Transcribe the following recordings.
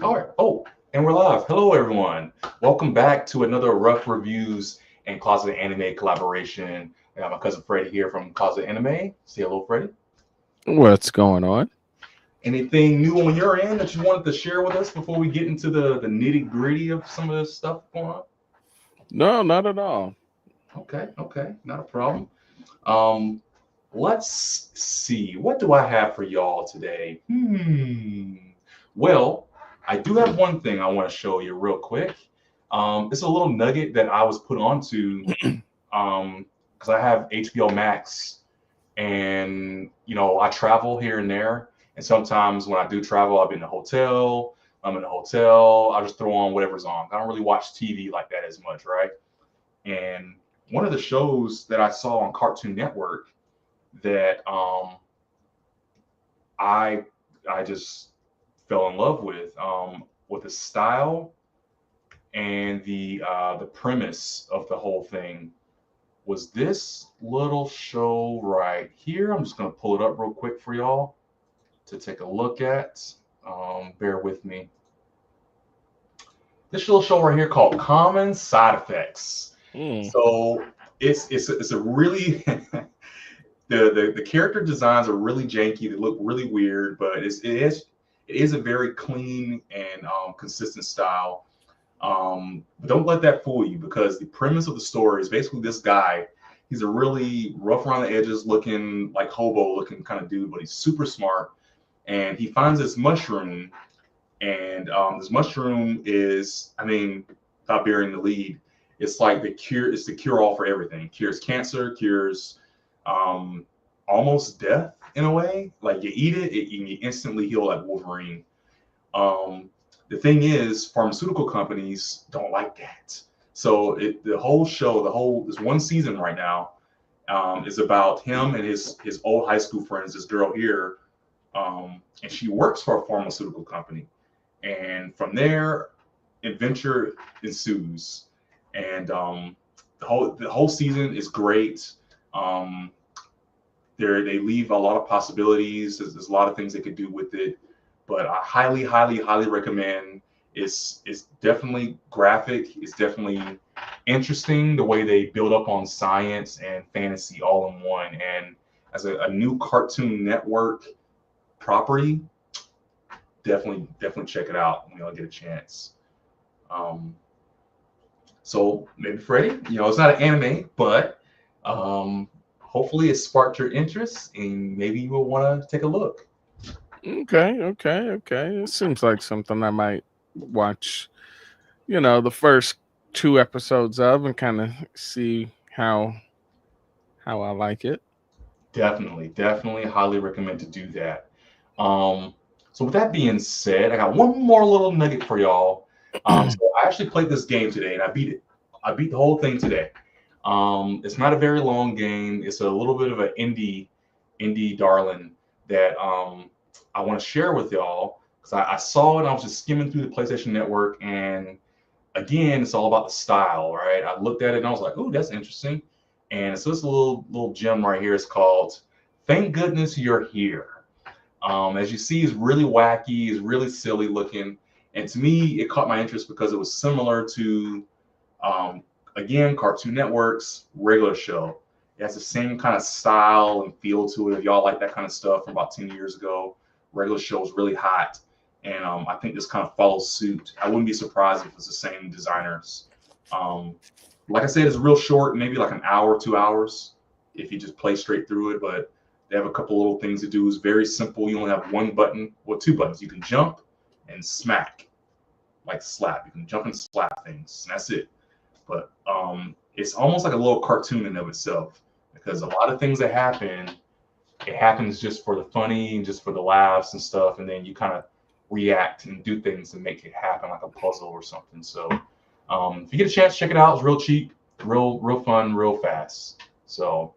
All right. Oh, and we're live. Hello, everyone. Welcome back to another Rough Reviews and Closet Anime collaboration. I got my cousin Freddie here from Closet Anime. Say hello, Freddie. What's going on? Anything new on your end that you wanted to share with us before we get into the nitty gritty of some of this stuff going on? No, not at all. Okay, not a problem. Um, let's see. What do I have for y'all today? Well, I do have one thing I want to show you real quick. It's a little nugget that I was put onto because I have HBO Max, and I travel here and there, and sometimes when I do travel, I'll be in a hotel. I'm in a hotel. I just throw on whatever's on. I don't really watch TV like that as much, right? And one of the shows that I saw on Cartoon Network that I I just fell in love with the style and the premise of the whole thing was this little show right here. I'm just gonna pull it up real quick for y'all to take a look at. Bear with me. This little show right here called Common Side Effects. Mm, So it's a really the character designs are really janky. They look really weird, but it is a very clean and consistent style. But don't let that fool you because the premise of the story is basically this guy. He's a really rough around the edges looking, like hobo looking kind of dude, but he's super smart. And he finds this mushroom, and this mushroom is, I mean, without bearing the lead, it's like the cure. It's the cure all for everything. Cures cancer, cures um, almost death in a way. Like you eat it, you instantly heal like Wolverine. Um, the thing is, pharmaceutical companies don't like that. So the whole show, this one season right now, is about him and his old high school friends. This girl here, and she works for a pharmaceutical company. And from there, adventure ensues. And the whole season is great. Um, they leave a lot of possibilities. There's a lot of things they could do with it, but I highly recommend. It's definitely graphic. It's definitely interesting the way they build up on science and fantasy all in one. And as a new Cartoon Network property, definitely check it out when y'all get a chance. Um, so maybe Freddie, it's not an anime, but hopefully it sparked your interest and maybe you will want to take a look. okay. It seems like something I might watch, the first two episodes of and kind of see how I like it. Definitely highly recommend to do that. Um, so with that being said, I got one more little nugget for y'all. So I actually played this game today and I beat it. I beat the whole thing today. It's not a very long game. It's a little bit of an indie darling that I want to share with y'all because I saw it and I was just skimming through the PlayStation Network, and again, it's all about the style, right? I looked at it and I was like, "Ooh, that's interesting." And so this little gem right here is called "Thank Goodness You're Here." As you see, it's really wacky, it's really silly looking, and to me, it caught my interest because it was similar to um, again, Cartoon Network's regular show. It has the same kind of style and feel to it. If y'all like that kind of stuff from about 10 years ago, regular show was really hot. And I think this kind of follows suit. I wouldn't be surprised if it's the same designers. Um, like I said, it's real short, maybe like an hour, 2 hours, if you just play straight through it. But they have a couple little things to do. It's very simple. You only have one button, well, two buttons. You can jump and smack, like slap. You can jump and slap things, and that's it. But it's almost like a little cartoon in of itself because a lot of things that happen, it happens just for the funny and just for the laughs and stuff, and then you kind of react and do things to make it happen like a puzzle or something. So if you get a chance, check it out. It's real cheap, real fun, real fast. So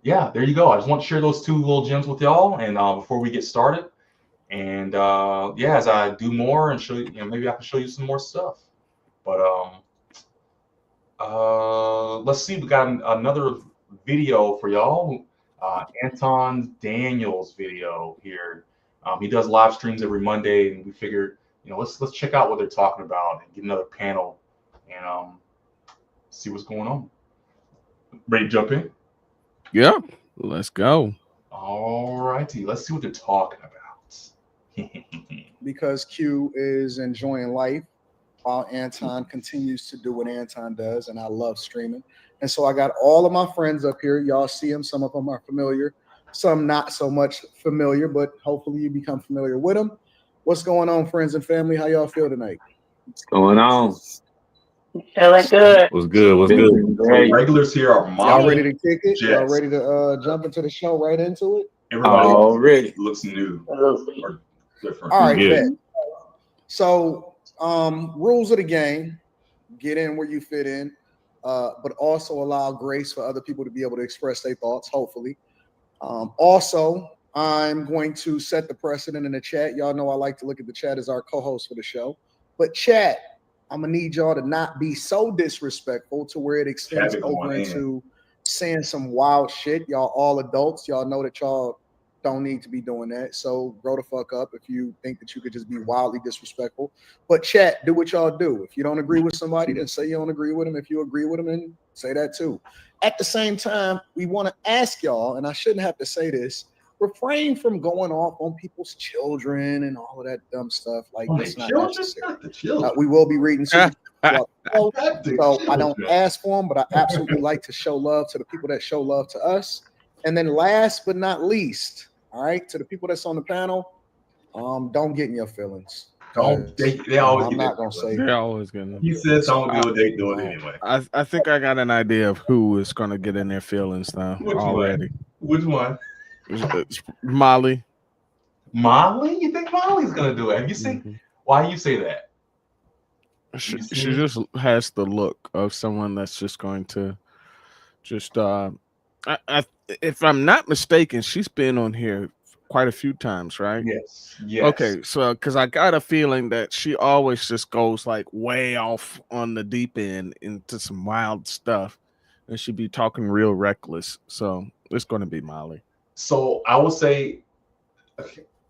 yeah, there you go. I just want to share those two little gems with y'all, and before we get started, and yeah, as I do more and show you, maybe I can show you some more stuff. But let's see. We got another video for y'all. Anton Daniels video here. He does live streams every Monday, and we figured, let's check out what they're talking about and get another panel and see what's going on. Ready to jump in? Yeah, let's go. All righty, let's see what they're talking about. Because Q is enjoying life while Anton continues to do what Anton does, and I love streaming. And so I got all of my friends up here. Y'all see them. Some of them are familiar, some not so much familiar, but hopefully you become familiar with them. What's going on, friends and family? How y'all feel tonight? What's going on? Feeling good. What's good? What's good? So regulars here are Y'all ready to kick it? Jess. Y'all ready to jump into the show right into it? Everybody Already. looks new Absolutely. or different. All right, Yeah. bet. So rules of the game: get in where you fit in, but also allow grace for other people to be able to express their thoughts. Hopefully, also I'm going to set the precedent in the chat. Y'all know I like to look at the chat as our co-host for the show, but chat, I'm gonna need y'all to not be so disrespectful to where it extends over into saying some wild shit. Y'all all adults. Y'all know that y'all don't need to be doing that. So grow the fuck up if you think that you could just be wildly disrespectful. But chat, do what y'all do. If you don't agree with somebody, then say you don't agree with them. If you agree with them, then say that too. At the same time, we want to ask y'all, and I shouldn't have to say this, refrain from going off on people's children and all of that dumb stuff. Like, it's not necessary. We will be reading super so I don't ask for them, but I absolutely like to show love to the people that show love to us. And then last but not least, all right, to the people that's on the panel, don't get in your feelings. Don't they always I'm not gonna say They're always gonna. He says don't do it, they do it anyway. I think I got an idea of who is gonna get in their feelings now already. Which one? It's Molly. Molly? You think Molly's gonna do it? Have you seen why you say that? She just has the look of someone that's just going to just if I'm not mistaken, she's been on here quite a few times, right? Yes. Okay, so because I got a feeling that she always just goes like way off on the deep end into some wild stuff, and she'd be talking real reckless. So it's going to be Molly. So I would say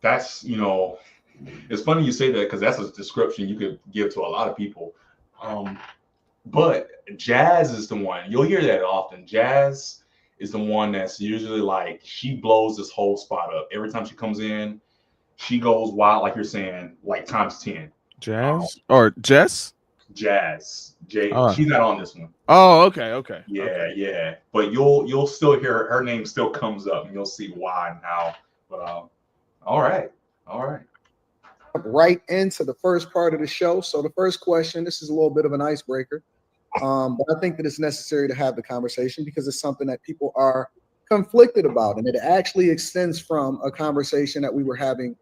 that's it's funny you say that because that's a description you could give to a lot of people. But Jazz is the one, you'll hear that often. Jazz is the one that's usually like, she blows this whole spot up. Every time she comes in, she goes wild, like you're saying, like times 10. Jazz or Jess? Jazz. She's not on this one. Oh, okay. Yeah. But you'll still hear her name still comes up, and you'll see why and how. But all right. Right into the first part of the show. So the first question, this is a little bit of an icebreaker, but I think that it's necessary to have the conversation because it's something that people are conflicted about, and it actually extends from a conversation that we were having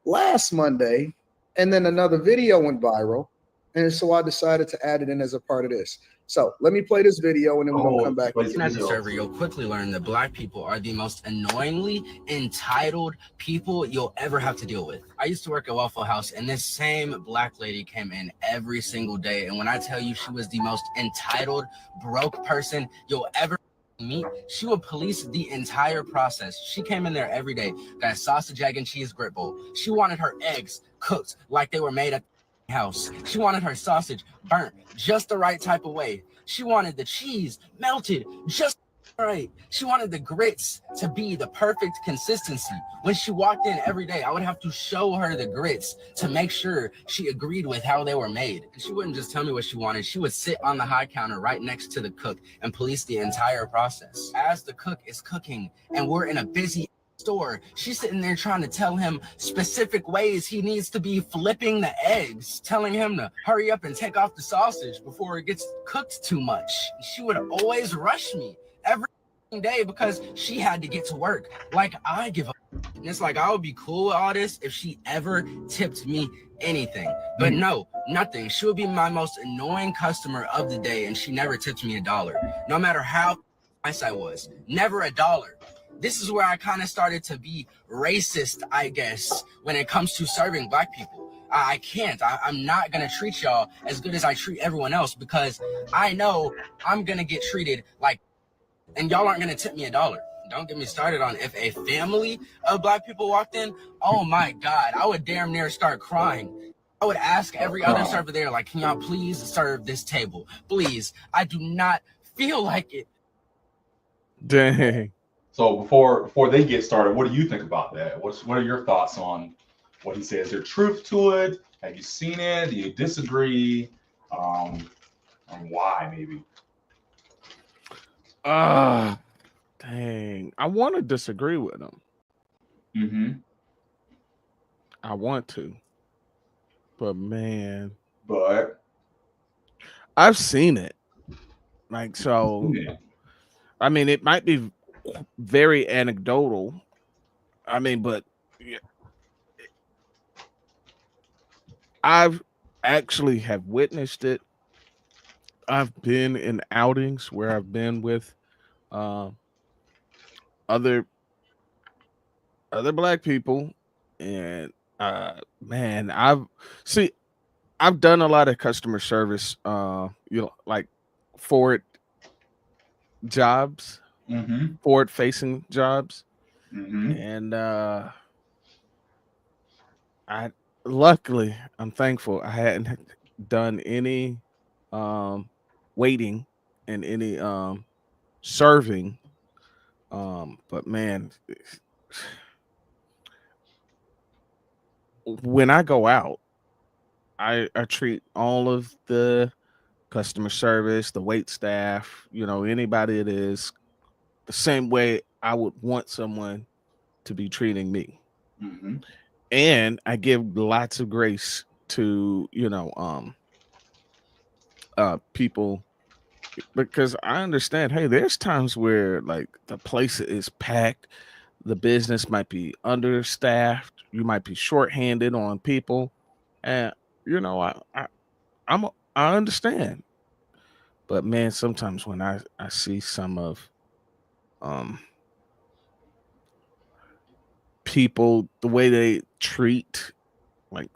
last Monday, and then another video went viral, and so I decided to add it in as a part of this. So let me play this video, and then we're gonna come back. As a server, you'll quickly learn that Black people are the most annoyingly entitled people you'll ever have to deal with. I used to work at Waffle House, and this same Black lady came in every single day. And when I tell you she was the most entitled, broke person you'll ever meet, she would police the entire process. She came in there every day, got a sausage, egg, and cheese grit bowl. She wanted her eggs cooked like they were made at house. She wanted her sausage burnt just the right type of way. She wanted the cheese melted just right. She wanted the grits to be the perfect consistency. When she walked in every day, I would have to show her the grits to make sure she agreed with how they were made. And she wouldn't just tell me what she wanted. She would sit on the high counter right next to the cook and police the entire process. As the cook is cooking and we're in a busy store, she's sitting there trying to tell him specific ways he needs to be flipping the eggs, telling him to hurry up and take off the sausage before it gets cooked too much. She would always rush me every day because she had to get to work. Like, I give up. And it's like, I would be cool with all this if she ever tipped me anything. But no, nothing. She would be my most annoying customer of the day, and she never tipped me $1. No matter how nice I was, never $1. This is where I kind of started to be racist, I guess, when it comes to serving Black people. I can't. I'm not going to treat y'all as good as I treat everyone else because I know I'm going to get treated like, and y'all aren't going to tip me $1. don't get me started on if a family of black people walked in. Oh my God, I would damn near start crying. I would ask every other server there, like, can y'all please serve this table? Please. I do not feel like it. Dang. So before they get started, what do you think about that? What are your thoughts on what he says? Is there truth to it? Have you seen it? Do you disagree? And why maybe? Dang. I want to disagree with him. Mm-hmm. I want to. But man, But I've seen it. Like, so, I mean, it might be very anecdotal. I mean, but I've actually have witnessed it. I've been in outings where I've been with other black people, and man, I've done a lot of customer service, like forward jobs, forward facing jobs, and I'm thankful I hadn't done any waiting and any serving, but man, when I go out, I treat all of the customer service, the wait staff, anybody it is, the same way I would want someone to be treating me. And I give lots of grace to, people, because I understand, hey, there's times where like the place is packed, the business might be understaffed, you might be shorthanded on people, and I understand. But man, sometimes when I see some of people, the way they treat like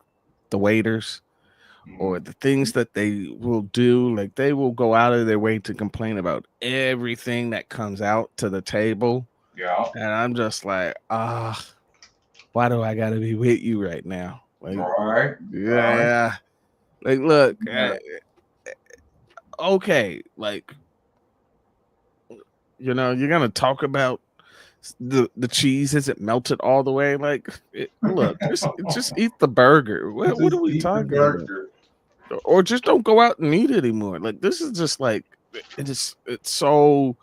the waiters, or the things that they will do, like they will go out of their way to complain about everything that comes out to the table. Yeah. And I'm just like, why do I gotta be with you right now? Like, right. Yeah. Like, look, okay, like, you're gonna talk about the cheese isn't melted all the way. Like, look, just eat the burger. What are we talking about? Or just don't go out and eat anymore. Like, this is just like, it's so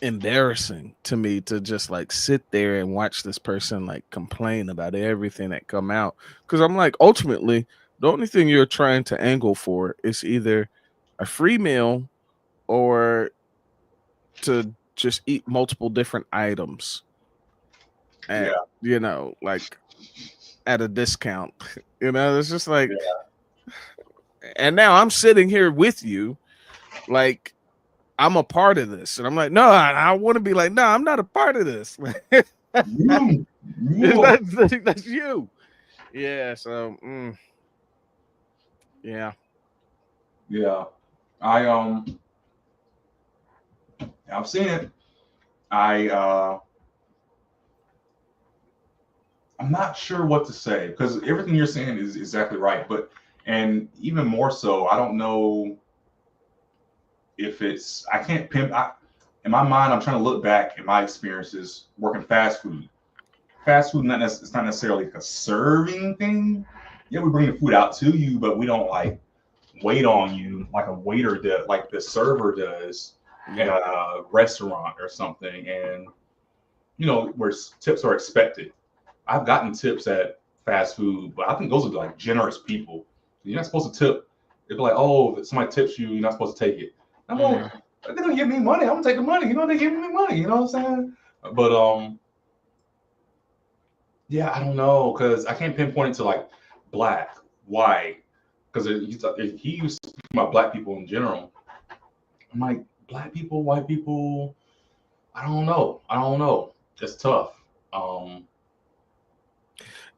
embarrassing to me to just like sit there and watch this person like complain about everything that come out, because I'm like, ultimately the only thing you're trying to angle for is either a free meal or to just eat multiple different items at, like at a discount. It's just like, and now I'm sitting here with you, like I'm a part of this, and I'm like, no, I want to be like, no, I'm not a part of this. That's you. Yeah. So, yeah. I've seen it. I'm not sure what to say, because everything you're saying is exactly right. And even more so, I don't know if I can't pimp. In my mind, I'm trying to look back at my experiences working fast food. Fast food, it's not necessarily like a serving thing. Yeah, we bring the food out to you, but we don't like wait on you like a waiter does, like the server does at a restaurant or something. And where tips are expected. I've gotten tips at fast food, but I think those are like generous people. You're not supposed to tip. They'd be like, oh, if somebody tips you, you're not supposed to take it. I'm like, they're gonna give me money. I'm gonna take the money. They're giving me money. You know what I'm saying? But yeah, I don't know, because I can't pinpoint it to like black, white, because he used to speak about black people in general. I'm like, black people, white people, I don't know. It's tough.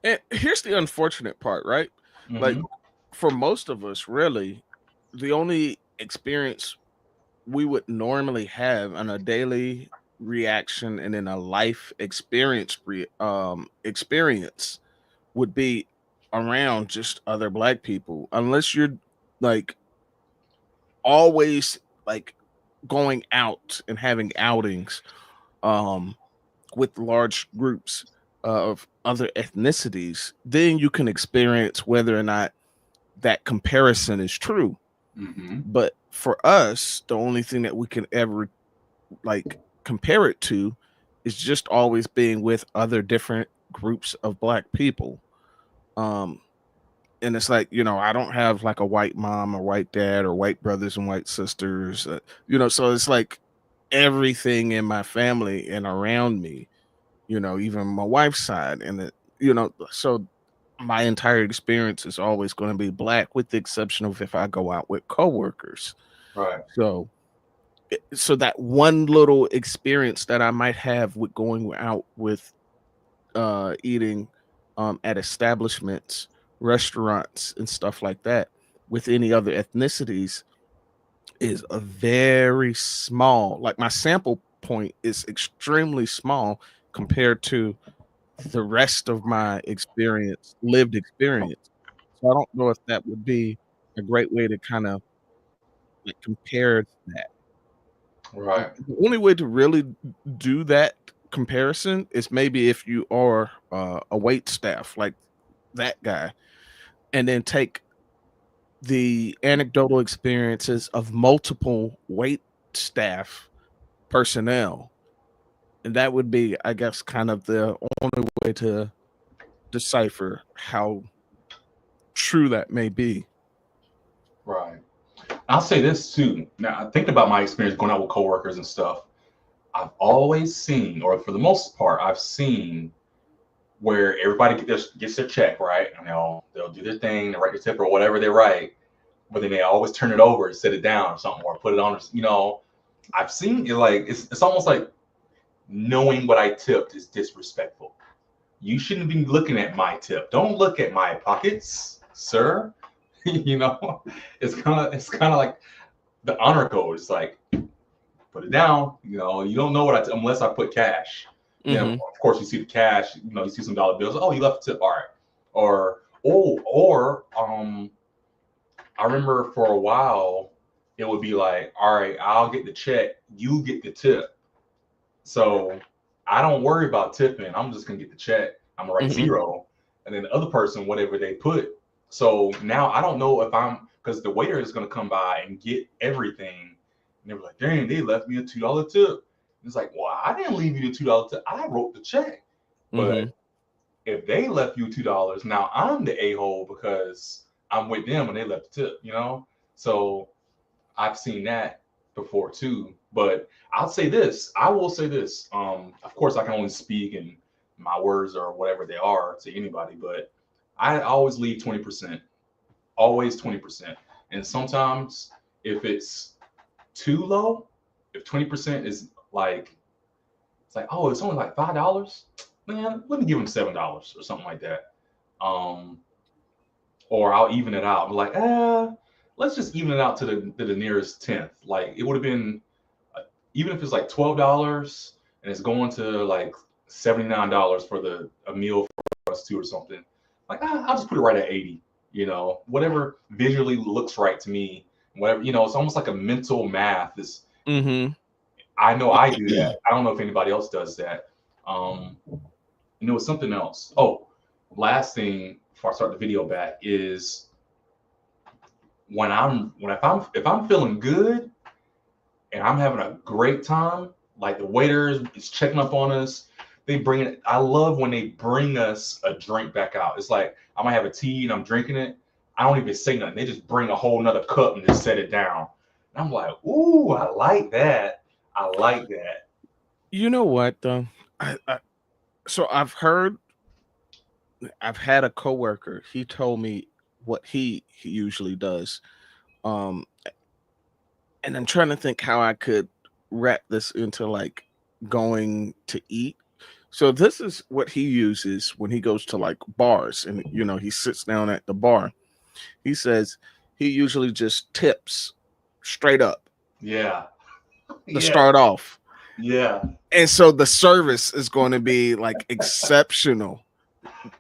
And here's the unfortunate part, right? Like, for most of us, really, the only experience we would normally have on a daily reaction and then a life experience would be around just other black people, unless you're like always like going out and having outings um with large groups of other ethnicities. Then you can experience whether or not that comparison is true. Mm-hmm. But for us, the only thing that we can ever like compare it to is just always being with other different groups of black people. um and it's like, I don't have like a white mom or white dad or white brothers and white sisters, so it's like everything in my family and around me, even my wife's side, and so my entire experience is always going to be black, with the exception of if I go out with coworkers. Right. So that one little experience that I might have with going out with eating at establishments, restaurants, and stuff like that with any other ethnicities is a very small, like my sample point is extremely small compared to the rest of my lived experience. So I don't know if that would be a great way to kind of like compare that. Right. The only way to really do that comparison is maybe if you are a wait staff like that guy, and then take the anecdotal experiences of multiple wait staff personnel, and that would be, I guess, kind of the only way to decipher how true that may be. Right. I'll say this too. Now, thinking about my experience going out with coworkers and stuff, I've always seen, or for the most part, I've seen where everybody gets their check, right? And they'll do their thing, they write their tip or whatever they write, but then they always turn it over and set it down or something, or put it on. I've seen it, like it's almost like knowing what I tipped is disrespectful. You shouldn't be looking at my tip. Don't look at my pockets, sir. It's kind of like the honor code. It's like, put it down. You don't know what unless I put cash. Then of course you see the cash. You see some dollar bills. Oh, you left a tip. All right. Or I remember for a while it would be like, all right, I'll get the check, you get the tip. So I don't worry about tipping. I'm just gonna get the check. I'm gonna write zero, and then the other person whatever they put. So now I don't know if because the waiter is gonna come by and get everything, and they were like, "Dang, they left me a $2 tip." It's like, well, I didn't leave you a $2 tip. I wrote the check, but if they left you $2, now I'm the a-hole because I'm with them and they left the tip. So I've seen that before too. But I will say this. Of course, I can only speak and my words or whatever they are to anybody, but I always leave 20%. Always 20%. And sometimes if it's too low, if 20% is like, it's like, oh, it's only like $5, man, let me give them $7 or something like that. Or I'll even it out. I'm like, let's just even it out to the nearest tenth. Like it would have been, even if it's like $12 and it's going to like $79 for a meal for us two or something. Like I'll just put it right at 80. Whatever visually looks right to me. Whatever, it's almost like a mental math. I know I do that. I don't know if anybody else does that. It's something else. Oh, last thing before I start the video back is if I'm feeling good and I'm having a great time, like the waiters is checking up on us, I love when they bring us a drink back out. It's like I might have a tea and I'm drinking it. I don't even say nothing. They just bring a whole nother cup and just set it down. And I'm like, ooh, I like that. I like that. You know what though? So I've had a coworker. He told me what he usually does, and I'm trying to think how I could wrap this into like going to eat. So this is what he uses when he goes to like bars, and he sits down at the bar. He says he usually just tips straight up. Yeah. To start off. Yeah. And so the service is going to be like exceptional.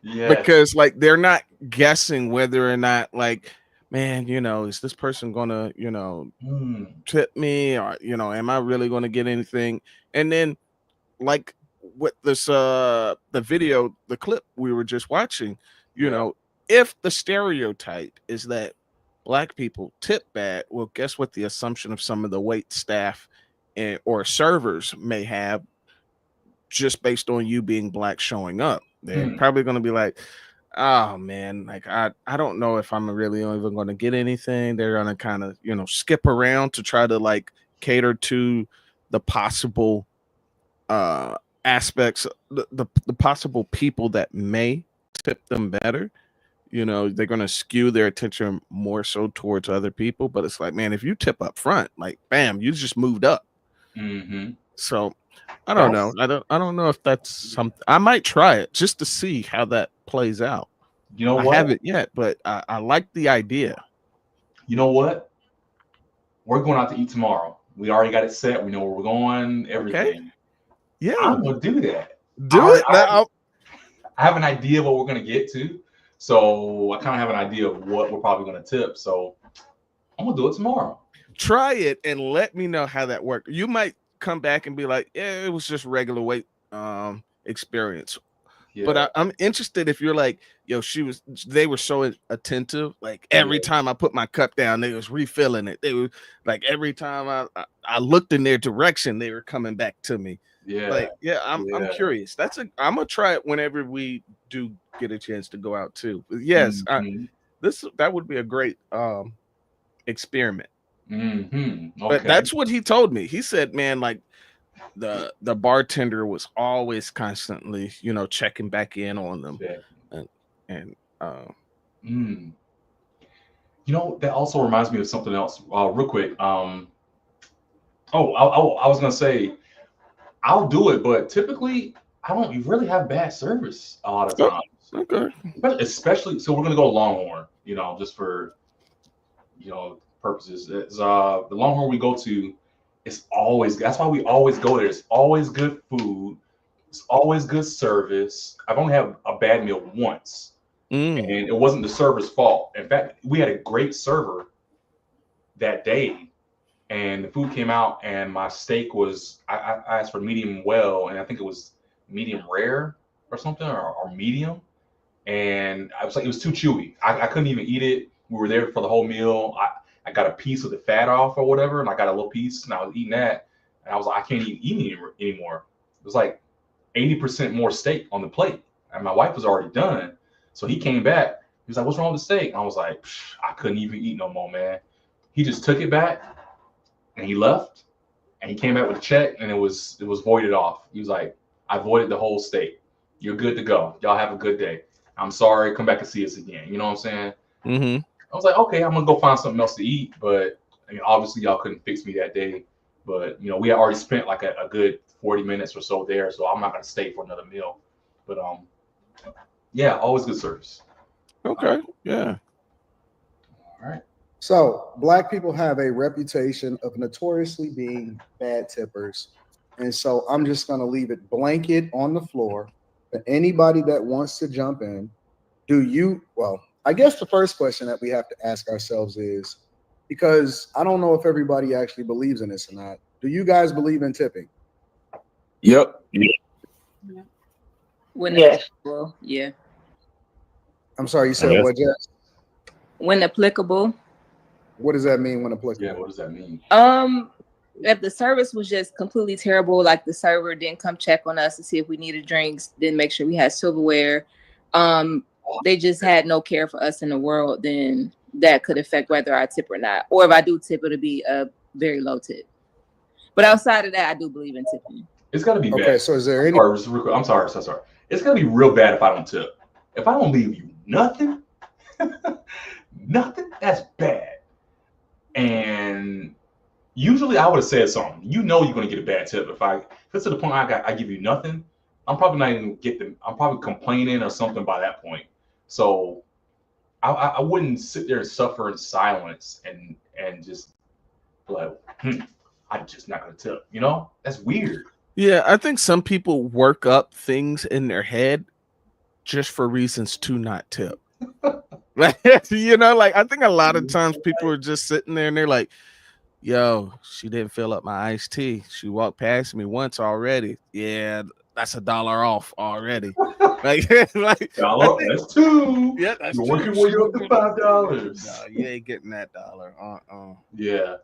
Yeah. Because like they're not guessing whether or not like, man, is this person gonna, tip me, or am I really gonna get anything? And then like with this the video, the clip we were just watching, if the stereotype is that black people tip bad, well, guess what the assumption of some of the wait staff or servers may have, just based on you being black showing up. They're probably going to be like, oh man, like I don't know if I'm really even going to get anything. They're going to kind of, skip around to try to like cater to the possible aspects, the possible people that may tip them better. They're going to skew their attention more so towards other people. But it's like, man, if you tip up front, like bam, you just moved up. So I don't know. I don't know if that's something. I might try it just to see how that plays out. You know what? I haven't yet, but I like the idea. You know what? We're going out to eat tomorrow. We already got it set. We know where we're going, everything. Okay. Yeah. I'm going to do that. Do it now. I have an idea of what we're going to get to. So I kind of have an idea of what we're probably going to tip. So I'm going to do it tomorrow. Try it and let me know how that worked. You might come back and be like, yeah, it was just regular wait experience. Yeah. But I'm interested if you're like, yo, they were so attentive. Like every time I put my cup down, they was refilling it. They were like, every time I looked in their direction, they were coming back to me. Yeah. Like, I'm curious. I'm gonna try it whenever we do get a chance to go out too. But yes, that would be a great experiment. Okay. But that's what he told me. He said, man, like the bartender was always constantly, checking back in on them. That also reminds me of something else. Real quick. I was gonna say I'll do it, but typically I don't really have bad service a lot of times. Okay. Especially, so we're gonna go Longhorn, just for purposes. It's the Longhorn we go to, that's why we always go there. It's always good food, it's always good service. I've only had a bad meal once, and it wasn't the server's fault. In fact, we had a great server that day, and the food came out, and my steak was I asked for medium well, and I think it was medium rare or something, or medium, and I was like, it was too chewy. I couldn't even eat it. We were there for the whole meal. I got a piece of the fat off or whatever, and I got a little piece, and I was eating that, and I was like, I can't even eat anymore. It was like 80% more steak on the plate, and my wife was already done. So he came back. He was like, "What's wrong with the steak?" And I was like, "I couldn't even eat no more, man." He just took it back, and he left, and he came back with a check, and it was voided off. He was like, "I voided the whole steak. You're good to go. Y'all have a good day. I'm sorry. Come back and see us again." You know what I'm saying? I was like, okay, I'm gonna go find something else to eat. But I mean, obviously, y'all couldn't fix me that day. But we had already spent like a good 40 minutes or so there, so I'm not gonna stay for another meal. But yeah, always good service. Okay, yeah. All right. So black people have a reputation of notoriously being bad tippers, and so I'm just gonna leave it blanket on the floor for anybody that wants to jump in. I guess the first question that we have to ask ourselves is, because I don't know if everybody actually believes in this or not, do you guys believe in tipping? Yep. When applicable, yeah. I'm sorry, you said what, Jess? When applicable. What does that mean, when applicable? Yeah, what does that mean? If the service was just completely terrible, like the server didn't come check on us to see if we needed drinks, didn't make sure we had silverware, they just had no care for us in the world, then that could affect whether I tip or not. Or if I do tip, it'll be a very low tip. But outside of that, I do believe in tipping. It's got to be bad. Okay, so is there any... I'm sorry. It's got to be real bad if I don't tip. If I don't leave you nothing, that's bad. And usually I would have said something. You're going to get a bad tip. If it's to the point I give you nothing, I'm probably not even get them. I'm probably complaining or something by that point. So I wouldn't sit there and suffer in silence and just like, I'm just not gonna tip. You know, that's weird. Yeah, I think some people work up things in their head just for reasons to not tip. Like, you know, like I think a lot of times people are just sitting there and they're like, yo, she didn't fill up my iced tea. She walked past me once already. Yeah, that's $1 off already. Like, like That's two. yeah, that's You're two. working your way up to $5. No, you ain't getting that dollar. Yeah.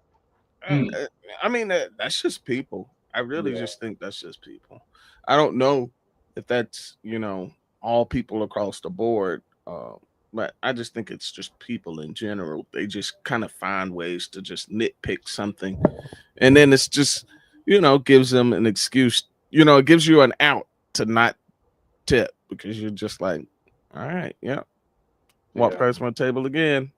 I mean, that's just people. I really Yeah. just think that's just people. I don't know if that's, you know, all people across the board. But I just think it's just people in general. They just kind of find ways to just nitpick something. And then it's just, you know, gives them an excuse. You know, it gives you an out to not tip because you're just like, all right, yeah. Walk past my table again.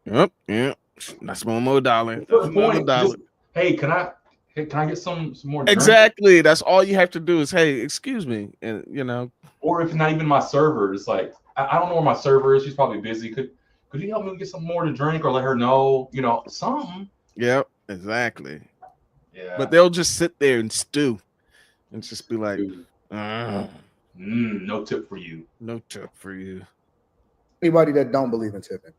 Yep, yeah. That's one more dollar. That's another dollar. Hey, can I get some more drink? Exactly. That's all you have to do is, hey, excuse me. And you know. Or if it's not even my server, it's like I don't know where my server is. She's probably busy. Could you help me get some more to drink or let her know, you know, something? Yep, exactly. Yeah. But they'll just sit there and stew and just be like, no tip for you. No tip for you. Anybody that don't believe in tipping.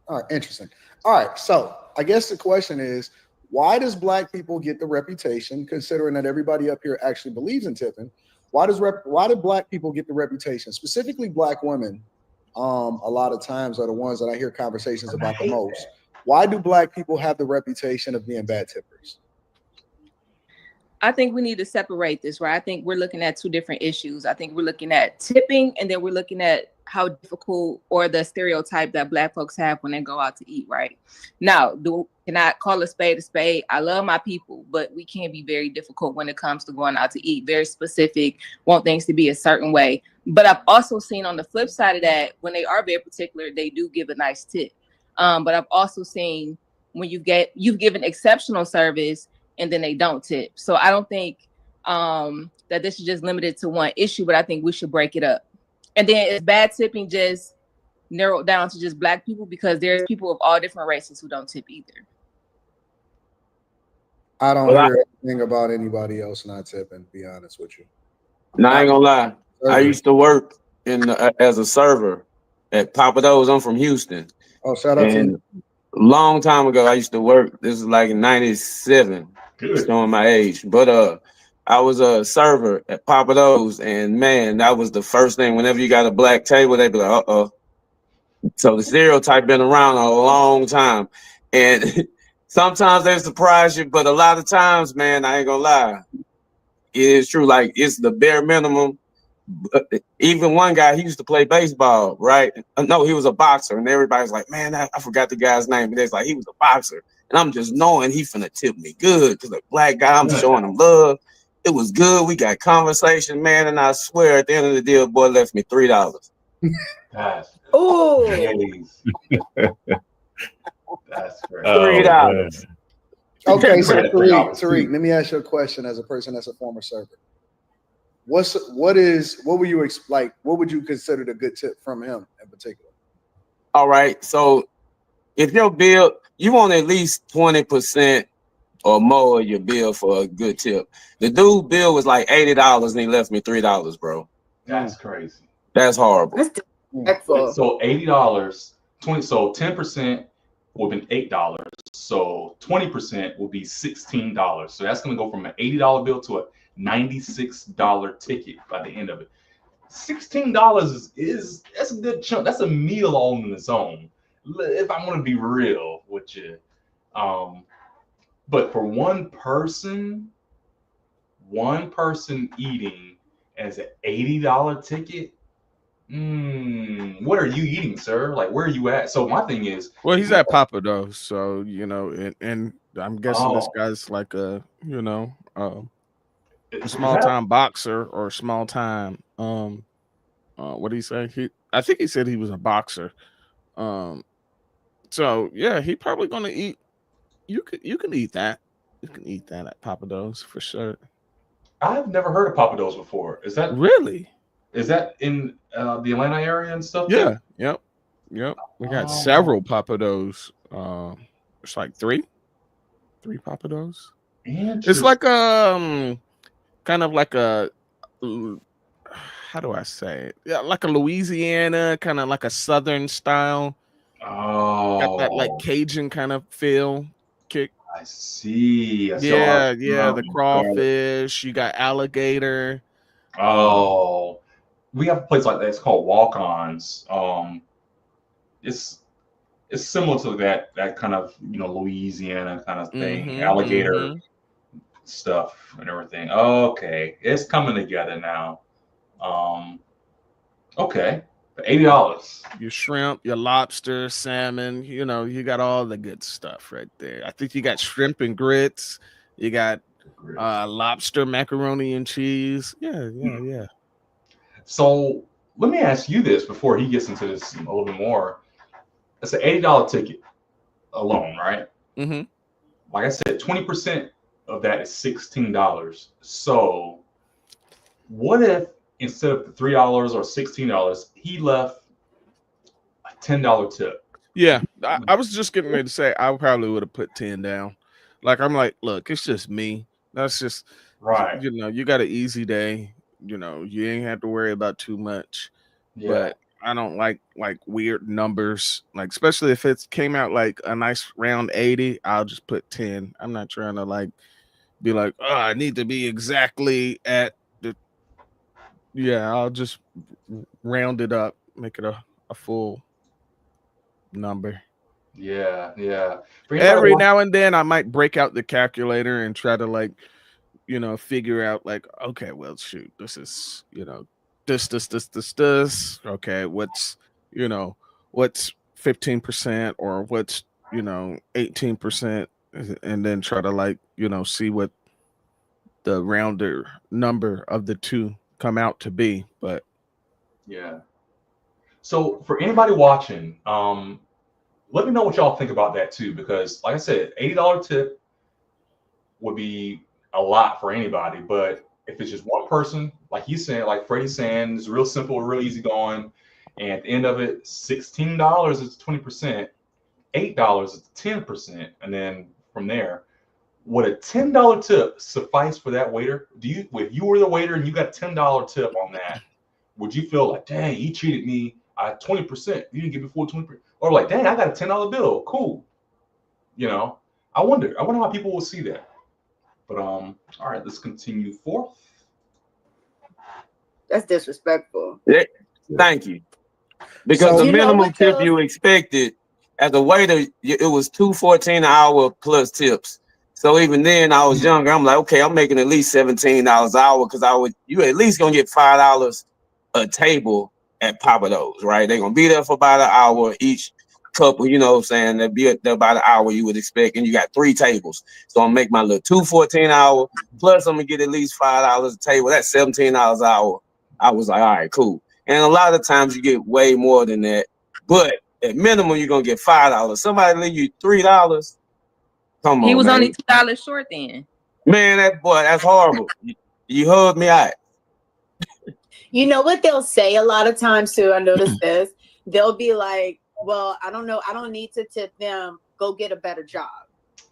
All right, interesting. All right, so I guess the question is, why does Black people get the reputation, considering that everybody up here actually believes in tipping? Why do Black people get the reputation, specifically Black women? A lot of times are the ones that I hear conversations about the most. Why do Black people have the reputation of being bad tippers? I think we need to separate this, right? I think we're looking at two different issues. I think we're looking at tipping, and then we're looking at how difficult or the stereotype that Black folks have when they go out to eat, right? Now, can I call a spade a spade? I love my people, but we can be very difficult when it comes to going out to eat, very specific, want things to be a certain way. But I've also seen on the flip side of that, when they are very particular, they do give a nice tip. But I've also seen when you've given exceptional service and then they don't tip. So I don't think that this is just limited to one issue, but I think we should break it up. And then is bad tipping just narrowed down to just Black people? Because there's people of all different races who don't tip either. I don't hear anything about anybody else not tipping, to be honest with you. No, I ain't gonna lie. I used to work as a server at Papa Do's. I'm from Houston. Oh, shout out to you. Long time ago, I used to work. This is like in '97. Showing my age, but I was a server at Papa Do's, and man, that was the first thing. Whenever you got a Black table, they'd be like, "Uh-oh." So the stereotype been around a long time, and sometimes they surprise you, but a lot of times, man, I ain't gonna lie, it is true. Like it's the bare minimum. Even one guy, he used to play baseball, right? No, he was a boxer, and everybody's like, "Man, I forgot the guy's name," but it's like he was a boxer. And I'm just knowing he finna tip me good because a Black guy, I'm showing him love. It was good. We got conversation, man. And I swear at the end of the deal, boy left me $3. Oh, that's great. $3. Okay, so Tariq, let me ask you a question as a person that's a former server. What would you consider the good tip from him in particular? All right. So if your bill, you want at least 20% or more of your bill for a good tip. The dude bill was like $80 and he left me $3, bro. That's crazy. That's horrible. that's disrespectful. So $80, 20. So 10% would have been $8. So 20% would be $16. So that's going to go from an $80 bill to a $96 ticket by the end of it. $16 is that's a good chunk. That's a meal all on its own. If I'm going to be real with you, but for one person eating as an $80 ticket, what are you eating, sir? Like, where are you at? So my thing is, well, he's at Papa Do's, so you know, and I'm guessing this guy's like a, you know, a small time boxer or small time. What did he say? I think he said he was a boxer. So yeah, he probably gonna eat. You can eat that. You can eat that at Papa Do's for sure. I've never heard of Papa Do's before. Is that really? Is that in the Atlanta area and stuff? Yeah. Yep. We got several Papa Do's. It's like 3. 3 Papados. It's Interesting. like kind of like a, how do I say it? Yeah, like a Louisiana, kind of like a Southern style. Got that like Oh, Cajun kind of feel kick. I see. I see a lot of Yeah, the garlic. crawfish. You got alligator. Oh, we have a place like that. It's called Walk-Ons. It's it's similar to that kind of Louisiana kind of thing, alligator Mm-hmm. stuff and everything. Okay, it's coming together now. Um, okay, $80. Your shrimp, your lobster, salmon. You got all the good stuff right there. I think you got shrimp and grits. You got lobster macaroni and cheese. Yeah. So let me ask you this before he gets into this a little bit more. It's an $80 ticket alone, right? Mm-hmm. Like I said, 20% of that is $16. So what if instead of the $3 or $16, he left a $10 tip? Yeah, I was just getting ready to say I probably would have put 10 down. Like I'm like, look, it's just me. That's just Right. you got an easy day. You ain't have to worry about too much. Yeah. But I don't like weird numbers. Like especially if it came out like a nice round 80, I'll just put 10. I'm not trying to like be like, oh, I need to be exactly at the. Yeah, I'll just round it up, make it a full number. Yeah. For Every anybody now and then I might break out the calculator and try to like, figure out like, okay, well, shoot, this is, this. Okay, what's 15% or what's, 18%, and then try to like, see what the rounder number of the two come out to be. But yeah. So for anybody watching, let me know what y'all think about that too, because like I said, $80 tip would be a lot for anybody. But if it's just one person, like he's saying, like Freddie's saying, it's real simple, real easy going. And at the end of it, $16 is 20%, $8 is 10%, and then from there, would a $10 tip suffice for that waiter? If you were the waiter and you got a $10 tip on that, would you feel like, dang, he cheated me at 20%? You didn't give me full 20%, or like, dang, I got a $10 bill, cool. I wonder how people will see that. But all right, let's continue forth. That's disrespectful. Yeah, thank you. Because the minimum tip you expected as a waiter, it was $2.14 an hour plus tips. So even then, I was younger. I'm like, okay, I'm making at least $17 an hour because you at least gonna get $5 a table at Papados, right? They're gonna be there for about an hour each couple. You know what I'm saying? They'll be there about an hour you would expect, and you got 3 tables. So I'm make my little $2.14 an hour plus I'm gonna get at least $5 a table. That's $17 an hour. I was like, all right, cool. And a lot of times you get way more than that. But at minimum, you're gonna get $5. Somebody leave you $3. Come on, he was man. only $2 short then. Man, that's horrible. You hugged me out. You know what they'll say a lot of times too? I noticed this. They'll be like, well, I don't know. I don't need to tip them. Go get a better job.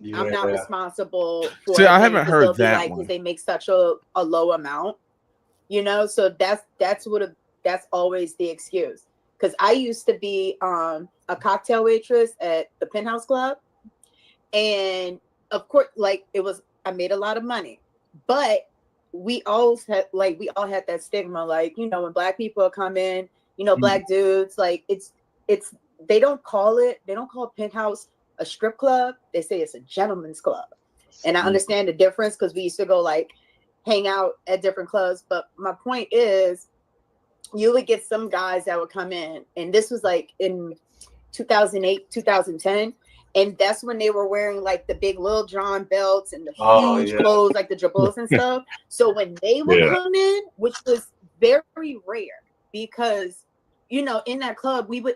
Yeah. I'm not responsible for it. I haven't heard that one. Because they make such a low amount. So that's always the excuse. Because I used to be a cocktail waitress at the Penthouse Club. And of course, like I made a lot of money. But we all had that stigma, like, when Black people come in, Black dudes, like they don't call Penthouse a strip club. They say it's a gentleman's club. And I understand the difference because we used to go like hang out at different clubs. But my point is, you would get some guys that would come in, and this was like in 2008, 2010. And that's when they were wearing like the big Lil Jon belts and the huge clothes, like the jabos and stuff. So when they would come in, which was very rare, because, in that club, we would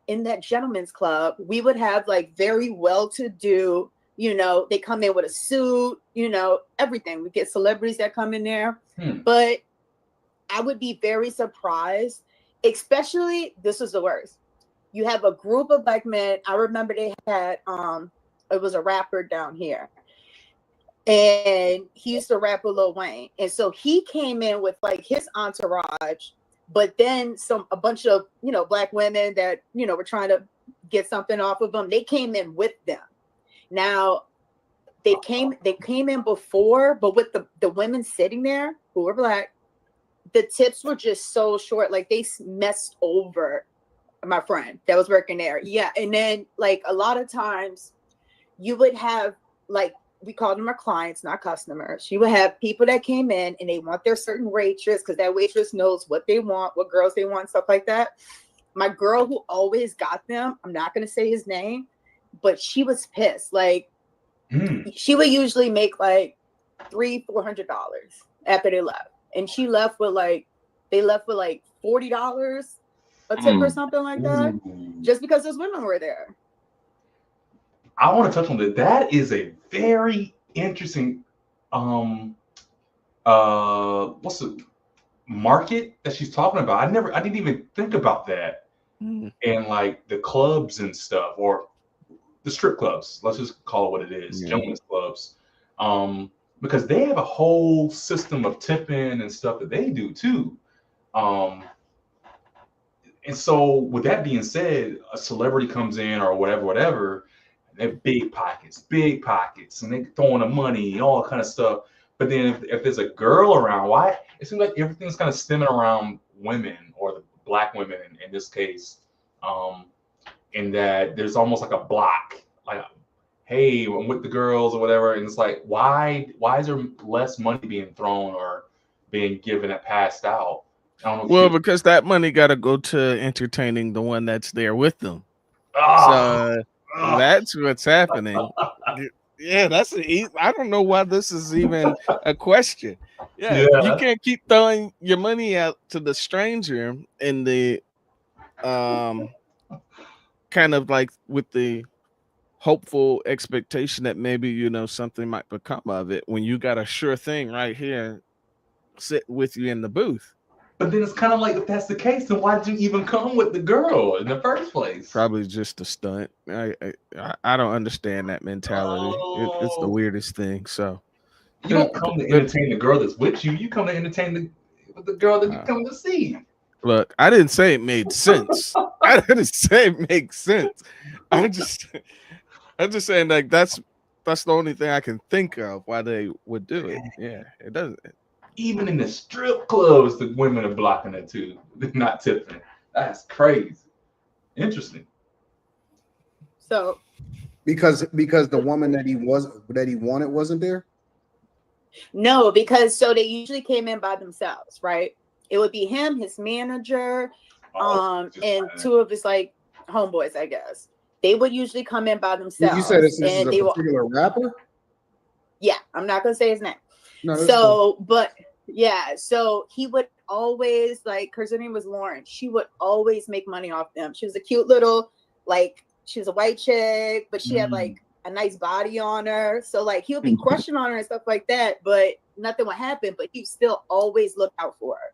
in that gentleman's club, we would have like very well-to-do, they come in with a suit, everything. We get celebrities that come in there. But I would be very surprised, especially, this was the worst. You have a group of Black men. I remember they had a was a rapper down here, and he used to rap with Lil Wayne, and so he came in with like his entourage, but then a bunch of black women that were trying to get something off of them. They came in with them. Now they came in before, but with the women sitting there who were black, the tips were just so short. Like they messed over my friend that was working there. Yeah. And then like a lot of times you would have, like, we called them our clients, not customers. You would have people that came in and they want their certain waitress because that waitress knows what they want, what girls they want, stuff like that. My girl who always got them, I'm not going to say his name, but she was pissed. Like she would usually make like $300-$400 after they left. And she left with like, they left with like $40 a tip or something like that, just because those women were there. I want to touch on that. That is a very interesting what's the market that she's talking about. I didn't even think about that. And like the clubs and stuff, or the strip clubs, let's just call it what it is, gentlemen's clubs. Because they have a whole system of tipping and stuff that they do too. And so with that being said, a celebrity comes in or whatever, they have big pockets, and they throwing the money, all kind of stuff. But then if there's a girl around, why? It seems like everything's kind of stemming around women, or the black women in this case, in that there's almost like a block, like, hey, I'm with the girls or whatever. And it's like, why is there less money being thrown or being given and passed out? Well, because that money got to go to entertaining the one that's there with them. So that's what's happening. Yeah, I don't know why this is even a question. Yeah, you can't keep throwing your money out to the stranger in the kind of like with the hopeful expectation that maybe something might become of it, when you got a sure thing right here sit with you in the booth. But then it's kind of like, if that's the case, then why did you even come with the girl in the first place? Probably just a stunt. I don't understand that mentality. It's the weirdest thing. So you don't come to entertain the girl that's with you. You come to entertain the girl that you come to see. Look, I didn't say it made sense. I didn't say it makes sense. I'm just saying, like, that's the only thing I can think of why they would do it. Yeah, it doesn't. Even in the strip clubs, the women are blocking it too. They're not tipping. That's crazy. Interesting. So, because the woman that he wanted wasn't there. No, because so they usually came in by themselves, right? It would be him, his manager, and two of his like homeboys, I guess. They would usually come in by themselves. You said this is a particular rapper? Yeah, I'm not gonna say his name. No, so, cool. But yeah, so he would always, like, her name was Lauren. She would always make money off them. She was a cute little, like, she was a white chick, but she had like a nice body on her. So like he would be crushing on her and stuff like that, but nothing would happen. But he still always looked out for her.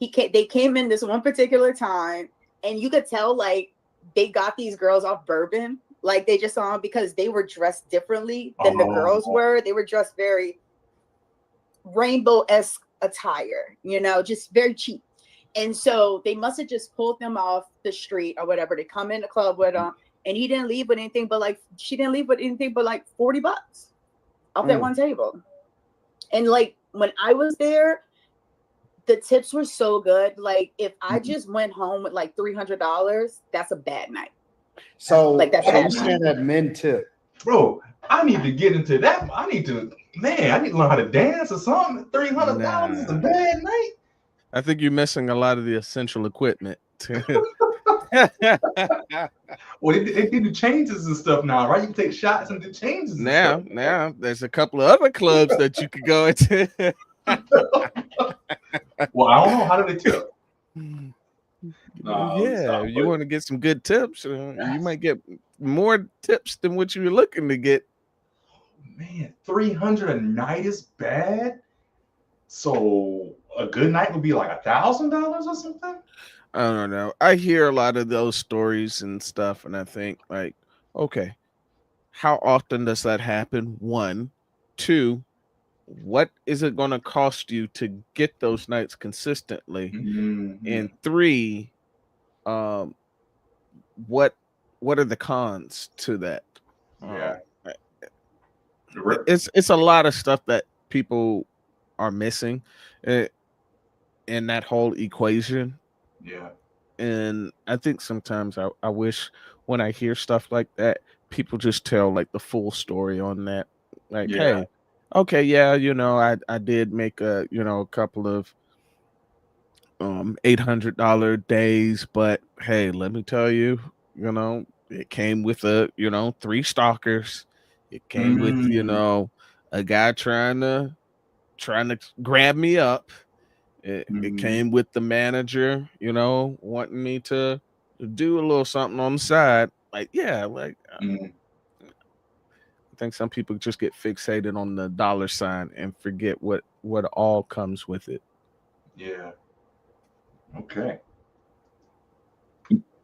They came in this one particular time, and you could tell like they got these girls off bourbon. Like they just saw them because they were dressed differently than the girls were. They were dressed very rainbow-esque attire, just very cheap. And so they must have just pulled them off the street or whatever. They come in the club with them, and he didn't leave with anything but like, she didn't leave with anything but like $40 off that one table. And like when I was there, the tips were so good. Like if I just went home with like $300, that's a bad night. So like that's you saying that men tip. Bro, I need to get into that. I need to learn how to dance or something. $300 is a bad night. I think you're missing a lot of the essential equipment. Well, they do the changes and stuff now, right? You can take shots and do changes. Now, there's a couple of other clubs that you could go into. Well, I don't know. How do they tip? You want to get some good tips. You might get more tips than what you were looking to get. Man, $300 a night is bad. So a good night would be like $1,000 or something. I don't know. I hear a lot of those stories and stuff, and I think like, okay, how often does that happen? One, two, what is it going to cost you to get those nights consistently? And three, um, what are the cons to that? Yeah. It's a lot of stuff that people are missing in that whole equation. Yeah. And I think sometimes I wish when I hear stuff like that, people just tell like the full story on that. Like, Yeah. hey, okay, yeah, I did make a couple of $800 days, but hey, let me tell you, it came with 3 stalkers. It came with, a guy trying to grab me up. It came with the manager, wanting me to do a little something on the side. Like, yeah, like I think some people just get fixated on the dollar sign and forget what all comes with it. Yeah. Okay.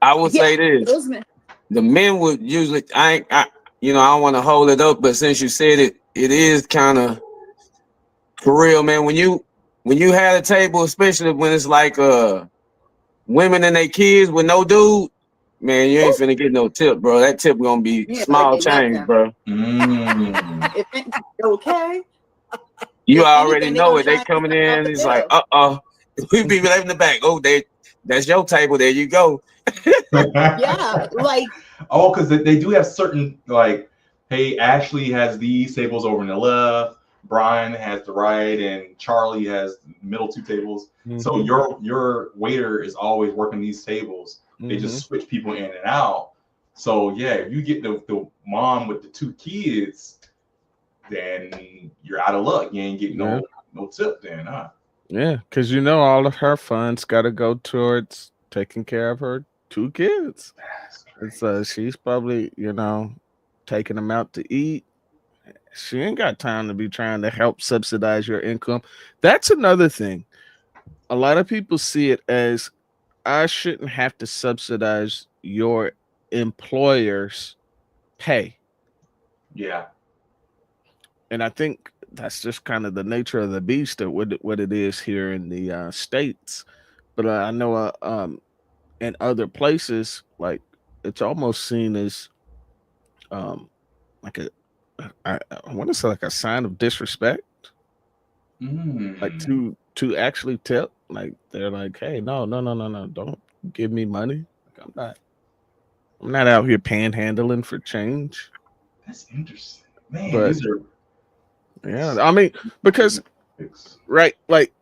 I would say this: the men would usually. I don't want to hold it up, but since you said it, it is kind of for real, man. When you had a table, especially when it's like women and their kids with no dude, man, you ain't finna get no tip, bro. That tip gonna be small change, bro. If it's okay. You already know it. They coming in. It's like, we be right in the back. Oh, that's your table. There you go. Yeah, like because they do have certain like, hey, Ashley has these tables over on the left, Brian has the right, and Charlie has the middle 2 tables. So your waiter is always working these tables. They just switch people in and out. So yeah, if you get the mom with the 2 kids, then you're out of luck. You ain't getting no tip then, huh? Yeah, because all of her funds got to go towards taking care of her 2 kids. And so she's probably, taking them out to eat. She ain't got time to be trying to help subsidize your income. That's another thing. A lot of people see it as I shouldn't have to subsidize your employer's pay. Yeah. And I think that's just kind of the nature of the beast of what it is here in the States. But I know in other places, like it's almost seen as like I want to say like a sign of disrespect. Like to actually tip. Like they're like, hey, no, don't give me money. Like I'm not out here panhandling for change. That's interesting. Man, But these are yeah, I mean, because right, like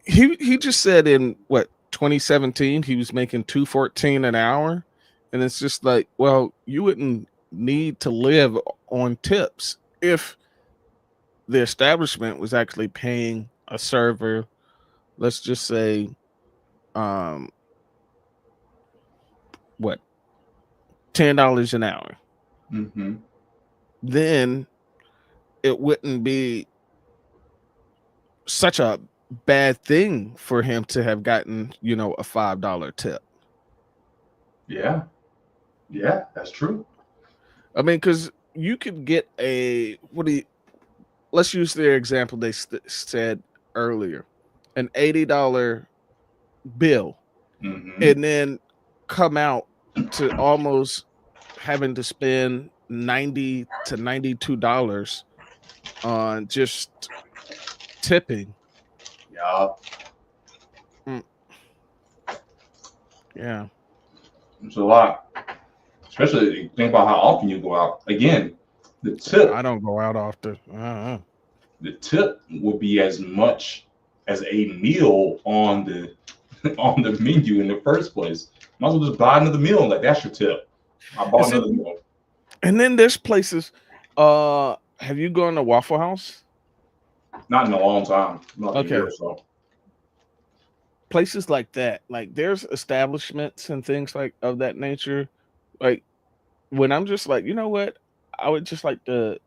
he just said in what 2017 he was making $214 an hour, and it's just like, well, you wouldn't need to live on tips if the establishment was actually paying a server, let's just say, what, $10 an hour. Then it wouldn't be such a bad thing for him to have gotten, a $5 tip. Yeah, that's true. I mean, because you could get let's use their example they said earlier, an $80 bill, and then come out to almost having to spend $90 to $92 on just tipping. Yeah. Yeah. It's a lot. Especially think about how often you go out. Again, the tip. I don't go out often. The tip would be as much as a meal on the menu in the first place. Might as well just buy another meal. Like that's your tip. I bought another meal. And then there's places. Have you gone to Waffle House? Not in a long time. Not a year or so. Places like that, like there's establishments and things like of that nature. Like when I'm just like, you know what, I would just like to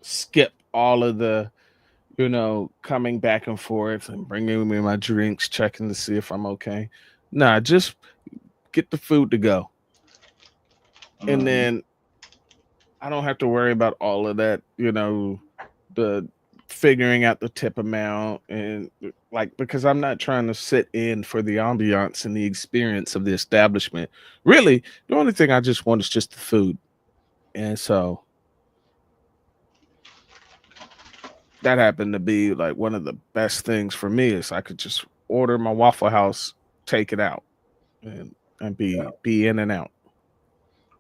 skip all of the, coming back and forth and bringing me my drinks, checking to see if I'm okay. Nah, just get the food to go. And then I don't have to worry about all of that, the figuring out the tip amount and like because I'm not trying to sit in for the ambiance and the experience of the establishment. Really, the only thing I just want is just the food. And so that happened to be like one of the best things for me is I could just order my Waffle House, take it out, and be in and out.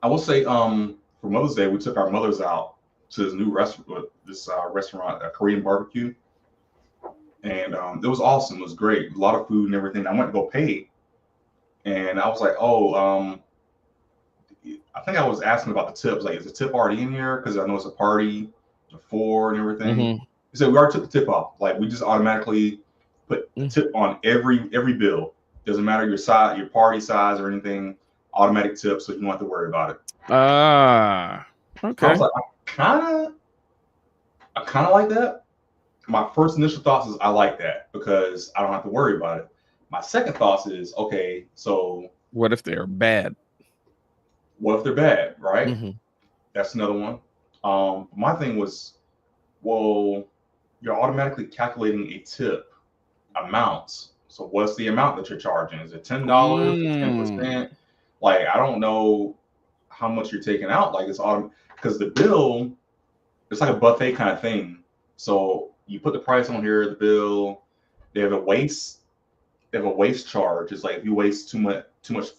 I will say, for Mother's Day, we took our mothers out to this new restaurant, restaurant, a Korean barbecue, and it was awesome. It was great, a lot of food and everything. I went to go pay, and I was like, oh, I think I was asking about the tips. Like, is the tip already in here? Because I know it's a party before and everything. Mm-hmm. He said we already took the tip off. Like, we just automatically put the tip on every bill. Doesn't matter your size, your party size, or anything. Automatic tip, so you don't have to worry about it. Ah, okay. I was like, I kind of like that. My first initial thoughts is I like that because I don't have to worry about it. My second thoughts is, okay, so what if they're bad? What if they're bad, right? Mm-hmm. That's another one. My thing was, well, you're automatically calculating a tip amount. So what's the amount that you're charging? Is it $10, 10%? Like, I don't know how much you're taking out. Like, it's because the bill, it's like a buffet kind of thing. So you put the price on here, the bill. They have a waste charge. It's like if you waste too much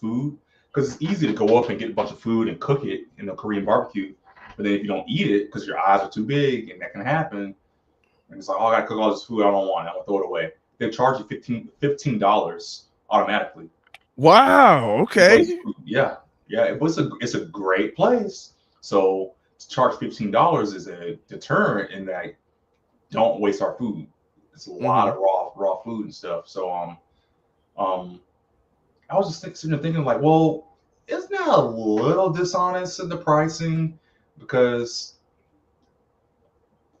food, because it's easy to go up and get a bunch of food and cook it in a Korean barbecue. But then if you don't eat it because your eyes are too big, and that can happen, and it's like, oh, I gotta cook all this food I don't want. I'm gonna throw it away. They charge you $15 automatically. Wow. Okay. Yeah. It's a great place. So to charge $15 is a deterrent in that don't waste our food. It's a lot of raw food and stuff. So I was just sitting there thinking like, well, isn't that a little dishonest in the pricing? Because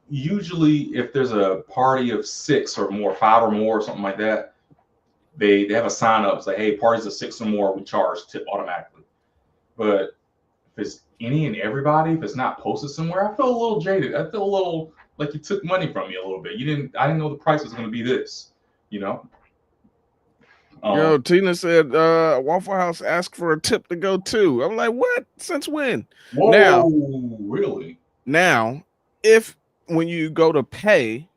usually if there's a party of 6 or more, 5 or more, or something like that, they have a sign up say, hey, parties of 6 or more, we charge tip automatically. But if it's any and everybody, if it's not posted somewhere, I feel a little jaded. I feel a little like you took money from me a little bit. I didn't know the price was going to be this, Yo, Tina said Waffle House asked for a tip to go too. I'm like, what? Since when? Whoa, now, really? Now, if when you go to pay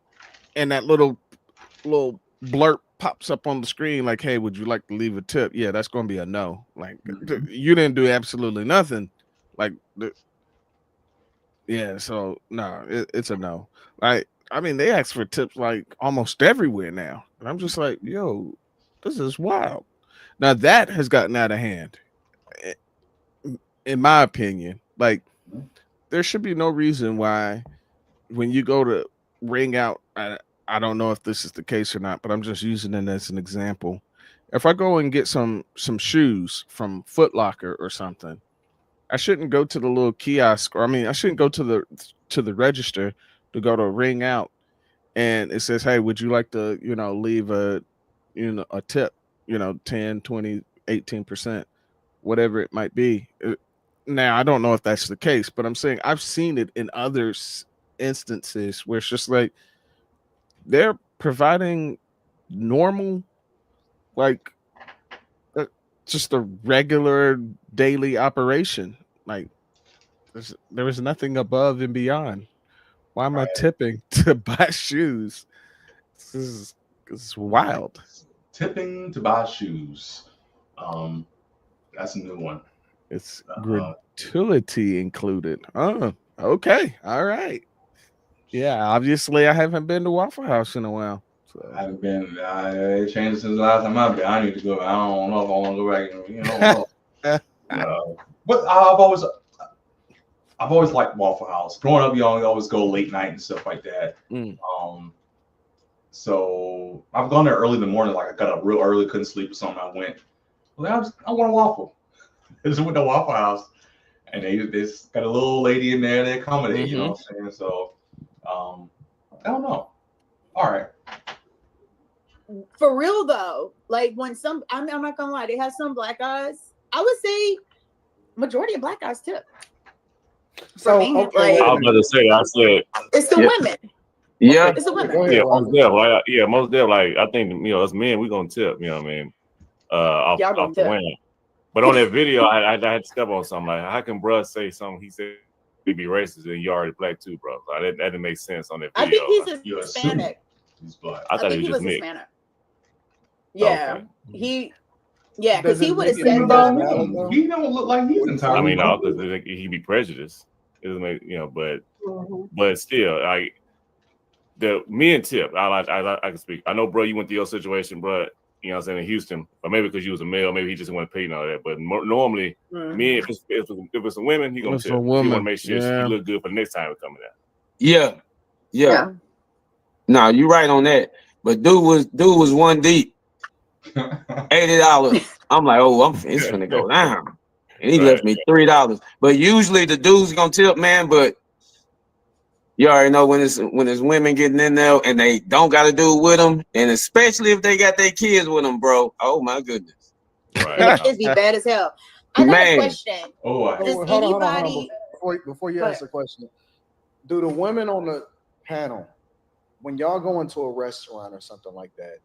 and that little blurb pops up on the screen like, hey, would you like to leave a tip? Yeah, that's going to be a no. Like, you didn't do absolutely nothing. Like, yeah, so no, it's a no. Like, I mean, they ask for tips like almost everywhere now. And I'm just like, yo, this is wild. Now that has gotten out of hand, in my opinion. Like, there should be no reason why when you go to ring out, I don't know if this is the case or not, but I'm just using it as an example. If I go and get some shoes from Foot Locker or something, I shouldn't go to the little kiosk, or I shouldn't go to the register to go to ring out, and it says, hey, would you like to leave a tip, 10, 20, 18%, whatever it might be. Now I don't know if that's the case, but I'm saying I've seen it in other instances where it's just like they're providing normal, like just a regular daily operation. Like there is nothing above and beyond. Why am I tipping to buy shoes? This is wild. Tipping to buy shoes. That's a new one. It's gratuity included. Oh, okay. All right. Yeah, obviously I haven't been to Waffle House in a while. So. I haven't been. It changed since the last time I've been. I need to go. I don't know if I want to go back. But I've always liked Waffle House. Growing up, you always go late night and stuff like that. So I've gone there early in the morning. Like I got up real early, couldn't sleep or something. I went. Well, I want a waffle. I just went to Waffle House, and they got a little lady in there. They accommodate. You know what I'm saying? So I don't know. All right. For real though, like when I'm not gonna lie, they have some black guys. I would say majority of black guys tip. So me, okay, I was about to say, I said, it's the women. Yeah. It's the women. Go ahead, yeah, Robert. most definitely. Yeah, most definitely. Like, I think, us men, we gonna tip, you know what I mean? Y'all gonna Off the tip. women. But on that video, I had to step on something. Like, how can bruh say something? He said he be racist and you already black too, bro. So that didn't make sense on that I video. think he's Hispanic. He's black. I I thought think he he was was just mixed. Hispanic. Yeah, Okay. because Does he it would have make any said less that. valid, though? He don't look like he's What you say? I entirely. mean, no, black. because he be prejudiced. It doesn't make, but still, like me and Tip, I can speak. I know, bro, you went through your situation, bro. You know what I'm saying, in Houston, or maybe because you was a male, maybe he just want to pay and all that. But normally, me, if it's a woman, he gonna It's tip. a He want to woman. make sure Yeah. she look good for the next time it coming out. Yeah. No, you right on that. But dude was one deep, $80. I'm like, oh, it's gonna go down. And he left me $3. But usually the dude's gonna tip, man. But you already know when it's women getting in there and they don't got to do it with them, and especially if they got their kids with them, bro. Oh my goodness. And the kids be bad as hell. I got a question. Does Hold on. anybody Before you ask the question, do the women on the panel, when y'all go into a restaurant or something like that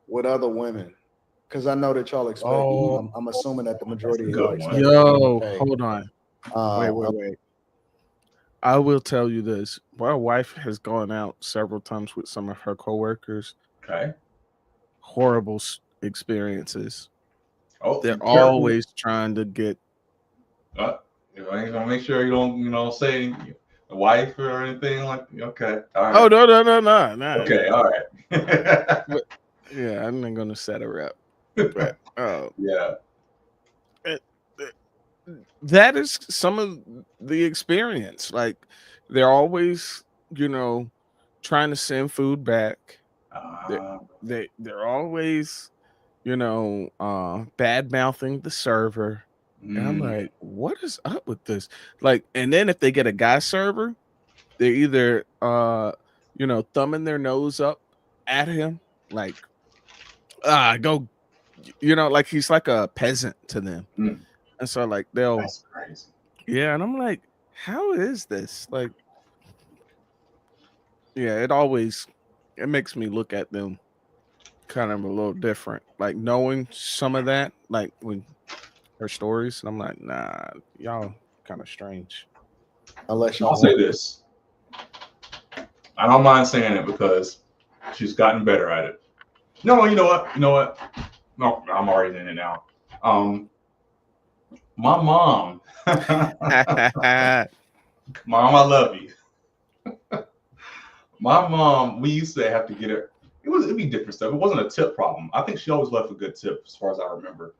with other women, because I know that y'all expect, I'm assuming that the majority of y'all expect. Hold on. Wait. I will tell you this. My wife has gone out several times with some of her coworkers. Okay. Horrible experiences. Oh, they're always trying to get. I ain't gonna make sure you don't, say the wife or anything like. Okay. All right. Oh no. Okay. All right. But, yeah, I'm not gonna set her up. But yeah. That is some of the experience. Like they're always, trying to send food back. They're always, bad mouthing the server. And I'm like, what is up with this? Like, and then if they get a guy server, they're either thumbing their nose up at him, like go, like he's like a peasant to them. And so like That's crazy. Yeah, and I'm like, how is this? Like, yeah, it makes me look at them kind of a little different. Like knowing some of that, like when her stories, and I'm like, nah, y'all kind of strange. Unless I'll say this. I don't mind saying it because she's gotten better at it. No, you know what? No, I'm already in it now. My mom. Mom, I love you. My mom, we used to have to get her. It'd be different stuff. It wasn't a tip problem. I think she always left a good tip, as far as I remember.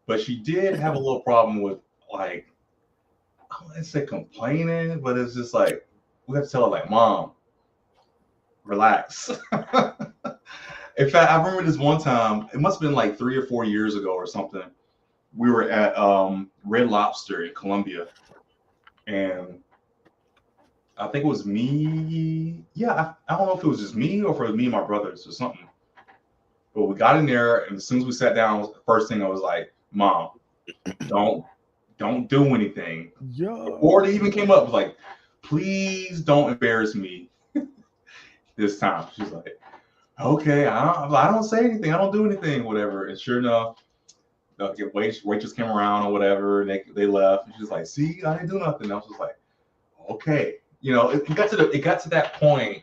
But she did have a little problem with, like, I wouldn't say complaining, but it's just like we have to tell her, like, Mom, relax. In fact, I remember this one time. It must have been like 3 or 4 years ago or something. We were at Red Lobster in Columbia, and I think it was me. Yeah, I don't know if it was just me or if it was me and my brothers or something. But we got in there, and as soon as we sat down, the first thing I was like, Mom, don't do anything. Before they even came up, was like, please don't embarrass me this time. She's like, okay, I don't say anything. I don't do anything, whatever. And sure enough, the waitress came around or whatever, and they left. And she's like, see, I didn't do nothing. I was just like, okay. It got to that point.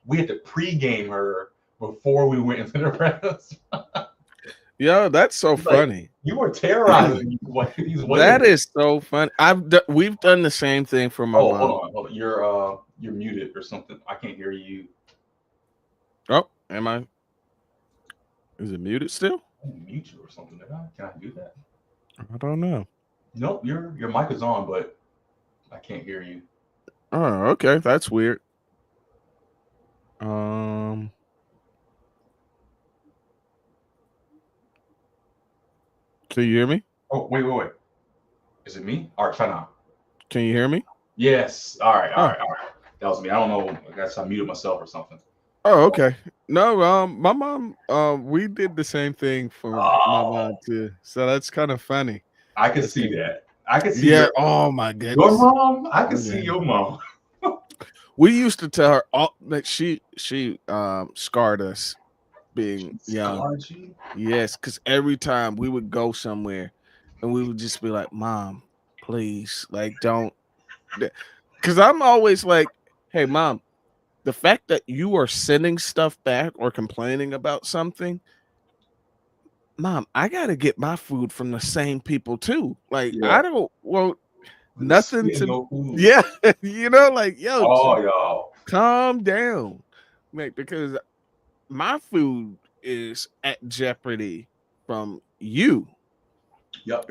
We had to pregame her before we went into the restaurant. Yo, that's so funny. Like, you were terrorizing these women. That is so funny. We've done the same thing for my mom. Hold on. You're muted or something. I can't hear you. Oh, am I? Is it muted still? I can mute you or something. Can I do that? I don't know. Nope, your mic is on, but I can't hear you. Oh, okay. That's weird. Can you hear me? Oh, wait. Is it me? All right, try now. Can you hear me? Yes. All right. That was me. I don't know. I guess I muted myself or something. Oh, okay. No, my mom, we did the same thing for my mom too. So that's kind of funny. I can see that. I can see Yeah. Oh my your goodness. mom. I can see Yeah. your mom. Your mom. I can see your mom. We used to tell her all that she scarred us being young. Yes, because every time we would go somewhere and we would just be like, Mom, please, like, don't. Because I'm always like, hey, Mom, the fact that you are sending stuff back or complaining about something, Mom, I got to get my food from the same people too. Like, I don't want nothing to, yeah, like, yo, y'all. calm down. Like, because my food is at jeopardy from you. Yep.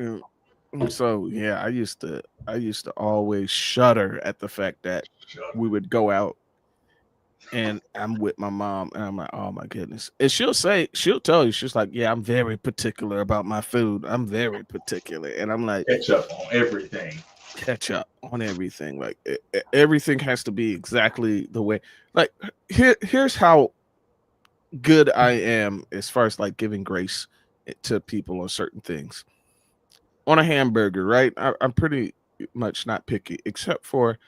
And so yeah, I used to always shudder at the fact that we would go out and I'm with my mom and I'm like, oh my goodness. And she'll tell you, she's like, yeah, I'm very particular about my food. I'm very particular. And I'm like, ketchup on everything. Ketchup on everything. Like everything has to be exactly the way. Like here's how good I am as far as like giving grace to people on certain things. On a hamburger, right? I'm pretty much not picky, except for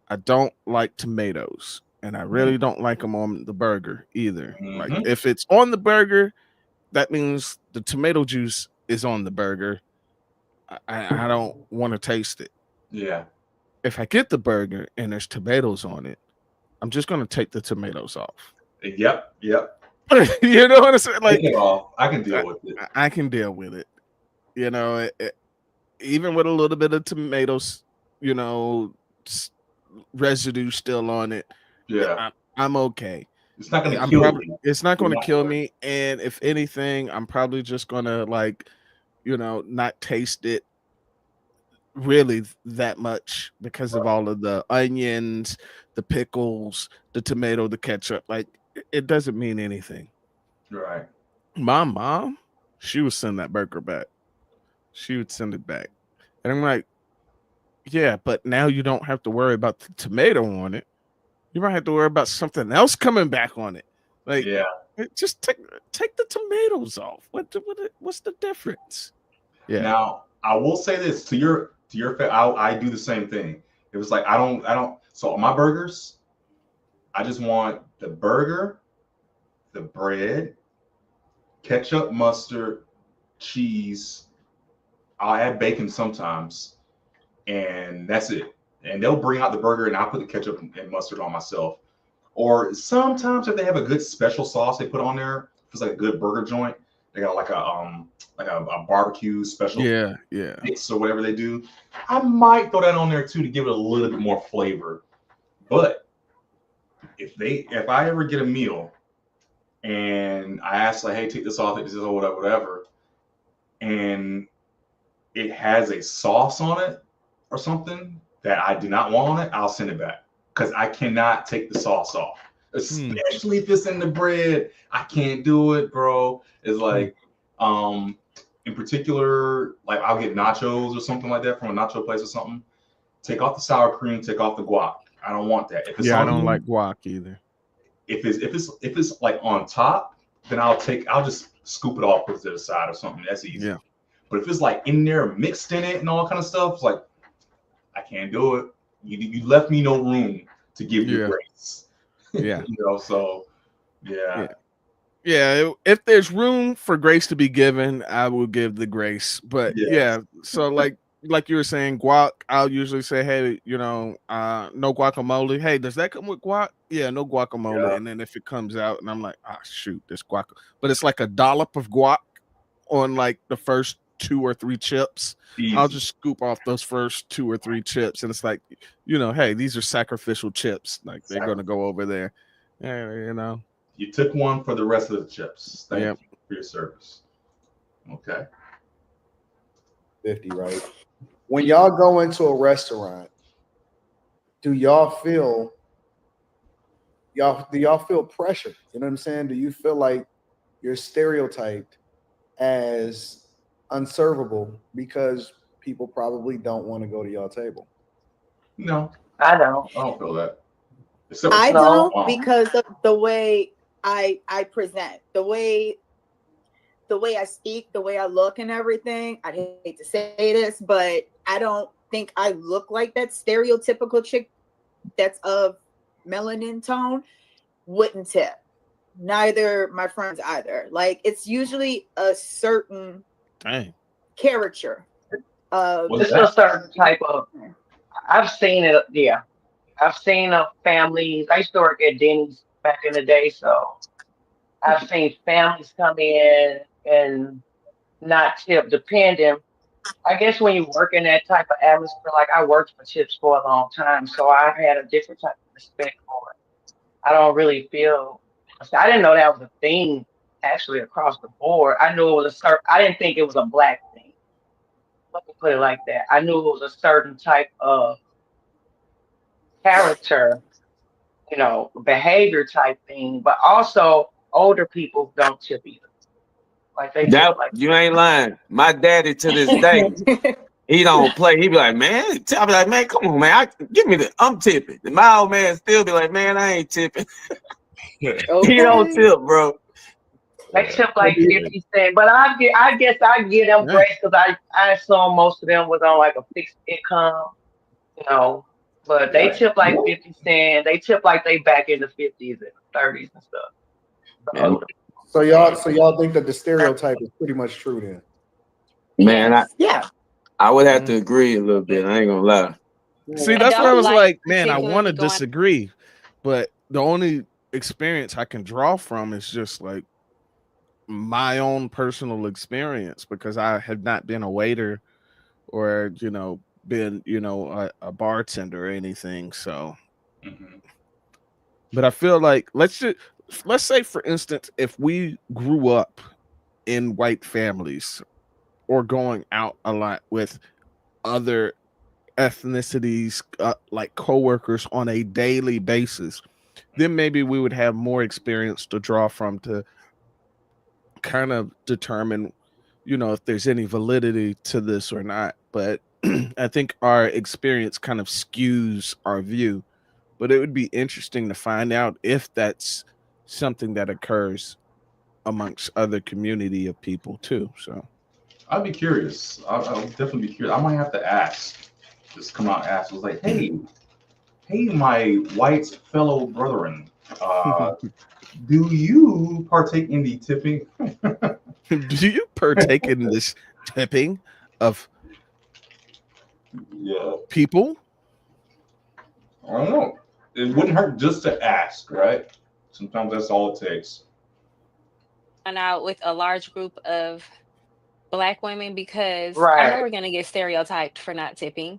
I don't like tomatoes, and I really don't like them on the burger either. Like if it's on the burger, that means the tomato juice is on the burger. I don't want to taste it. Yeah. If I get the burger and there's tomatoes on it, I'm just gonna take the tomatoes off. Yep. You know what I'm saying? Like, take it off. I can deal with it. I can deal with it. You know, even with a little bit of tomatoes, residue still on it. Yeah, I'm okay. It's not gonna kill me. It's not going to kill me. And if anything, I'm probably just gonna not taste it really that much because of all of the onions, the pickles, the tomato, the ketchup. Like it doesn't mean anything. Right. My mom, she would send that burger back. She would send it back. And I'm like, yeah, but now you don't have to worry about the tomato on it. You might have to worry about something else coming back on it. Like, yeah, just take the tomatoes off. What's the difference? Yeah. Now I will say this to your I do the same thing. It was like I don't. So on my burgers, I just want the burger, the bread, ketchup, mustard, cheese. I'll add bacon sometimes, and that's it. And they'll bring out the burger, and I'll put the ketchup and mustard on myself. Or sometimes if they have a good special sauce they put on there, if it's like a good burger joint, they got like a barbecue special mix or whatever they do. I might throw that on there too to give it a little bit more flavor. But if I ever get a meal and I ask like, hey, take this off, take this off, whatever, and it has a sauce on it or something that I do not want on it, I'll send it back because I cannot take the sauce off, especially if it's in the bread. I can't do it, bro. It's like, in particular, like I'll get nachos or something like that from a nacho place or something. Take off the sour cream, take off the guac. I don't want that. If it's I don't like guac either. If it's like on top, then I'll just scoop it off, put it to the side or something. That's easy. Yeah. But if it's like in there, mixed in it and all kind of stuff, it's like I can't do it. You left me no room to give you grace. Yeah. So yeah. If there's room for grace to be given, I will give the grace. But so like you were saying, guac, I'll usually say, hey, no guacamole. Hey, does that come with guac? Yeah, no guacamole. Yeah. And then if it comes out and I'm like, shoot, this guac, but it's like a dollop of guac on like the first 2 or 3 chips. Easy. I'll just scoop off those first 2 or 3 chips, and it's like, hey, these are sacrificial chips. Like they're gonna go over there. Yeah, You took one for the rest of the chips. Thank you for your service. Okay. 50, right? When y'all go into a restaurant, do y'all feel pressure? You know what I'm saying? Do you feel like you're stereotyped as unservable because people probably don't want to go to y'all table? No, I don't. I don't feel that. I don't because of the way I present, the way the way I speak, the way I look and everything, I hate to say this, but I don't think I look like that stereotypical chick that's of melanin tone wouldn't tip. Neither my friends either. Like, it's usually a certain character. It's a certain type of. I've seen it. Yeah, I've seen families. I used to work at Denny's back in the day, so I've seen families come in and not tip, depending. I guess when you work in that type of atmosphere, like I worked for tips for a long time, so I had a different type of respect for it. I don't really feel. I didn't know that was a thing actually across the board. I knew it was a certain. I didn't think it was a black thing. Let me put it like that. I knew it was a certain type of character, behavior type thing, but also older people don't tip either. Like they tip like you ain't lying. My daddy to this day, he don't play. He be like, man, I'll be like, man, come on, man. Give me I'm tipping. And my old man still be like, man, I ain't tipping. Okay. He don't tip, bro. They tip like 50 cents, but I guess I give them grace because I assume most of them was on like a fixed income, but they tip like 50 cents. They tip like they back in the 50s and 30s and stuff. So y'all think that the stereotype is pretty much true then? Man, yes. I would have to agree a little bit. I ain't gonna lie. See, that's where I was like, man, I want to disagree, but the only experience I can draw from is just like my own personal experience, because I had not been a waiter or been a bartender or anything. So, but I feel like let's say, for instance, if we grew up in white families or going out a lot with other ethnicities, like coworkers on a daily basis, then maybe we would have more experience to draw from to kind of determine, if there's any validity to this or not. But I think our experience kind of skews our view. But it would be interesting to find out if that's something that occurs amongst other community of people too. So I'd be curious. I'll definitely be curious. I might have to ask. Just come out and ask. It was like, hey, my white fellow brethren, do you partake in the tipping? Do you partake in this tipping of people? I don't know. It wouldn't hurt just to ask, right? Sometimes that's all it takes. And out with a large group of Black women, because I know we're going to get stereotyped for not tipping.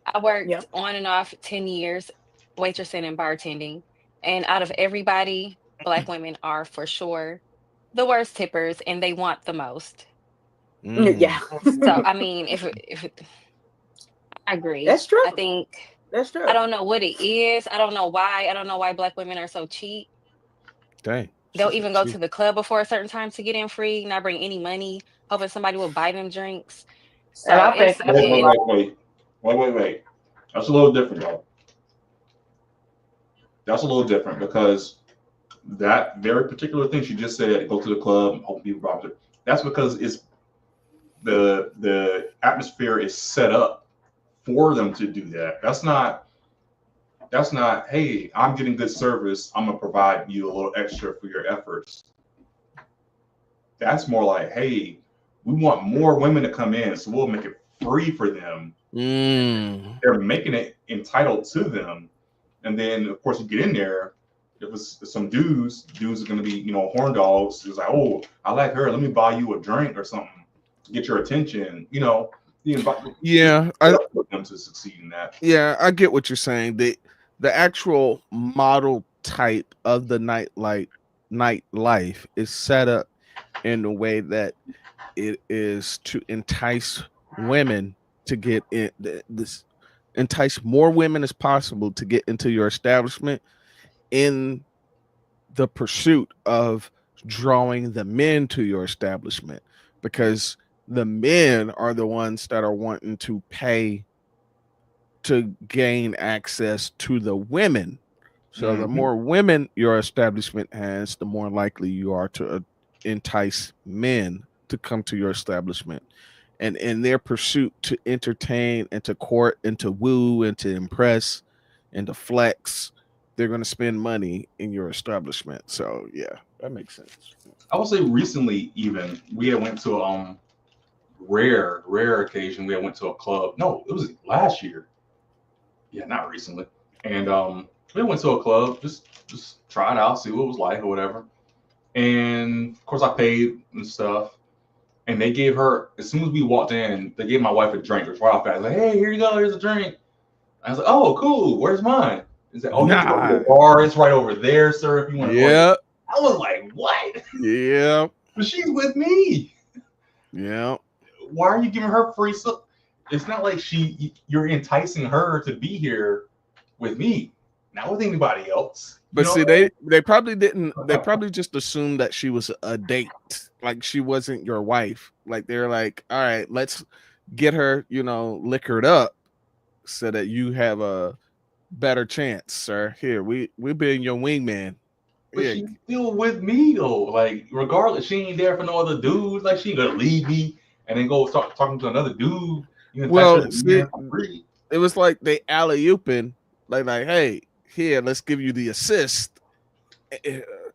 I worked on and off 10 years waitressing and bartending. And out of everybody, Black women are for sure the worst tippers, and they want the most. Yeah. So, I mean, if I agree. That's true. I think that's true. I don't know what it is. I don't know why. I don't know why Black women are so cheap. Dang. They'll even go to the club before a certain time to get in free, not bring any money, hoping somebody will buy them drinks. So and I think wait. That's a little different, though. That's a little different because that very particular thing she just said, go to the club, hope people buy it. That's because it's the atmosphere is set up for them to do that. That's not, hey, I'm getting good service, I'm gonna provide you a little extra for your efforts. That's more like, hey, we want more women to come in, so we'll make it free for them. They're making it entitled to them. And then of course you get in there, if it's some dudes are gonna be, horn dogs. It's like, oh, I like her, let me buy you a drink or something to get your attention, I want them to succeed in that. Yeah, I get what you're saying. The actual model type of the nightlife is set up in a way that it is to entice women to get in, entice more women as possible to get into your establishment in the pursuit of drawing the men to your establishment, because the men are the ones that are wanting to pay to gain access to the women. So the more women your establishment has, the more likely you are to entice men to come to your establishment. And in their pursuit to entertain and to court and to woo and to impress and to flex, they're going to spend money in your establishment. So yeah, that makes sense. I would say recently, even we had went to rare occasion. We had went to a club. No, it was last year. Yeah, not recently. And we went to a club, just try it out, see what it was like or whatever. And of course, I paid and stuff. And they gave her, as soon as we walked in, they gave my wife a drink. It was right off that. Like, hey, here you go. Here's a drink. I was like, oh, cool. Where's mine? He said, oh, you can go to the bar. It's right over there, sir, if you want to order. I was like, what? Yeah. But she's with me. Yeah. Why are you giving her free stuff? It's not like you're enticing her to be here with me, not with anybody else. But see, they probably didn't. They probably just assumed that she was a date, like she wasn't your wife. Like they're like, all right, let's get her, liquored up, so that you have a better chance, sir. Here, we're being your wingman. But she's still with me though. Like regardless, she ain't there for no other dudes. Like she ain't gonna leave me and then go start talking to another dude. Well, see, it was like they alley-ooping, like, hey, here, let's give you the assist.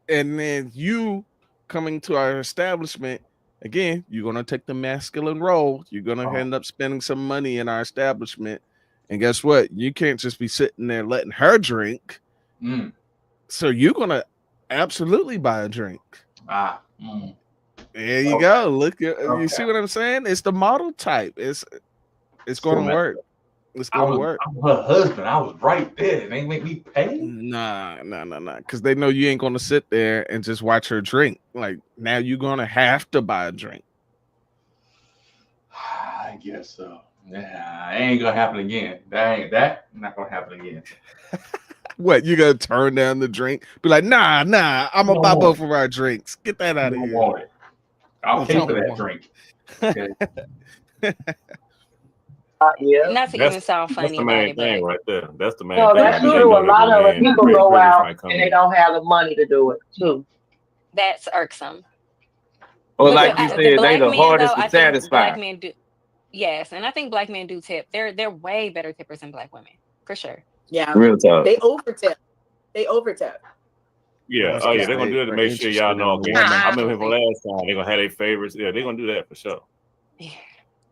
And then you coming to our establishment, again, you're going to take the masculine role. You're going to end up spending some money in our establishment. And guess what? You can't just be sitting there letting her drink. So you're going to absolutely buy a drink. There you go. Look, you see what I'm saying? It's the model type. It's going to work. It's going to work. I'm her husband. I was right there. They make me pay? Nah. Because they know you ain't going to sit there and just watch her drink. Like, now you're going to have to buy a drink. I guess so. Yeah, it ain't going to happen again. That not going to happen again. What, you going to turn down the drink? Be like, nah, I'm going to buy both of our drinks. Get that out of here. Want it. I'll pay for that drink. Okay. Yeah. Not to even sound funny. That's the main thing right there. That's the main thing. That's true. A lot of people go out and they don't have the money to do it too. That's irksome. Well, like you said, they the hardest to satisfy. Black men do. Yes, and I think black men do tip. They're way better tippers than black women, for sure. Yeah, real talk. They over tip. Yeah, they're gonna do it to make sure y'all know. Okay, I remember from last time they're gonna have their favorites. Yeah, they're gonna do that for sure. Yeah.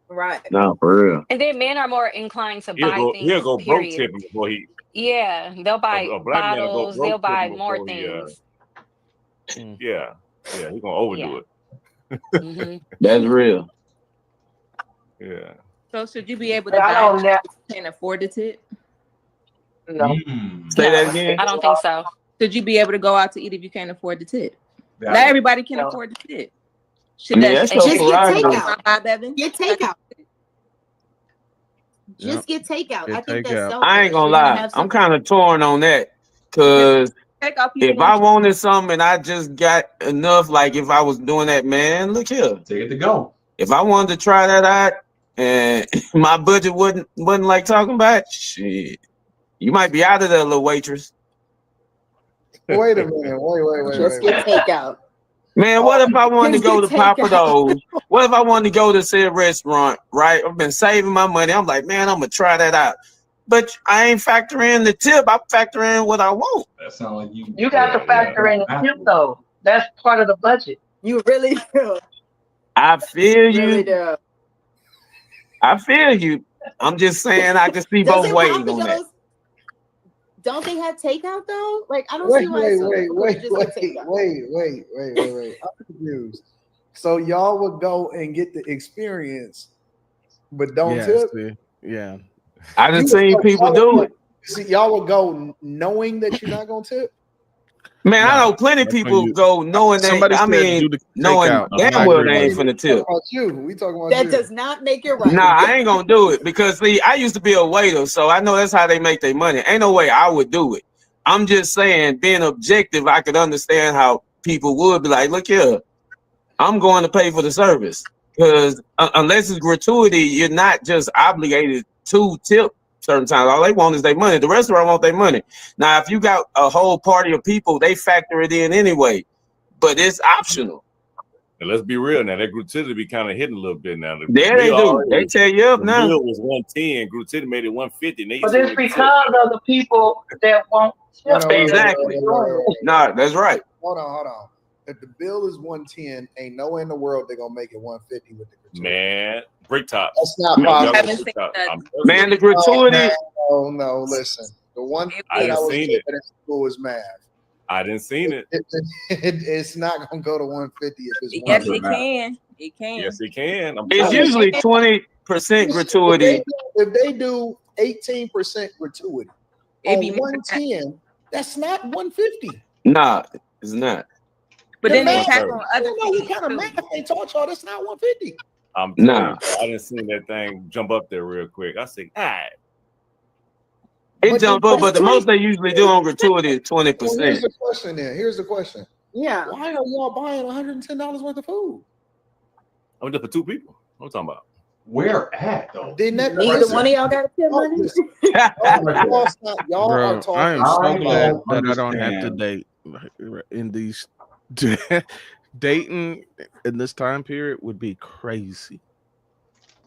Right. No, for real. And then men are more inclined to buy things. He'll go broke tipping before he. Yeah, they'll buy bottles. They'll buy more things. Yeah, he's gonna overdo it. Mm-hmm. That's real. Yeah. So should you be able to buy if you can't afford the tip? No. Say that again. I don't think so. Should you be able to go out to eat if you can't afford the tip? Not everybody can afford the tip. Should just get takeout. Get takeout. Just get takeout. I think that's so. I ain't gonna lie. I'm kind of torn on that because if I wanted something and I just got enough, like if I was doing that, man, look here, take it to go. If I wanted to try that out and my budget wasn't like talking about, shit, you might be out of there, little waitress. Wait a minute. Wait. Just get takeout. Man, what if I wanted to go to Papa Do's? What if I wanted to go to say a restaurant, right? I've been saving my money. I'm like, man, I'm gonna try that out. But I ain't factoring in the tip. I factor in what I want. That sounds like you. You got to factor in the tip though. That's part of the budget. You really do. I feel you. Really do. I feel you. I'm just saying I can see both ways on that. Don't they have takeout though? Like I don't see why. Wait. I'm confused. So y'all would go and get the experience, but don't tip? Yeah. I just seen people do it. See, y'all would go knowing that you're not gonna tip. Man, I know plenty of people go knowing that. I mean, knowing damn well they ain't finna tip. We talking about that does not make it right. Nah, I ain't gonna do it because see, I used to be a waiter, so I know that's how they make their money. Ain't no way I would do it. I'm just saying, being objective, I could understand how people would be like, look here, I'm going to pay for the service because unless it's gratuity, you're not just obligated to tip. Certain times, all they want is their money. The restaurant want their money. Now, if you got a whole party of people, they factor it in anyway, but it's optional. And let's be real now. That gratuity be kind of hitting a little bit now. There they do. They tell you up now. The meal was 110. Gratuity made it 150. But it's because of the people that won't tip. Exactly. Nah, that's right. Hold on. If the bill is 110, ain't no way in the world they're gonna make it 150 with the gratuity. Man, break top. That's not possible. Man, the gratuity. No, listen. The one thing I was taking in school was math. I didn't seen it. It's not gonna go to 150 if it's yes, it can. It can. Yes, it can. It's usually 20% gratuity. If they do 18% gratuity on 110, that's not 150. Nah, it's not. But then they tack on other what kind of math they taught y'all? That's not 150. Nah, I didn't see that thing jump up there real quick. I said, all right. It jump up, but the most they usually do on gratuity is 20%. Well, here's the question then. Here's the question. Yeah. Why are y'all buying $110 worth of food? I'm just for two people. What I'm talking about? Where at though? Didn't that Neither one of y'all got to tip money? Y'all Bro, are talking. I am so glad that I understand. don't have to date in these dating in this time period would be crazy.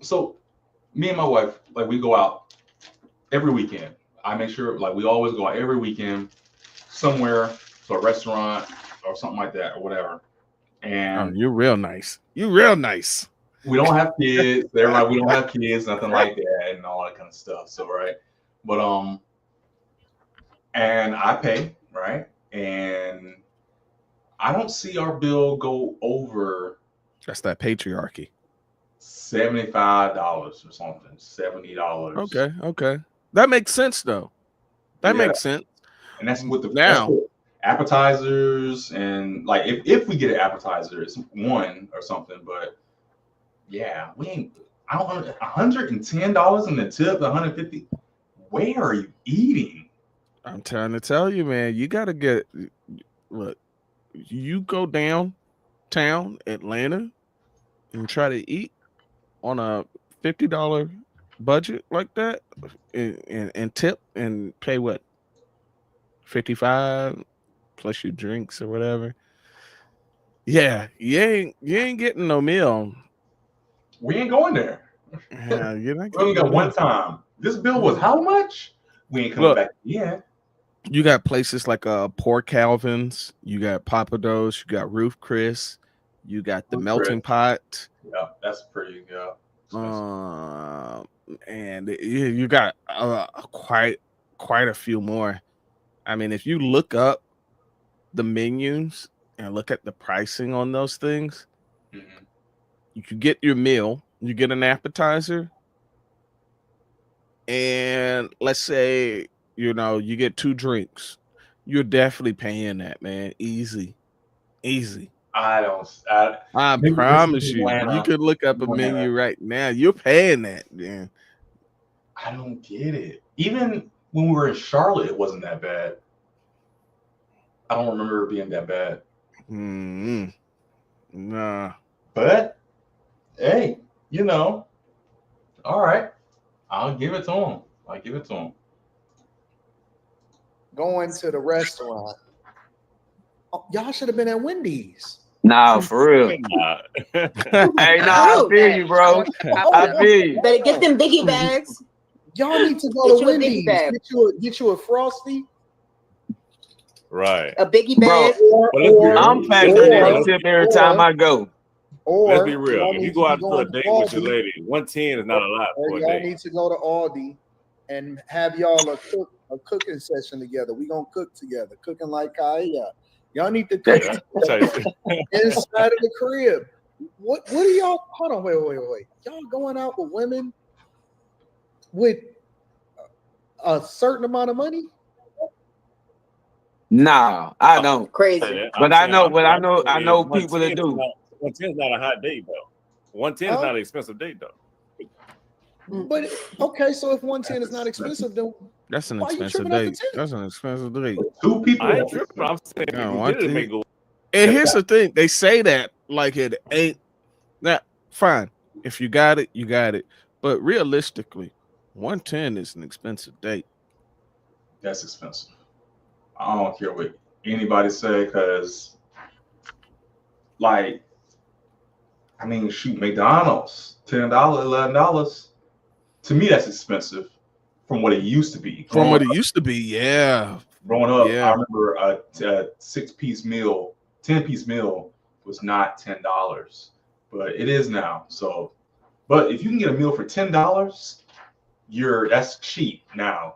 So me and my wife, like we go out every weekend. I make sure like we always go out every weekend somewhere to a restaurant or something like that or whatever. And you're real nice. You real nice. We don't have kids. Everybody, we don't have kids, nothing like that, and all that kind of stuff. So right. But and I pay, right? And I don't see our bill go over. That's that patriarchy. $75 or something. $70. Okay. That makes sense though. That makes sense. And that's with the now appetizers and like if we get an appetizer, it's one or something. But yeah, we ain't. I don't $110 in the tip, $150. Where are you eating? I'm trying to tell you, man. You got to get. Look, you go downtown Atlanta and try to eat on a $50 budget like that, and tip and pay what, 55 plus your drinks or whatever. Yeah, you ain't getting no meal. We ain't going there. Yeah, you're not we only got one time. This bill was how much? We ain't coming back again. You got places like Port Calvin's, you got Papados, you got Roof Chris, you got the Melting Pot. Yeah, that's pretty good. And you got quite a few more. I mean, if you look up the menus and look at the pricing on those things, you can get your meal, you get an appetizer, and let's say you get 2 drinks. You're definitely paying that, man. Easy. I promise you. You could look up a menu right now. You're paying that, man. I don't get it. Even when we were in Charlotte, it wasn't that bad. I don't remember it being that bad. Nah. But hey, all right. I'll give it to him. Going to the restaurant. Oh, y'all should have been at Wendy's. Nah, for real. Hey, I feel you, bro. I feel you. Better get them biggie bags. Y'all need to go to Wendy's. Get you a Frosty. Right. A biggie bag. I'm factoring in a tip every time I go. Let's be real. If you go out to a date with your lady, 110 is not a lot for a y'all date. Need to go to Aldi and have y'all a cooking session together. We gonna cook together, cooking like Kaya. Y'all need to cook inside of the crib. What are y'all? Hold on, wait. Y'all going out with women with a certain amount of money? Nah, I don't. Crazy. But I know people that do. 110 is not a hot date though. 110 is not an expensive date though. But okay, so if 110 is not expensive, then that's an expensive date. That's an expensive date. 2 people. I ain't tripping. I'm saying and here's the thing: they say that like it ain't. That fine. If you got it, you got it. But realistically, 110 is an expensive date. That's expensive. I don't care what anybody say, because like I mean, shoot, McDonald's, $10, $11. To me, that's expensive from what it used to be. From what it used to be, yeah. Growing up, Yeah. I remember a 6-piece meal, 10-piece meal was not $10, but it is now. So, but if you can get a meal for $10, that's cheap now.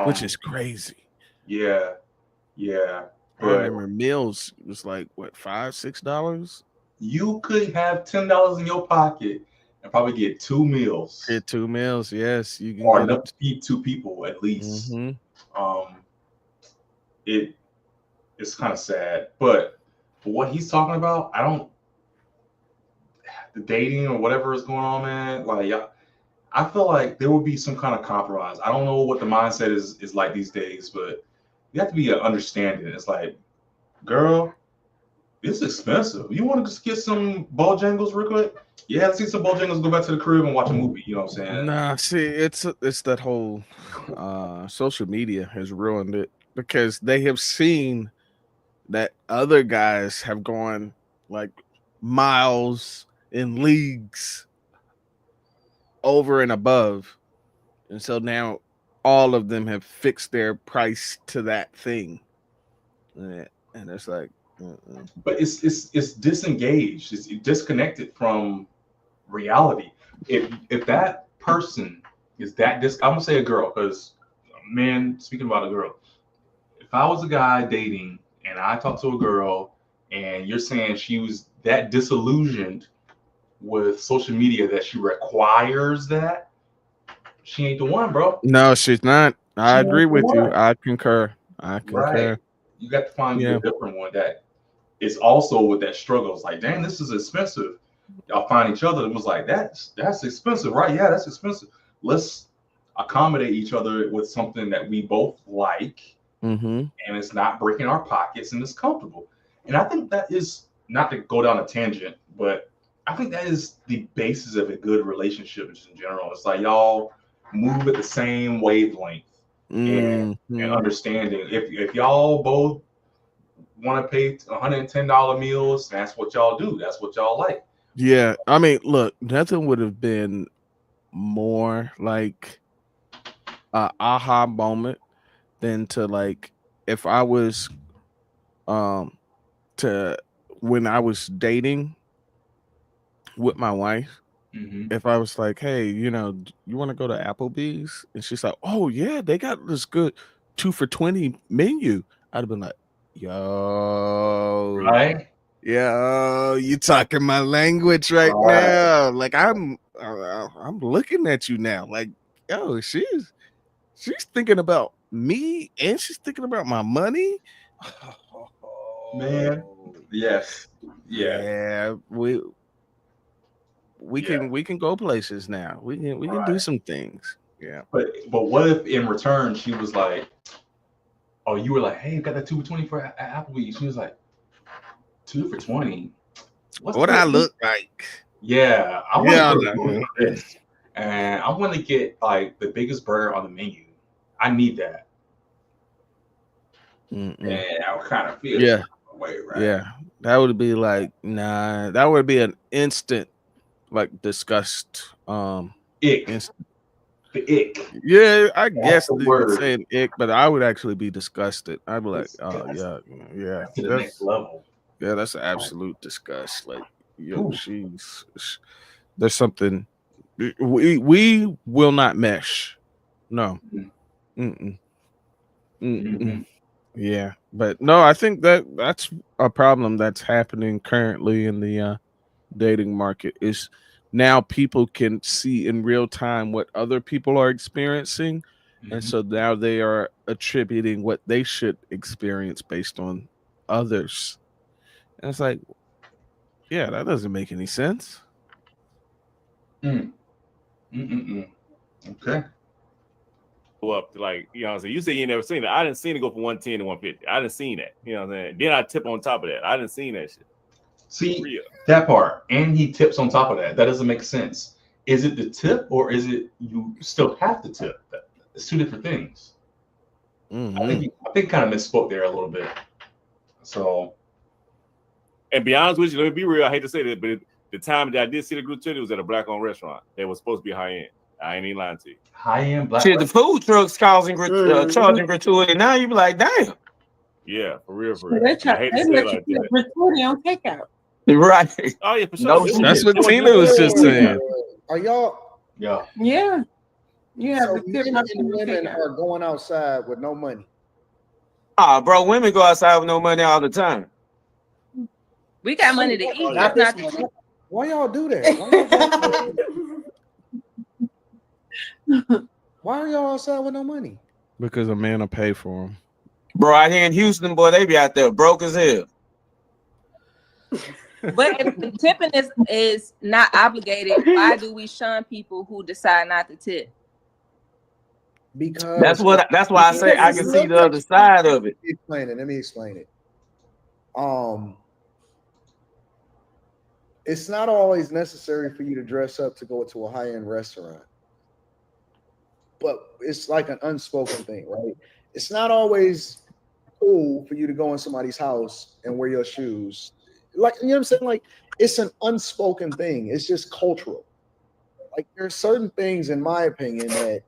Which is crazy. Yeah, yeah. I remember meals was like what, $5, $6. You could have $10 in your pocket and probably get 2 meals. Get 2 meals, yes. You can or get enough to feed 2 people at least. It's kind of sad, but for what he's talking about, the dating or whatever is going on, man. Like, I feel like there will be some kind of compromise. I don't know what the mindset is like these days, but you have to be an understanding. It's like, girl, it's expensive. You want to just get some Bojangles real quick? Yeah, let's get some Bojangles, go back to the crib and watch a movie. You know what I'm saying? Nah, see, it's that whole social media has ruined it, because they have seen that other guys have gone like miles in leagues over and above, and so now all of them have fixed their price to that thing, and it's like, but it's disengaged. It's disconnected from reality. If that person is that I'm gonna say a girl, because man, speaking about a girl, if I was a guy dating and I talked to a girl and you're saying she was that disillusioned with social media that she requires that, she ain't the one, bro. No, she's not. I agree with you. I concur. Right. You got to find you a different one that is also with that struggle. It's like, dang, this is expensive. Y'all find each other. It was like, that's expensive, right? Yeah, that's expensive. Let's accommodate each other with something that we both like, and it's not breaking our pockets and it's comfortable. And I think that is, not to go down a tangent, but I think that is the basis of a good relationship in general. It's like y'all move at the same wavelength and understanding. If y'all both want to pay $110 meals, that's what y'all do. That's what y'all like. Yeah, I mean, look, nothing would have been more like a aha moment than to, like, if I was when I was dating with my wife, if I was like, hey, you want to go to Applebee's? And she's like, oh yeah, they got this good 2 for $20 menu. I'd have been like, yo, right? Yo, you talking my language right now. Like, I'm looking at you now. Like, yo, she's thinking about me and she's thinking about my money. Man, yes, yeah. We can go places now. We can do some things. Yeah. But what if in return she was like, oh, you were like, hey, you got that 2 for 20 for Applebee's? She was like, 2 for 20. What I look like? Yeah, I want to go this, and I want to get like the biggest burger on the menu. I need that. And I kind of feel way, right? Yeah, that would be like, nah, that would be an instant like disgust. Ick. The ick. Yeah, I guess you could say an ick, but I would actually be disgusted. I'd be like, oh yeah. To the next level. Yeah, that's an absolute disgust. Like, yo, there's something we will not mesh. No. Yeah, but no, I think that's a problem that's happening currently in the dating market. Is now people can see in real time what other people are experiencing, and so now they are attributing what they should experience based on others. And it's like, yeah, that doesn't make any sense. Okay. Go up to, like, you know what I'm saying? You say you never seen it. I didn't see it go from 110 to 150. I didn't seen that. You know what I'm saying? Then I tip on top of that. I didn't seen that shit. See that part, and he tips on top of that. That doesn't make sense. Is it the tip, or is it you still have to tip? It's two different things. I think kind of misspoke there a little bit. So, and be honest with you, let me be real. I hate to say that, but the time that I did see the gratuity was at a black-owned restaurant. They was supposed to be high-end. I ain't even lying to you. High-end black. Shit, the food trucks charging gratuity. Now you be like, damn. Yeah, for real, for real. They I hate to say it like that. gratuity on takeout. Right. Oh yeah, for sure. No, that's what Tina was just saying. Are y'all? Yeah. Yeah. Yeah. So men and women are going outside with no money. Ah, bro, women go outside with no money all the time. We got money to eat. That's not the truth. Why y'all do that? Why are y'all outside with no money? Because a man will pay for them. Bro, out here in Houston, boy, they be out there broke as hell. But if the tipping is not obligated, why do we shun people who decide not to tip? Because that's why I say I can see the other side of it. Let me explain it. It's not always necessary for you to dress up to go to a high-end restaurant, but it's like an unspoken thing, right? It's not always cool for you to go in somebody's house and wear your shoes. Like, you know what I'm saying? Like, it's an unspoken thing. It's just cultural. Like, there's certain things, in my opinion, that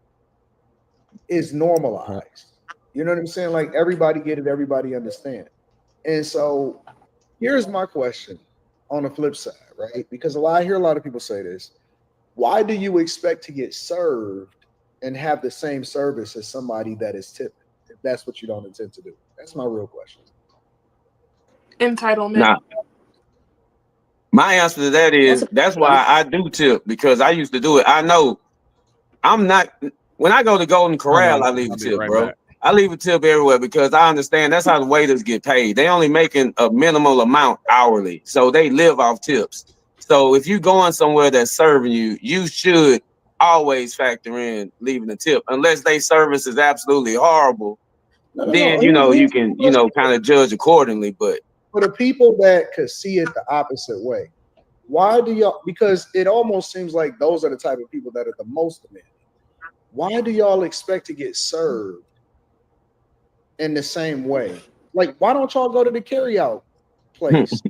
is normalized. You know what I'm saying? Like, everybody get it, everybody understand. And so here's my question on the flip side, right? Because I hear a lot of people say this. Why do you expect to get served and have the same service as somebody that is tipping, if that's what you don't intend to do? That's my real question. Entitlement. Nah. My answer to that is that's why I do tip, because I used to do it. I know I'm not, when I go to Golden Corral, I leave a tip, bro. Back. I leave a tip everywhere because I understand that's how the waiters get paid. They only making a minimal amount hourly, so they live off tips. So if you're going somewhere that's serving you, you should always factor in leaving a tip, unless they service is absolutely horrible. Then you can kind of judge accordingly. But for the people that could see it the opposite way, why do y'all? Because it almost seems like those are the type of people that are the most demanding. Why do y'all expect to get served in the same way? Like, why don't y'all go to the carryout place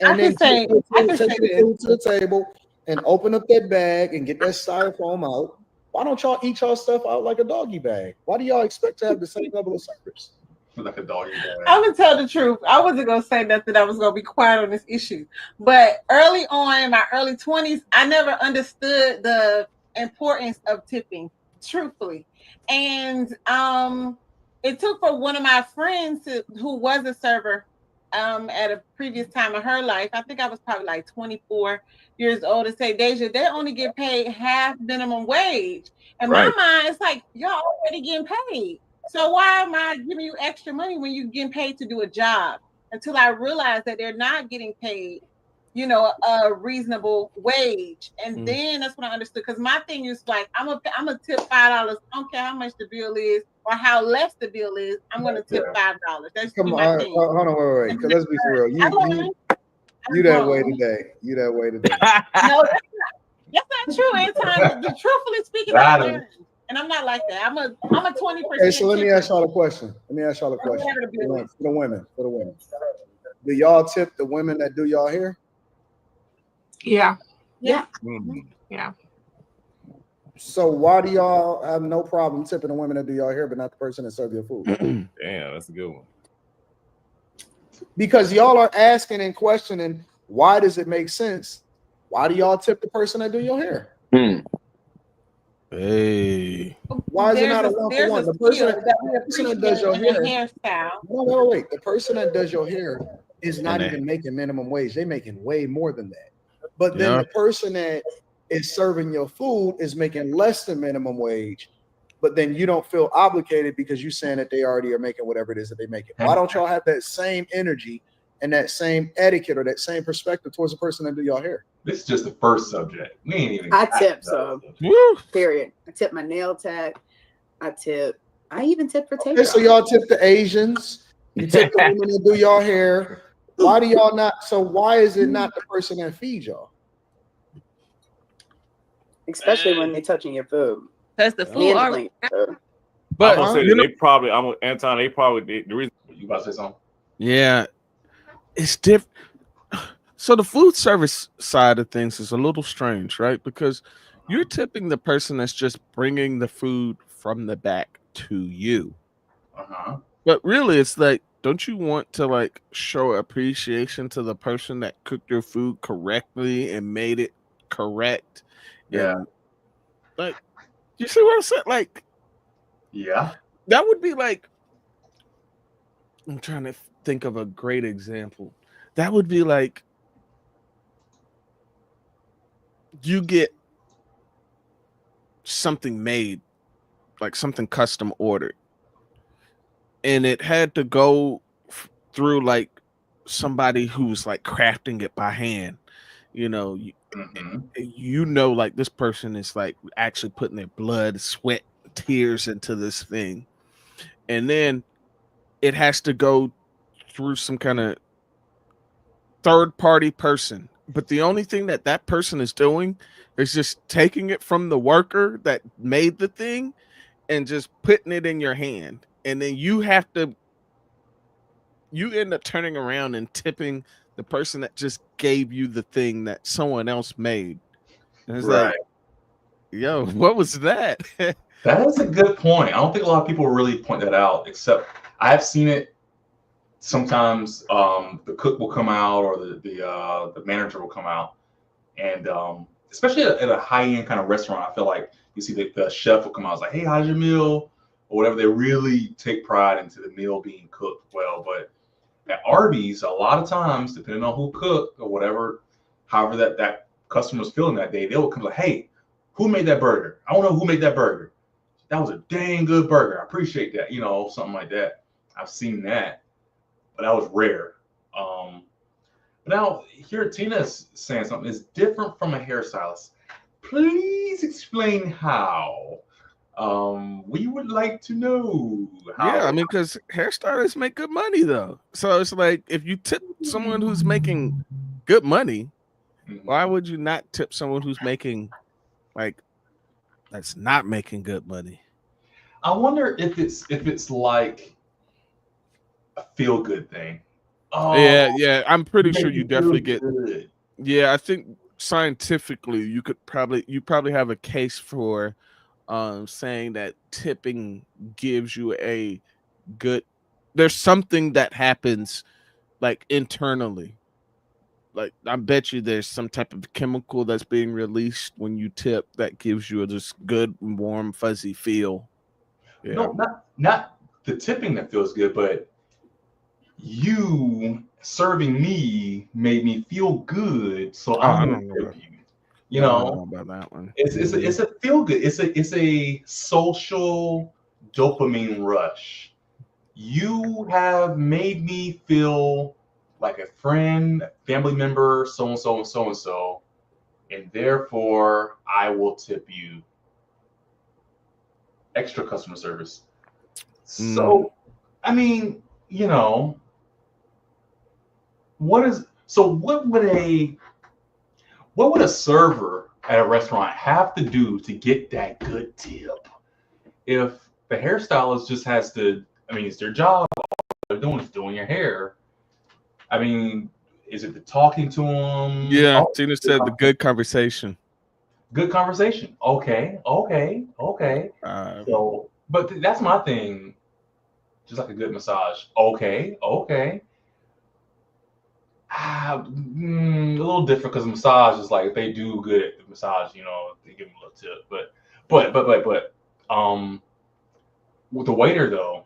and then take it to the table and open up that bag and get that styrofoam out? Why don't y'all eat y'all stuff out like a doggy bag? Why do y'all expect to have the same level of service? Like a doggy bag. I'm gonna tell the truth. I wasn't gonna say nothing. I was gonna be quiet on this issue. But early on in my early 20s, I never understood the importance of tipping, truthfully. And it took for one of my friends who was a server at a previous time of her life. I think I was probably like 24 years old, to say, Deja, they only get paid half minimum wage. In my mind, it's like, y'all already getting paid. So why am I giving you extra money when you're getting paid to do a job? Until I realized that they're not getting paid, a reasonable wage. And then that's when I understood. Because my thing is like, I'm a tip $5. I don't care how much the bill is or how less the bill is. I'm going to tip $5. That's my thing. Hold on, wait. Because let's be for real. You that way today. You that way today. No, that's not true. Anytime, truthfully speaking, I learned. And I'm not like that. I'm a 20%. Okay, so let me ask y'all a question. For the women. Do y'all tip the women that do y'all hair? Yeah. Mm-hmm. Yeah. So why do y'all have no problem tipping the women that do y'all hair, but not the person that serve your food? Damn, that's a good one. Because y'all are asking and questioning, why does it make sense? Why do y'all tip the person that do your hair? Hey. Why is it not a one-for-one? The person that does your hair. Wait. The person that does your hair is not even making minimum wage. They're making way more than that. But then the person that is serving your food is making less than minimum wage. But then you don't feel obligated because you're saying that they already are making whatever it is that they make it. Why don't y'all have that same energy and that same etiquette or that same perspective towards the person that do your hair? This is just the first subject. We ain't even. I tip, so period. I tip my nail tech. I even tip for takeout. Okay, so y'all tip the Asians. You tip the women that do y'all hair. Why do y'all not? So why is it not the person that feeds y'all? Especially when they're touching your food. Because the food already. But they probably. Anton. They probably the reason you about to say something. Yeah, it's different. So the food service side of things is a little strange, right? Because you're tipping the person that's just bringing the food from the back to you. But really, it's like, don't you want to like show appreciation to the person that cooked your food correctly and made it correct? Yeah. And like, you see what I'm saying? Like, yeah, that would be like, I'm trying to think of a great example. That would be like, you get something made, like something custom ordered, and it had to go through like somebody who's like crafting it by hand. You know, you know, like this person is like actually putting their blood, sweat, tears into this thing, and then it has to go through some kind of third party person. But the only thing that that person is doing is just taking it from the worker that made the thing and just putting it in your hand. And then you end up turning around and tipping the person that just gave you the thing that someone else made. And it's like, yo, what was that? That is a good point. I don't think a lot of people really point that out, except I've seen it. Sometimes the cook will come out, or the manager will come out, and especially at a high end kind of restaurant, I feel like you see the chef will come out, and like, "Hey, how's your meal?" or whatever. They really take pride into the meal being cooked well. But at Arby's, a lot of times, depending on who cooked or whatever, however that customer's feeling that day, they'll come like, "Hey, who made that burger? I don't know who made that burger. That was a dang good burger. I appreciate that." You know, something like that. I've seen that. But that was rare. But now here Tina's saying something is different from a hairstylist. Please explain how. We would like to know how. Yeah, I mean, because hairstylists make good money though. So it's like, if you tip someone who's making good money, why would you not tip someone who's making like that's not making good money? I wonder if it's like a feel good thing. Oh, yeah. I'm pretty sure you definitely get. Good. Yeah, I think scientifically you probably have a case for saying that tipping gives you a good. There's something that happens like internally. Like, I bet you there's some type of chemical that's being released when you tip that gives you a just good, warm, fuzzy feel. Yeah. No, not the tipping that feels good, but you serving me made me feel good, so I'm gonna tip you. You know, about that one. It's a feel good. It's a social dopamine rush. You have made me feel like a friend, a family member, so and so and so and so, and therefore I will tip you extra customer service. So, I mean, you know, what would a server at a restaurant have to do to get that good tip? If the hairstylist just has to, I mean, it's their job. All they're doing is doing your hair. I mean, is it the talking to them? Yeah, Tina said the good conversation. Good conversation. Okay. So, but that's my thing. Just like a good massage. Okay. A little different because massage is like, if they do good at the massage, you know, they give them a little tip. But with the waiter though,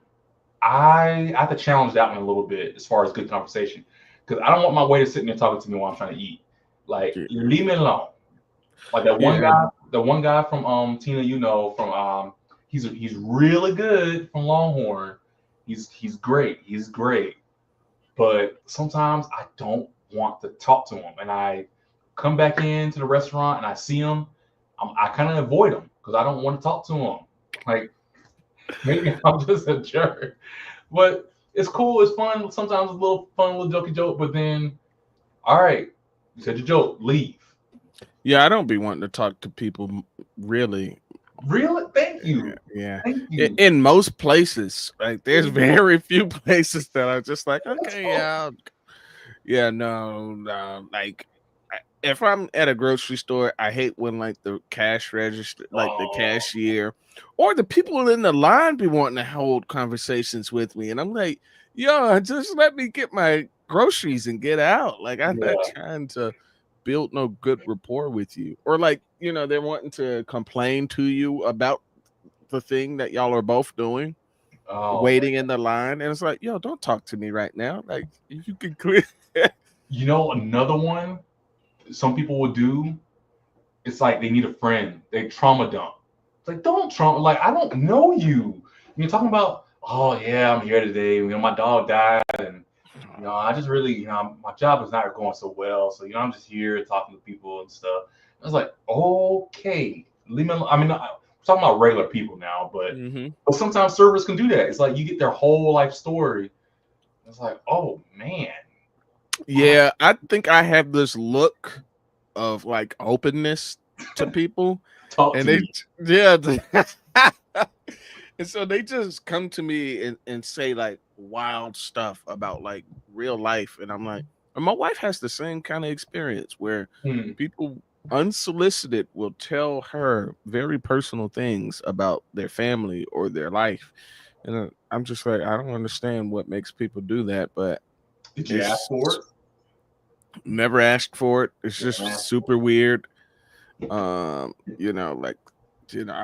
I have to challenge that one a little bit as far as good conversation, because I don't want my waiter sitting there talking to me while I'm trying to eat. Like, you leave me alone. Like that one guy from Tina, you know, from he's really good from Longhorn. He's great. But sometimes I don't want to talk to him, and I come back into the restaurant and I see him. I kind of avoid him because I don't want to talk to him. Like, maybe I'm just a jerk, but it's cool. It's fun. Sometimes it's a little jokey joke, but then, all right, you said your joke, leave. Yeah, I don't be wanting to talk to people really. Really? Thank you. Yeah. Thank you. In most places, like, there's very few places that are just like, okay, Yeah, no. Like, if I'm at a grocery store, I hate when like the cash register, like the cashier, or the people in the line be wanting to hold conversations with me, and I'm like, yo, just let me get my groceries and get out. Like, I'm not trying to build no good rapport with you, or like, they're wanting to complain to you about the thing that y'all are both doing. Waiting in the line, and it's like, yo, don't talk to me right now. Like, you can clear. Another one some people will do, it's like they need a friend. They trauma dump. It's like, don't trauma. Like, I don't know you. You're talking about, oh yeah, I'm here today. My dog died, and I just really, my job is not going so well. So I'm just here talking to people and stuff. I was like, okay, leave me alone. I mean, I'm talking about regular people now, but sometimes servers can do that. It's like you get their whole life story. It's like, oh man. Yeah, I think I have this look of like openness to people, and they, and so they just come to me and say like wild stuff about like real life, and I'm like, and my wife has the same kind of experience where people unsolicited will tell her very personal things about their family or their life, and I'm just like, I don't understand what makes people do that, but did you ask for it? Never asked for it. It's just super weird. Like, I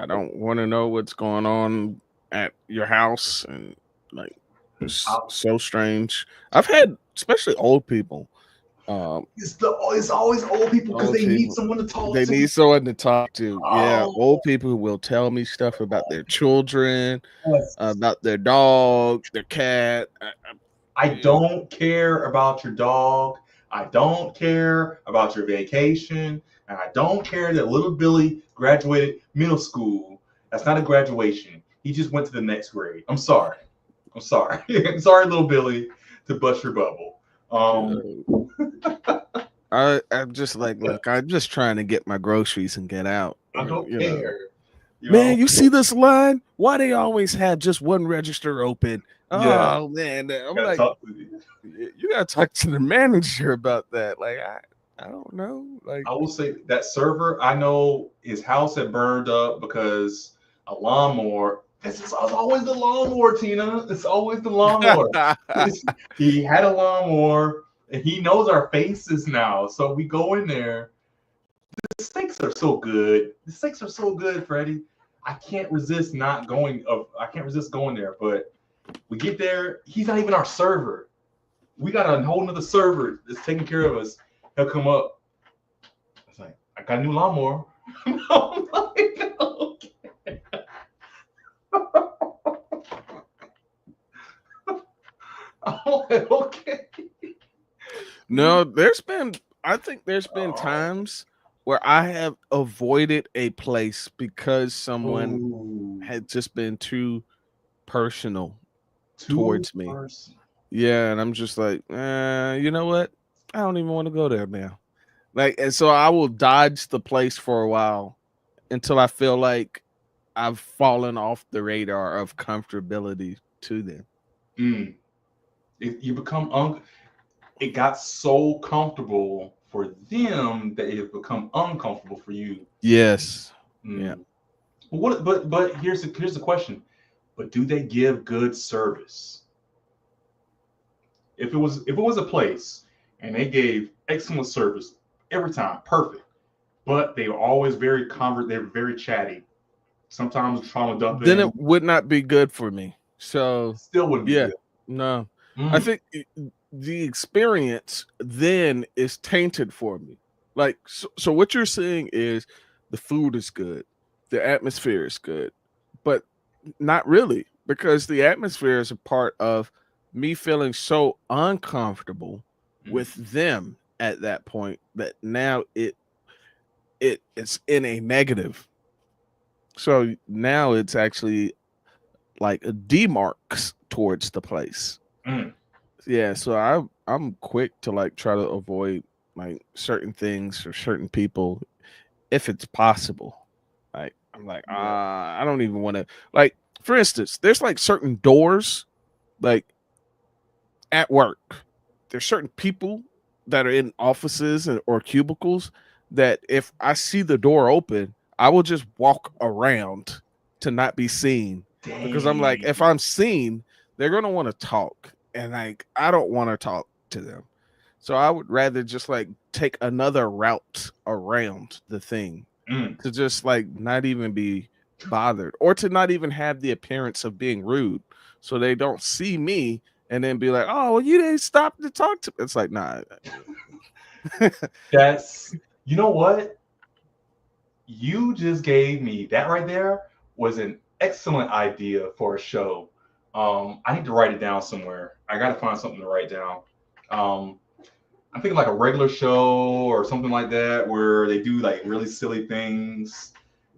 don't want to know what's going on at your house, and like, it's so strange. I've had, especially old people. It's always old people because they need someone to talk to. They need someone to talk to. Yeah, old people who will tell me stuff about their children, about their dog, their cat. I don't care about your dog. I don't care about your vacation. And I don't care that little Billy graduated middle school. That's not a graduation. He just went to the next grade. I'm sorry. I'm sorry, little Billy, to bust your bubble. I'm just like, look, I'm just trying to get my groceries and get out. I don't care. Man, you see this line? Why they always have just one register open? Oh man, I'm like, you gotta talk to the manager about that. Like, I don't know. Like, I will say that server, I know his house had burned up because a lawnmower. It's always the lawnmower, Tina. It's always the lawnmower. He had a lawnmower, and he knows our faces now. So we go in there. The steaks are so good. The steaks are so good, Freddie. I can't resist going there. But we get there. He's not even our server. We got a whole nother server that's taking care of us. He'll come up. It's like, I got a new lawnmower. I'm like, okay. I'm like, okay. No, I think there's been times where I have avoided a place because someone had just been too personal towards me. Yeah, and I'm just like, you know what? I don't even want to go there now. Like, and so I will dodge the place for a while until I feel like I've fallen off the radar of comfortability to them. You become it got so comfortable for them that it become uncomfortable for you. Yes. Yeah. But here's the question. But do they give good service? If it was a place and they gave excellent service every time, perfect, but they were always very they're very chatty. Sometimes trauma dumping. Then it would not be good for me. So still wouldn't be good. No. I think the experience then is tainted for me. Like, so what you're saying is the food is good, the atmosphere is good, but not really, because the atmosphere is a part of me feeling so uncomfortable with them at that point that now it's in a negative. So now it's actually like a demarks towards the place. Yeah, so I'm quick to like try to avoid like certain things or certain people if it's possible. Like, I'm like, I don't even want to, like, for instance, there's like certain doors, like at work, there's certain people that are in offices or cubicles that if I see the door open, I will just walk around to not be seen. Dang. Because I'm like, if I'm seen, they're gonna want to talk, and like I don't want to talk to them. So I would rather just like take another route around the thing to just like not even be bothered, or to not even have the appearance of being rude, so they don't see me and then be like, "Oh, well, you didn't stop to talk to me." It's like, nah. That's, you know what? You just gave me that right there was an excellent idea for a show. I need to write it down somewhere. I got to find something to write down. I'm thinking like a regular show or something like that where they do like really silly things,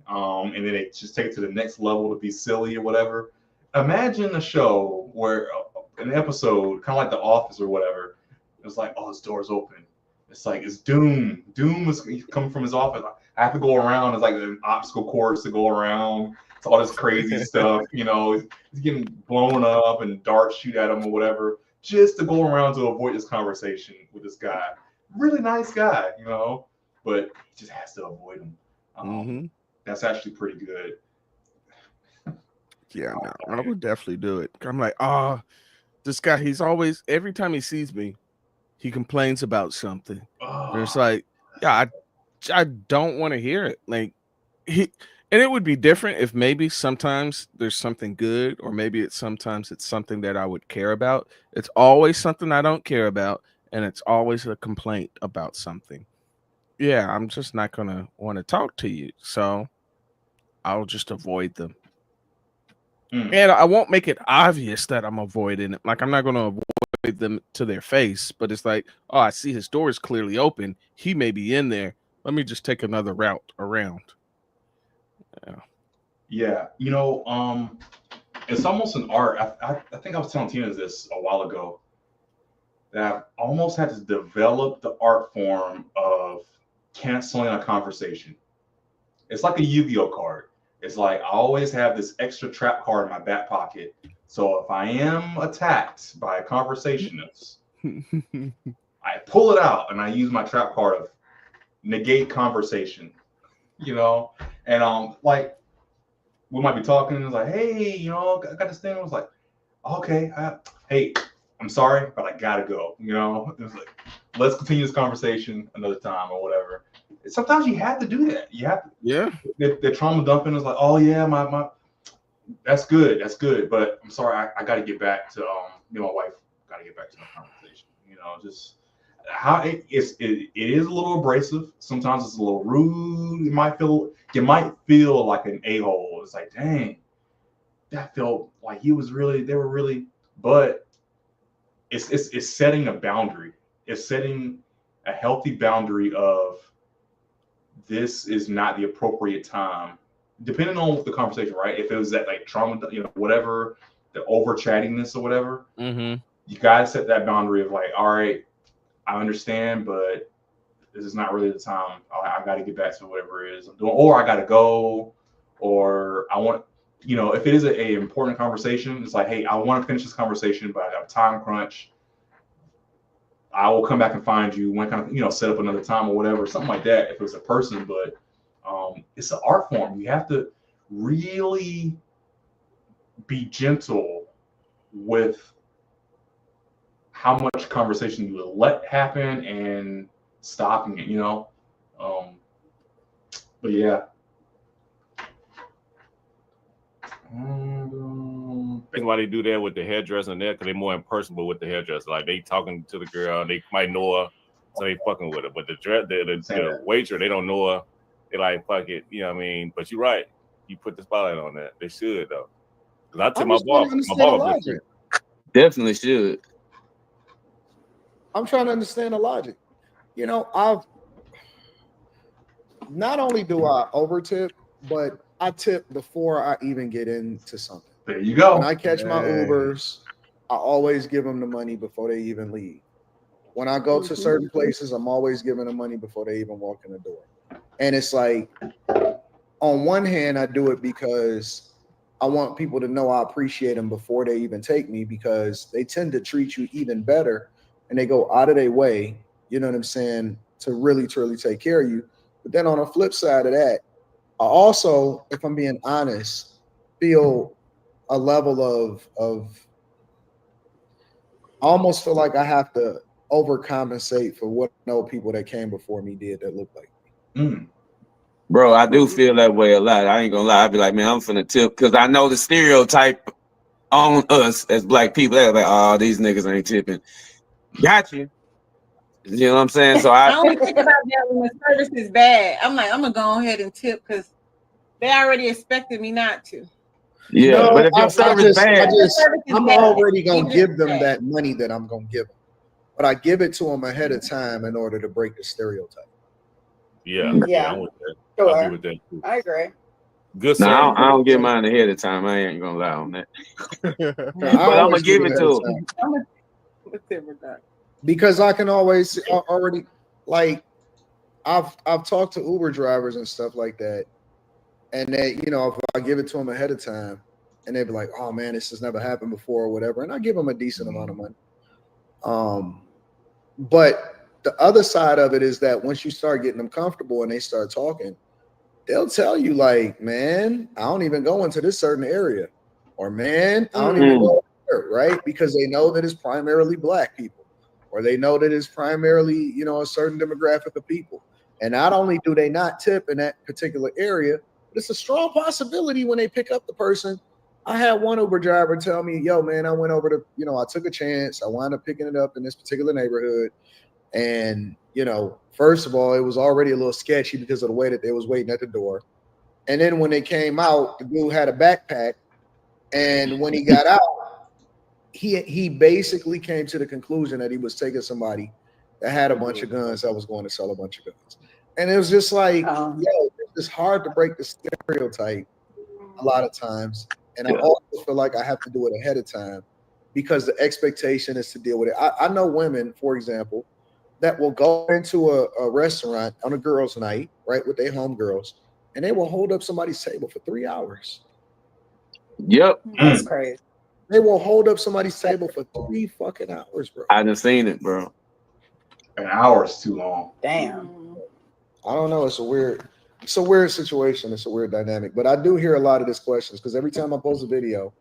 and then they just take it to the next level to be silly or whatever. Imagine a show where an episode, kind of like The Office or whatever, it's like, oh, this door's open. It's like it's Doom. Doom is coming from his office. I have to go around. It's like an obstacle course to go around. It's all this crazy stuff. He's getting blown up and darts shoot at him or whatever, just to go around to avoid this conversation with this guy. Really nice guy, but he just has to avoid him. That's actually pretty good. Yeah, no, I would definitely do it. I'm like, this guy, he's always, every time he sees me, he complains about something. And it's like, yeah, I don't want to hear it. Like and it would be different if maybe sometimes there's something good, or maybe sometimes it's something that I would care about. It's always something I don't care about, and it's always a complaint about something. Yeah, I'm just not gonna want to talk to you, so I'll just avoid them. And I won't make it obvious that I'm avoiding it. Like, I'm not gonna avoid them to their face, but it's like, oh, I see his door is clearly open. He may be in there. Let me just take another route around. Yeah, it's almost an art. I think I was telling Tina this a while ago, that I've almost had to develop the art form of canceling a conversation. It's like a Yu-Gi-Oh card. It's like I always have this extra trap card in my back pocket. So if I am attacked by a conversationist, I pull it out and I use my trap card of negate conversation. And like we might be talking, and it's like, hey, I got this thing. I was like, okay, hey, I'm sorry, but I gotta go. It's like, let's continue this conversation another time or whatever. Sometimes you have to do that. You have to. Yeah. The trauma dumping is like, oh yeah, my that's good, but I'm sorry, I got to get back to me and my wife got to get back to the conversation. Just how it is a little abrasive. Sometimes it's a little rude. You might feel like an a-hole. It's like, dang, that felt like they were really, but it's setting a boundary. It's setting a healthy boundary of, this is not the appropriate time, depending on the conversation, right? If it was that like trauma, whatever, the over chattiness or whatever, you gotta set that boundary of like, all right, I understand, but this is not really the time. I got to get back to whatever it is I'm doing, or I got to go, or I want, if it is a important conversation, it's like, hey, I want to finish this conversation, but I got a time crunch. I will come back and find you when kind of, set up another time or whatever, something like that. If it's a person, but it's an art form. You have to really be gentle with how much conversation you will let happen and stopping it, but yeah. Reason why they do that with the hairdresser and that, because they're more impersonable with the hairdresser. Like, they talking to the girl, they might know her, so they fucking with her. But the waitress, they don't know her. They like, fuck it, you know what I mean? But you're right. You put the spotlight on that. They should though. Because I tell my barber, definitely should. I'm trying to understand the logic. I've not only do I over tip, but I tip before I even get into something. There you go. When I catch my Ubers, I always give them the money before they even leave. When I go to certain places, I'm always giving them money before they even walk in the door. And it's like, on one hand, I do it because I want people to know I appreciate them before they even take me, because they tend to treat you even better and they go out of their way you know what I'm saying, to really truly take care of you. But then on the flip side of that, I also, if I'm being honest, feel a level of I almost feel like I have to overcompensate for what no people that came before me did that look like me. Bro, I do feel that way a lot. I ain't gonna lie. I be like, man, I'm finna tip because I know the stereotype on us as black people. They're like, oh, these niggas ain't tipping. Got you. You know what I'm saying? So I only think about that when the service is bad. I'm like, I'm gonna go ahead and tip because they already expected me not to. Yeah, no, but if your service bad, I'm already gonna give them that money that I'm gonna give them, but I give it to them ahead of time in order to break the stereotype. Yeah, I'm with that. Sure. I agree with that too. I agree. Good. No, I don't get mine ahead of time. I ain't gonna lie on that. No, I but I'm gonna always give give it ahead to of them. time. Because I can always already, like, I've talked to Uber drivers and stuff like that, and they, you know, if I give it to them ahead of time, and they'd be like, "Oh man, this has never happened before," or whatever, and I give them a decent amount of money. But the other side of it is that once you start getting them comfortable and they start talking, they'll tell you like, "Man, I don't even go into this certain area," or "Man, I don't even go there," right? Because they know that it's primarily black people, or they know that it's primarily, you know, a certain demographic of people. And not only do they not tip in that particular area, but it's a strong possibility when they pick up the person. I had one Uber driver tell me, "Yo, man, I went over to, you know, I took a chance. I wound up picking it up in this particular neighborhood. And, you know, first of all, it was already a little sketchy because of the way that they was waiting at the door. And then when they came out, the dude had a backpack. And when he got out, he basically came to the conclusion that he was taking somebody that had a bunch of guns that was going to sell a bunch of guns." And it was just like, yo, it's hard to break the stereotype a lot of times. And I also feel like I have to do it ahead of time because the expectation is to deal with it. I know women, for example, that will go into a restaurant on a girls' night, right, with their homegirls, and they will hold up somebody's table for 3 hours. Yep. That's crazy. They will hold up somebody's table for 3 fucking hours, bro. I done seen it, bro. An hour is too long. Damn. I don't know. It's a weird situation. It's a weird dynamic. But I do hear a lot of these questions because every time I post a video,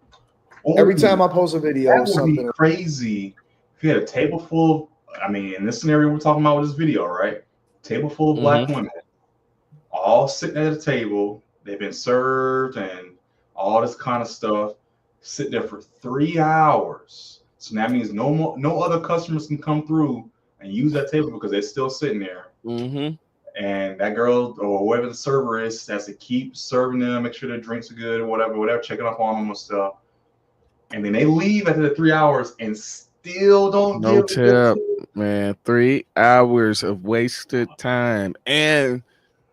that would something be crazy. If you had a table full of, I mean, in this scenario we're talking about with this video, right? Table full of black women, all sitting at a table. They've been served and all this kind of stuff. Sit there for 3 hours. So that means no other customers can come through and use that table because they're still sitting there. And that girl or whoever the server is has to keep serving them, make sure their drinks are good or whatever, checking up on them and stuff. And then they leave after the 3 hours and still don't give tip, man. 3 hours of wasted time, and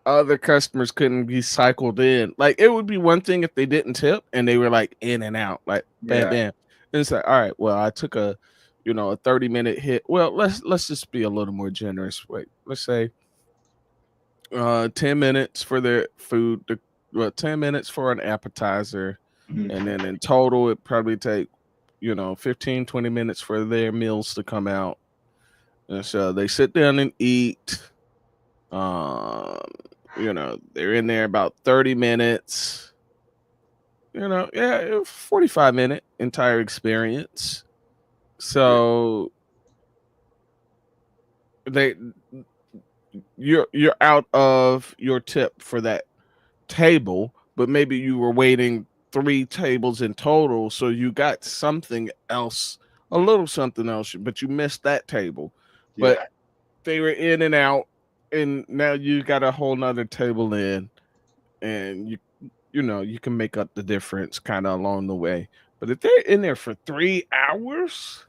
other customers couldn't be cycled in. Like, it would be one thing if they didn't tip and they were like in and out, like bam, bam. And it's like, all right, well, I took a 30-minute hit. Well, let's just be a little more generous. Wait, let's say 10 minutes for their food, 10 minutes for an appetizer, and then in total it probably take 15-20 minutes for their meals to come out. And so they sit down and eat. They're in there about 30 minutes. 45-minute entire experience. So you're out of your tip for that table, but maybe you were waiting 3 tables in total, so you got something else, a little something else, but you missed that table. But they were in and out, and now you got a whole nother table in, and you can make up the difference kind of along the way. But if they're in there for 3 hours,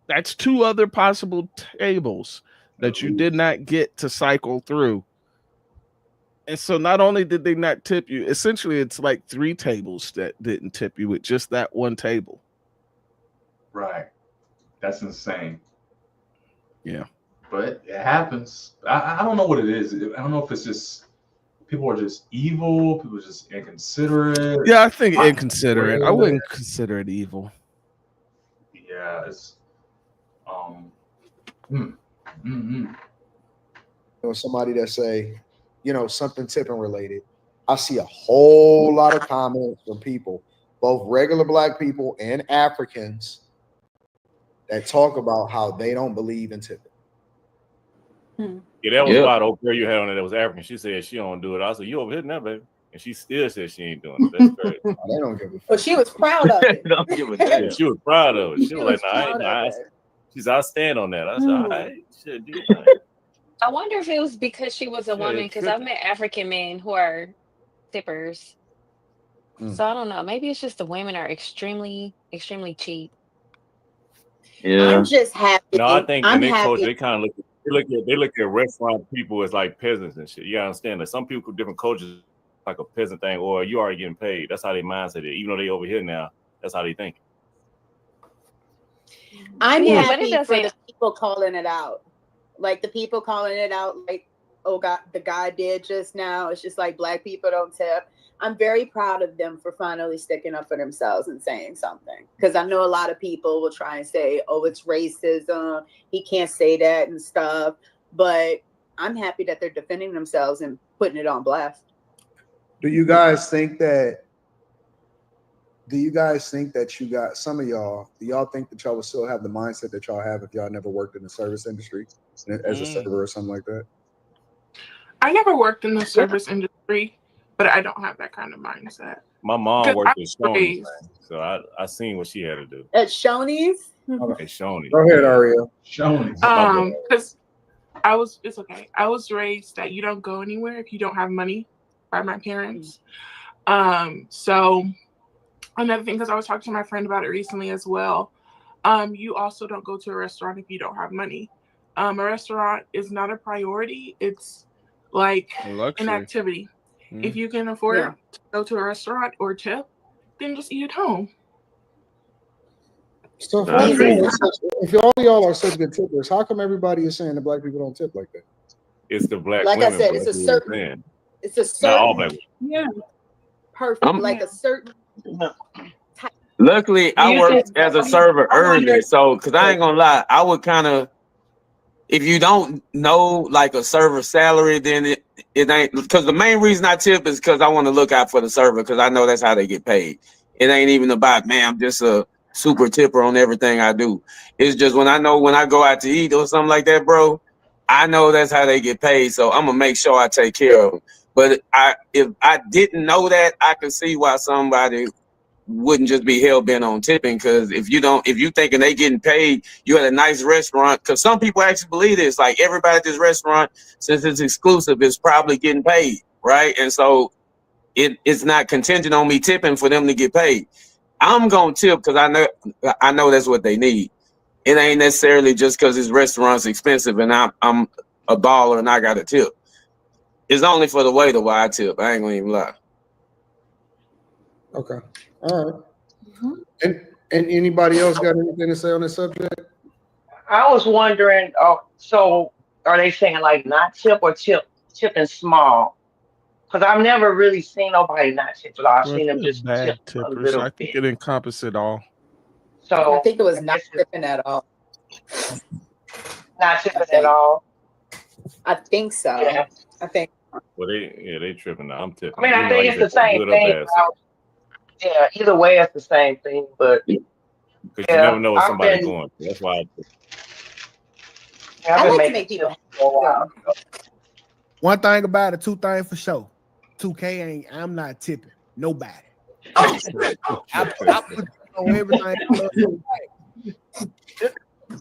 that's 2 other possible tables that you did not get to cycle through. And so not only did they not tip you, essentially it's like 3 tables that didn't tip you with just that one table. Right. That's insane. Yeah. But it happens. I don't know what it is. I don't know if it's just people are just evil, people are just inconsiderate. Yeah, I think inconsiderate. I wouldn't consider it evil. Yeah, it's Or somebody that say, something tipping related, I see a whole lot of comments from people, both regular Black people and Africans, that talk about how they don't believe in tipping. Yeah, that was why the old girl you had on there that was African. She said she don't do it. I said, you over here now, baby. And she still said she ain't doing it. That's crazy. They don't give a fuck. But she was proud of it. Don't give a damn. Yeah, she was proud of it. She was like, proud nah, of it. she said, I stand on that. I said, all right, shit, do your thing. I wonder if it was because she was a woman, because I've met African men who are tippers. So I don't know. Maybe it's just the women are extremely, extremely cheap. Yeah. I'm just happy. No, I think I'm in their happy. culture, they kind of look at restaurant people as like peasants and shit. You gotta understand that some people with different cultures like a peasant thing, or you already getting paid. That's how their mindset is. Even though they over here now, that's how they think. I'm Yeah, but happy it for the doesn't. people calling it out. Like the people calling it out, like, oh God, the guy did just now. It's just like Black people don't tip. I'm very proud of them for finally sticking up for themselves and saying something. Because I know a lot of people will try and say, oh, it's racism. He can't say that and stuff. But I'm happy that they're defending themselves and putting it on blast. Do you guys think that you got some of y'all, do y'all think that y'all would still have the mindset that y'all have if y'all never worked in the service industry as a server or something like that? I never worked in the service industry, but I don't have that kind of mindset. My mom worked at Shoney's, so I seen what she had to do. At Shoney's? At Shoney's. Go ahead, Aria. Shoney's. Because it's okay. I was raised that you don't go anywhere if you don't have money by my parents. So another thing, because I was talking to my friend about it recently as well, you also don't go to a restaurant if you don't have money. A restaurant is not a priority. It's like an activity. If you can afford to go to a restaurant or tip, then just eat at home. So if all y'all are such good tippers, how come everybody is saying that Black people don't tip like that? It's the Black like women. I said, it's a certain not all Black women. Yeah. Perfect. Like a certain type. Luckily, I worked as a server early, so because I ain't gonna lie, I would kind of, if you don't know like a server salary, then it ain't, because the main reason I tip is because I want to look out for the server, because I know that's how they get paid. It ain't even about, man, I'm just a super tipper on everything I do. It's just when I go out to eat or something like that, bro, I know that's how they get paid, so I'm gonna make sure I take care of them. But if I didn't know that, I could see why somebody wouldn't just be hell bent on tipping. Because if you thinking they getting paid, you at a nice restaurant. Because some people actually believe this, like everybody at this restaurant, since it's exclusive, is probably getting paid, right? And so it's not contingent on me tipping for them to get paid. I'm gonna tip because I know that's what they need. It ain't necessarily just because this restaurant's expensive and I'm a baller and I got a tip. It's only for the waiter why I tip. I ain't gonna even lie. Okay. All right. And anybody else got anything to say on this subject? I was wondering, so are they saying like not tip or tipping small? Because I've never really seen nobody not tip at all. I've seen them just bad tip a tippers. little I think bit. it encompasses it all. So I think it was not tipping at all. Not tipping at all. I think so. Yeah. I think. Well, they tripping now. I'm tipping. I mean, I think it's the same thing. Yeah, either way, it's the same thing. But because you never know what somebody's going through. That's why. I like to make people happy for a while. One thing about it, two things for sure. 2K I'm not tipping nobody. I put on everything.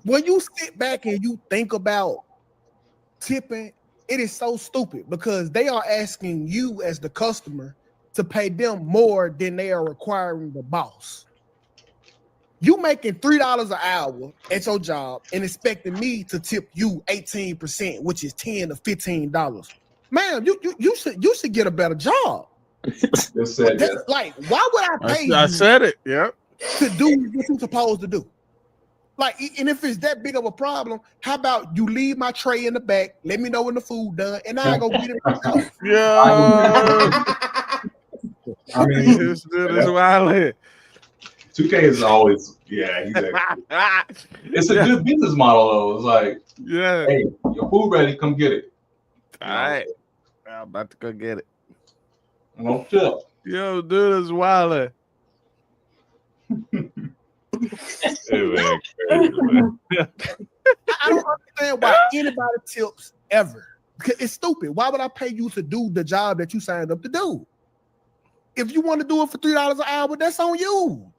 When you sit back and you think about tipping, it is so stupid because they are asking you as the customer to pay them more than they are requiring the boss. You making $3 an hour at your job and expecting me to tip you 18%, which is $10 to $15. Ma'am, you should get a better job. Like, why would I pay you? I said it, yeah. To do what you're supposed to do. Like, and if it's that big of a problem, how about you leave my tray in the back, let me know when the food done, and I go get it myself. Yeah. I mean, this is wild. 2K is always, he's it's a good business model though. It's like, hey, your food ready, come get it. All right. I'm about to go get it. No tip. Yo, dude is wild. I don't understand why anybody tips ever. Because it's stupid. Why would I pay you to do the job that you signed up to do? If you want to do it for $3 an hour, that's on you.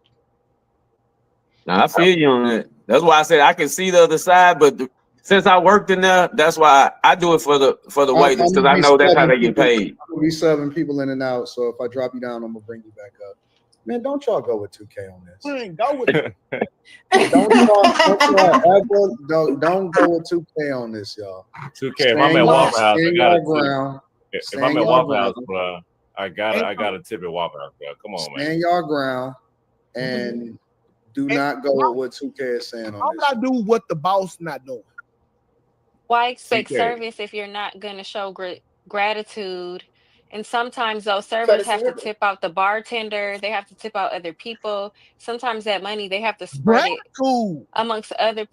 Now, I feel you on that. That's why I said I can see the other side, but since I worked in there, that's why I do it for the waiters, because I know that's how they get paid. I'm gonna be serving people in and out. So if I drop you down, I'm gonna bring you back up. Man, don't y'all go with 2K on this. Man, go with it. Don't go with 2K on this, y'all. 2K. If I'm at Waffle House, I gotta tip. If I'm at Waffle House, bro, I gotta tip at Waffle House, bro. Come on, man. Stand your ground and do not go with what 2K is saying on How this. would I do what the boss not doing? Why expect 2K. service if you're not going to show gratitude? And sometimes those servers have to tip out the bartender. They have to tip out other people. Sometimes that money, they have to spread it amongst other.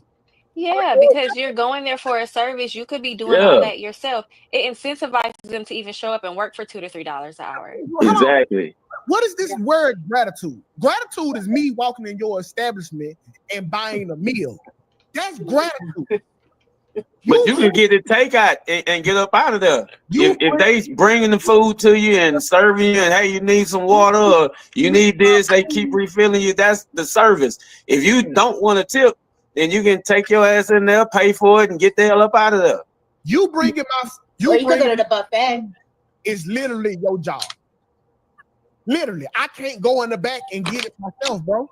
Yeah, because you're going there for a service. You could be doing all that yourself. It incentivizes them to even show up and work for $2 to $3 an hour. Exactly. What is this word gratitude? Gratitude is me walking in your establishment and buying a meal. That's gratitude. But you can get it takeout and get up out of there. If they bringing the food to you and serving you, and hey, you need some water or you need this, they keep refilling you. That's the service. If you don't want to tip, then you can take your ass in there, pay for it, and get the hell up out of there. You bringing my you can go to the buffet. It's literally your job. Literally, I can't go in the back and get it myself, bro.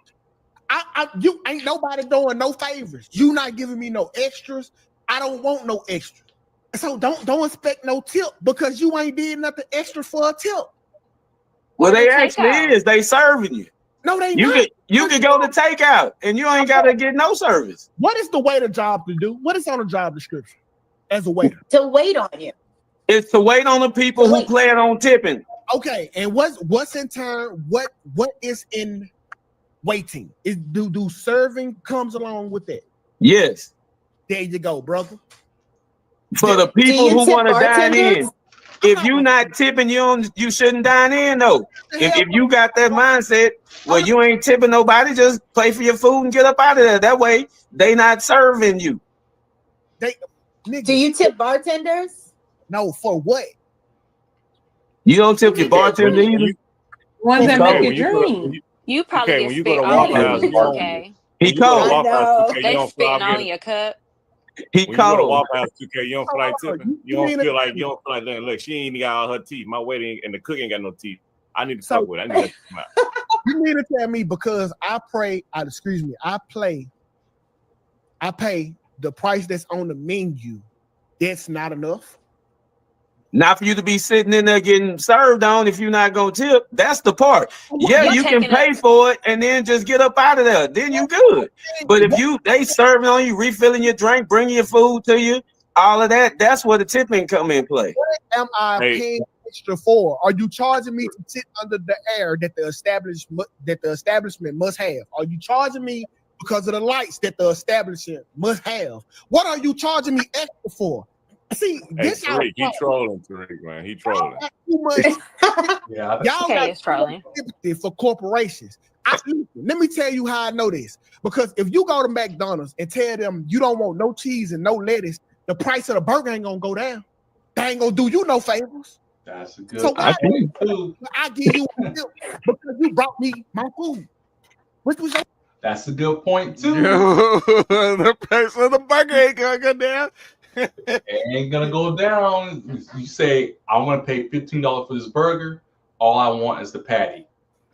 You ain't nobody doing no favors. You not giving me no extras. I don't want no extra. So don't expect no tip because you ain't did nothing extra for a tip. Well, they actually is. They serving you. No, they not. You can go to takeout and you ain't gotta get no service. What is the waiter job to do? What is on the job description as a waiter? To wait on you. It's to wait on the people who plan on tipping. Okay, and what's in turn? What is in waiting? Is do serving comes along with that? Yes. There you go, brother. For the people who want to dine in. If you not tipping, you shouldn't dine in though. If you got that mindset, well, you ain't tipping nobody, just pay for your food and get up out of there. That way, they not serving you. Do you tip bartenders? No, for what? You don't tip your bartender either. Ones that make you drink. You probably when get you go spit to all Waffle House, over, okay? He cold. They spitting on your cup. He when you go to cold. Waffle House 2K, you don't feel like tipping. You don't feel like look, she ain't even got all her teeth. My waiter and the cook ain't got no teeth. I need to talk with her. I need to come out. You mean to tell me because I pay the price that's on the menu, that's not enough? Not for you to be sitting in there getting served on if you're not gonna tip. That's the part. Yeah, you can pay for it and then just get up out of there. Then you good. But if they serving on you, refilling your drink, bringing your food to you, all of that, that's where the tipping come in play. What am I paying extra for? Are you charging me to sit under the air that the establishment must have? Are you charging me because of the lights that the establishment must have? What are you charging me extra for? See, this Tariq, he trolling, Tariq, man. He trolling. Y'all got trolling for corporations. Let me tell you how I know this. Because if you go to McDonald's and tell them you don't want no cheese and no lettuce, the price of the burger ain't gonna go down. They ain't gonna do you no favors. That's a good. So I give you a tip because you brought me my food. What was that? That's a good point too. The price of the burger ain't gonna go down. It ain't gonna go down. You say I want to pay $15 for this burger. All I want is the patty.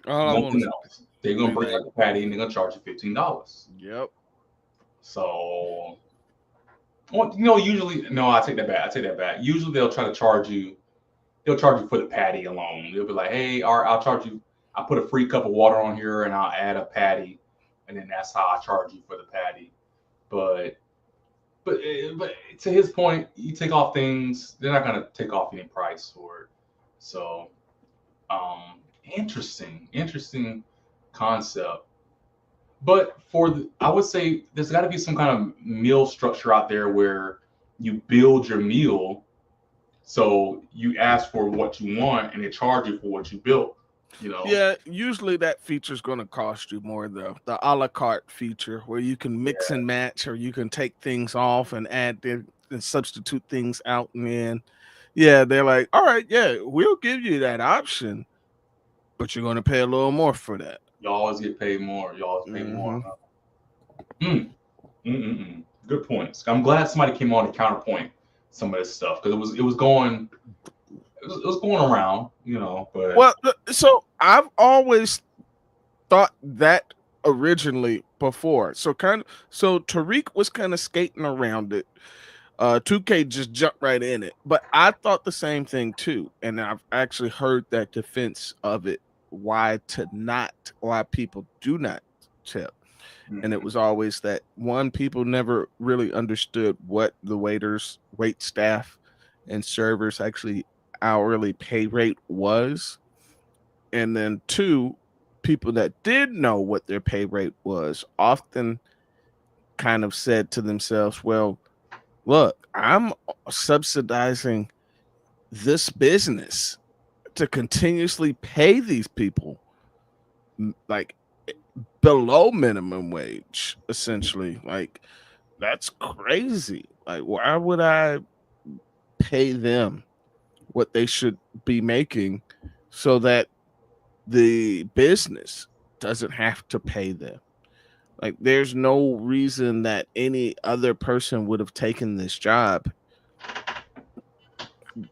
Nothing else. They're gonna bring out the patty and they're gonna charge you $15. Yep. So, usually, no, I take that back. Usually they'll try to charge you. They'll charge you for the patty alone. They'll be like, hey, I'll charge you. I put a free cup of water on here and I'll add a patty, and then that's how I charge you for the patty. But to his point, you take off things, they're not gonna take off any price for it. So, interesting concept. But I would say there's got to be some kind of meal structure out there where you build your meal, so you ask for what you want and they charge you for what you built. You know. Yeah, usually that feature is going to cost you more though. The a la carte feature where you can mix Yeah. and match, or you can take things off and add and substitute things out and in. Yeah, they're like, all right, yeah, we'll give you that option, but you're going to pay a little more for that. You always get paid more. You always pay more. Hmm. Mm, Good points. I'm glad somebody came on to counterpoint some of this stuff because it was going around, But Well, so I've always thought that originally before. So Tariq was kind of skating around it. 2K just jumped right in it. But I thought the same thing too. And I've actually heard that defense of it, why people do not tip. And it was always that one, people never really understood what the wait staff, and servers actually hourly pay rate was. And then two, people that did know what their pay rate was often kind of said to themselves, well, look, I'm subsidizing this business to continuously pay these people like below minimum wage, essentially. Like, that's crazy. Like, why would I pay them what they should be making so that the business doesn't have to pay them? Like, there's no reason that any other person would have taken this job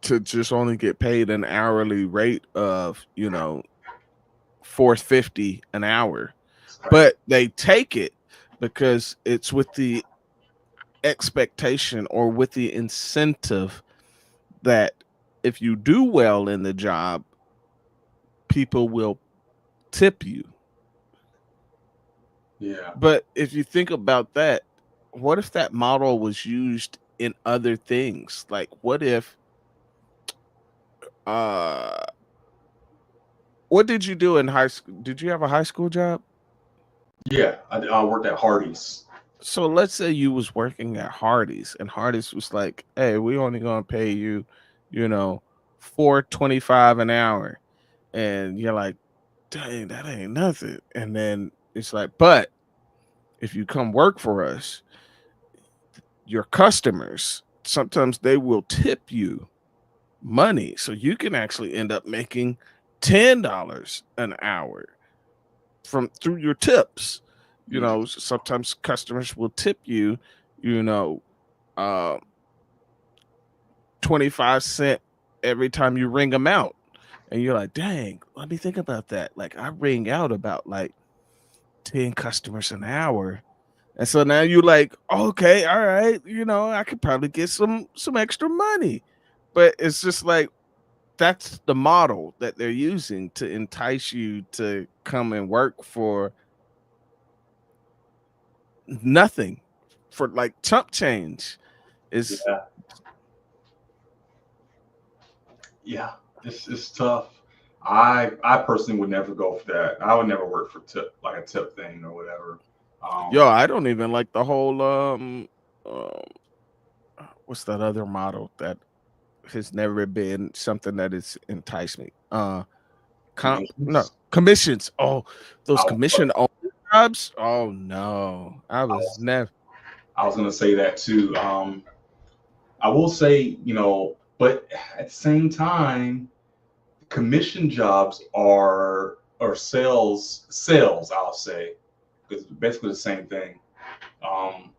to just only get paid an hourly rate of, $4.50 an hour. But they take it because it's with the expectation or with the incentive that if you do well in the job, people will tip you. Yeah. But if you think about that, what if that model was used in other things? Like, what if uh what did you do in high school? Did you have a high school job? Yeah, I worked at Hardee's. So let's say you was working at Hardee's and Hardee's was like, hey, we only gonna pay you, you know, $4.25 an hour. And you're like, dang, that ain't nothing. And then it's like, but if you come work for us, your customers, sometimes they will tip you money. So you can actually end up making $10 an hour from through your tips. Sometimes customers will tip you, you know, uh 25 cents every time you ring them out. And you're like, dang, let me think about that. Like, I ring out about like 10 customers an hour. And so now you're like, okay, all right, I could probably get some extra money. But it's just like, that's the model that they're using to entice you to come and work for nothing, for like chump change. Is Yeah, it's tough. I personally would never go for that. I would never work for a tip thing or whatever. Yo, I don't even like the whole what's that other model that has never been something that has enticed me? Commissions. Oh, those commission jobs. Oh no, I was never. I was gonna say that too. I will say, but at the same time, commission jobs are sales. I'll say, because basically the same thing. Um,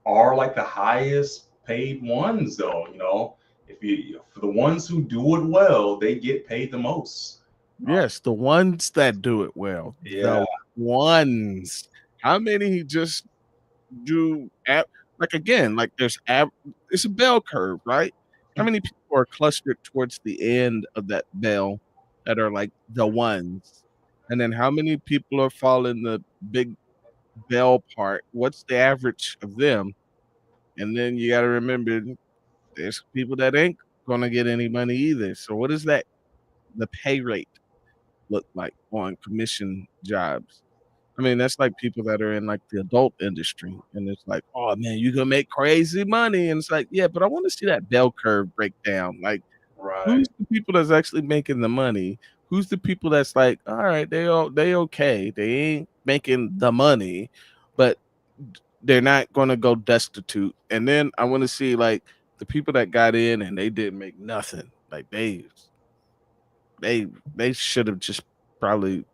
are like the highest paid ones though. If you for the ones who do it well, they get paid the most. Yes, the ones that do it well. Yeah. The ones. How many just do like, again, like it's a bell curve, right? How many people are clustered towards the end of that bell that are like the ones? And then how many people are following the big bell part? What's the average of them? And then you got to remember there's people that ain't gonna get any money either. So what is that the pay rate look like on commission jobs? I mean, that's like people that are in like the adult industry, and it's like, oh man, you gonna make crazy money, and it's like, yeah, but I want to see that bell curve break down. Like, Right. who's the people that's actually making the money? Who's the people that's like, all right, they okay, they ain't making the money, but they're not gonna go destitute. And then I want to see like the people that got in and they didn't make nothing. Like they should have just probably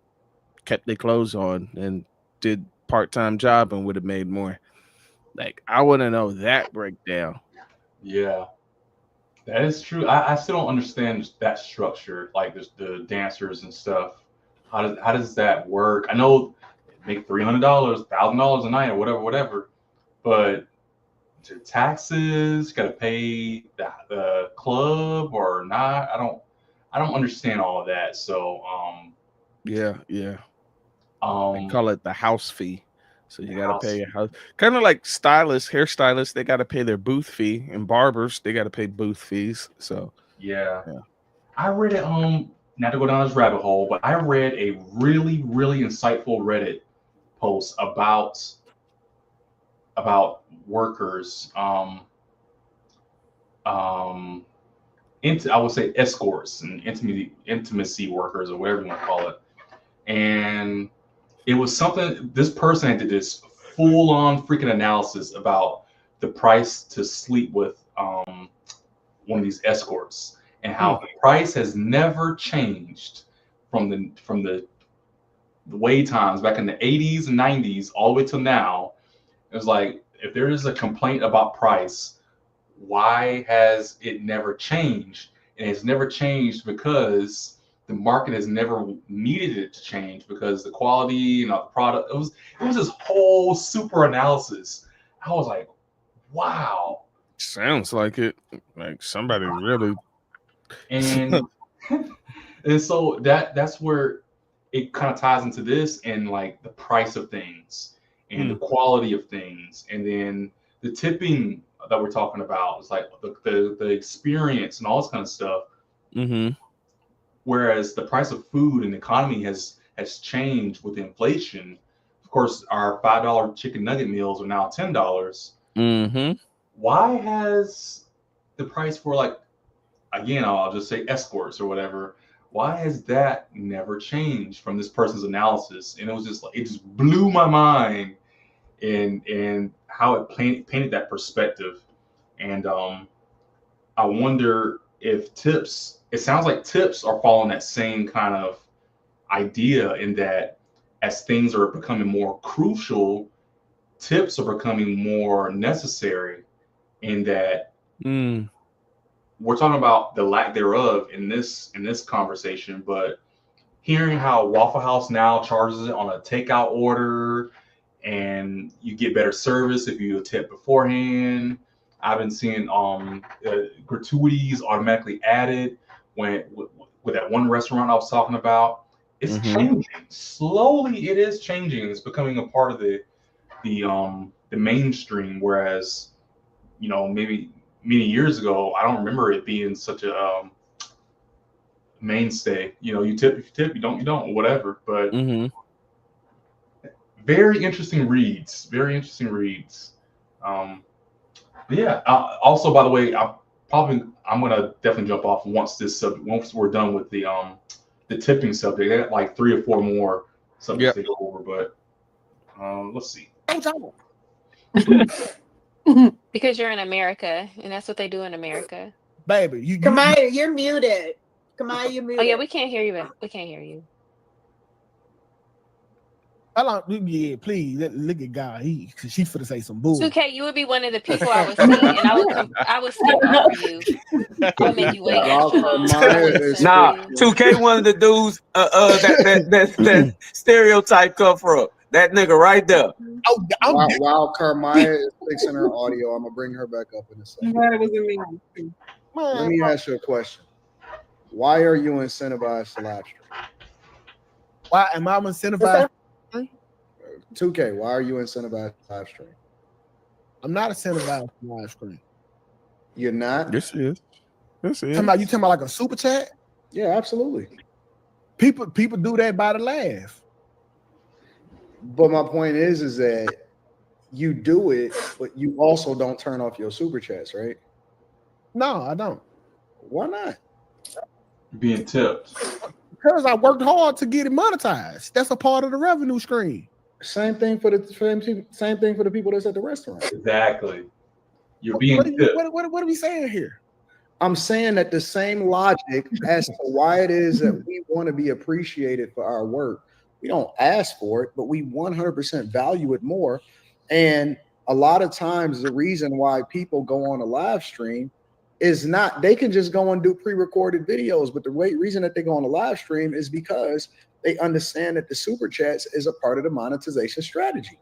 kept their clothes on and did part-time job and would have made more. Like I want to know that breakdown. Yeah, that is true. I still don't understand that structure, like the dancers and stuff. How does that work? I know they make $300, $1,000 a night or whatever, but the taxes, got to pay the club or not. I don't understand all of that. So Yeah. They um call it the house fee. So you the got to pay house. your house. Kind of like stylists, hairstylists, they got to pay their booth fee, and barbers, they got to pay booth fees. So Yeah. yeah. I read it, not to go down this rabbit hole, but I read a really, really insightful Reddit post about workers, um, I would say escorts and intimacy workers or whatever you want to call it. And it was something this person did this full on freaking analysis about the price to sleep with one of these escorts and how the price has never changed from the way times back in the 80s and 90s all the way till now. It was like if there is a complaint about price, why has it never changed? And it's never changed because the market has never needed it to change because the quality and the product, it was this whole super analysis. I was like, wow. Sounds like it. Like somebody really. And and so that's where it kind of ties into this and like the price of things and the quality of things, and then the tipping that we're talking about is like the experience and all this kind of stuff. Mm-hmm. Whereas the price of food and the economy has changed with inflation. Of course, our $5 chicken nugget meals are now $10. Mm-hmm. Why has the price for, like, again, I'll just say escorts or whatever, why has that never changed from this person's analysis? And it was just like it just blew my mind and how it painted that perspective. And I wonder if tips, it sounds like tips are following that same kind of idea in that as things are becoming more crucial, tips are becoming more necessary in that we're talking about the lack thereof in this conversation, but hearing how Waffle House now charges it on a takeout order and you get better service if you tip beforehand. I've been seeing gratuities automatically added with that one restaurant I was talking about. It's changing slowly. It is changing. It's becoming a part of the mainstream. Whereas, maybe many years ago, I don't remember it being such a mainstay. You tip if you tip, you don't, whatever. But very interesting reads. Very interesting reads. Yeah. Also, by the way, I'm gonna definitely jump off once we're done with the tipping subject. They got like 3 or 4 more subjects to go over, but let's see. Because you're in America, and that's what they do in America. Baby, Kamaya, you're muted. Kamaya, you're muted. Oh yeah, we can't hear you. We can't hear you. Yeah, please look at God. She finna say some bull. 2K, you would be one of the people I would see, and I would skip over you. I would make you wait extra long. Nah, 2K one of the dudes that stereotype come from. That nigga right there. While Carmaya is fixing her audio, I'm gonna bring her back up in a second. Let me ask you a question. Why are you incentivized to live stream? Why am I incentivized? 2K, why are you incentivized to live stream? I'm not incentivized to live stream. You're not? Yes, it is. Yes, it is. You talking about like a super chat? Yeah, absolutely. People do that by the laugh. But my point is that you do it, but you also don't turn off your super chats, right? No, I don't. Why not? Being tipped. Because I worked hard to get it monetized. That's a part of the revenue stream. Same thing for the people that's at the restaurant. Exactly. You're being tipped. What are we saying here? I'm saying that the same logic as to why it is that we want to be appreciated for our work. We don't ask for it, but we 100% value it more. And a lot of times the reason why people go on a live stream is not, they can just go and do pre-recorded videos, but the reason that they go on a live stream is because they understand that the super chats is a part of the monetization strategy.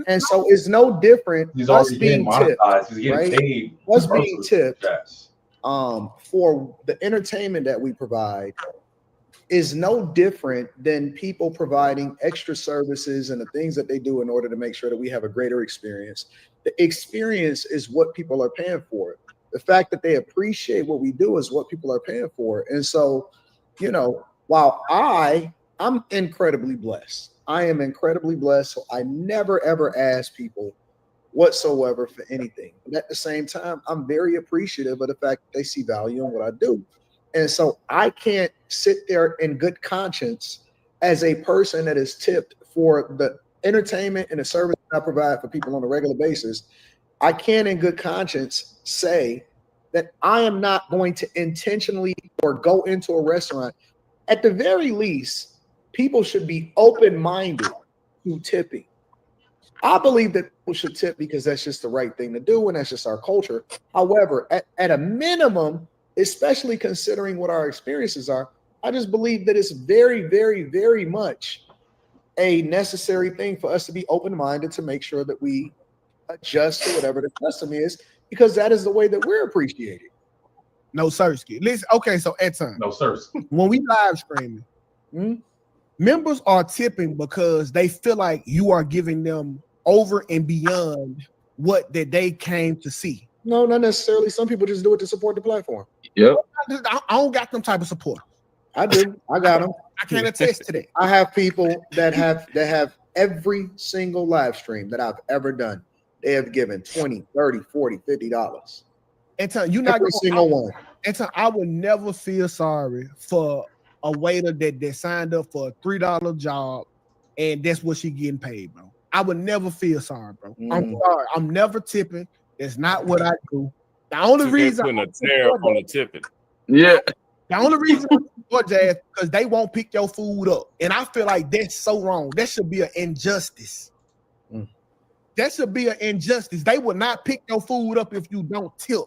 And so it's no different. He's us already being getting tipped, monetized. He's getting right? paid. Us being tipped for the entertainment that we provide is no different than people providing extra services and the things that they do in order to make sure that we have a greater experience. The experience is what people are paying for. The fact that they appreciate what we do is what people are paying for. And so, you know, while I'm incredibly blessed, I am incredibly blessed. So I never, ever ask people whatsoever for anything. But at the same time, I'm very appreciative of the fact that they see value in what I do. And so I can't sit there in good conscience as a person that is tipped for the entertainment and the service I provide for people on a regular basis. I can't in good conscience say that I am not going to intentionally or go into a restaurant. At the very least, people should be open-minded to tipping. I believe that people should tip because that's just the right thing to do, and that's just our culture. However, at a minimum, especially considering what our experiences are, I just believe that it's very, very, very much a necessary thing for us to be open-minded to make sure that we adjust to whatever the custom is, because that is the way that we're appreciated. No Sirski. Listen, okay, so at time. No Sirski. When we live streaming, members are tipping because they feel like you are giving them over and beyond what that they came to see. No, not necessarily. Some people just do it to support the platform. Yep. I don't got them type of support. I do. I got them. I can attest to that. I have people that have every single live stream that I've ever done. They have given $20, $30, $40, $50. And you're not every single one. And I would never feel sorry for a waiter that signed up for a $3 job and that's what she getting paid, bro. I would never feel sorry, bro. I'm sorry. I'm never tipping. It's not what I do. The only reason putting a tariff on the tipping. Yeah. The only reason I support Jazz because they won't pick your food up. And I feel like that's so wrong. That should be an injustice. That should be an injustice. They will not pick your food up if you don't tip.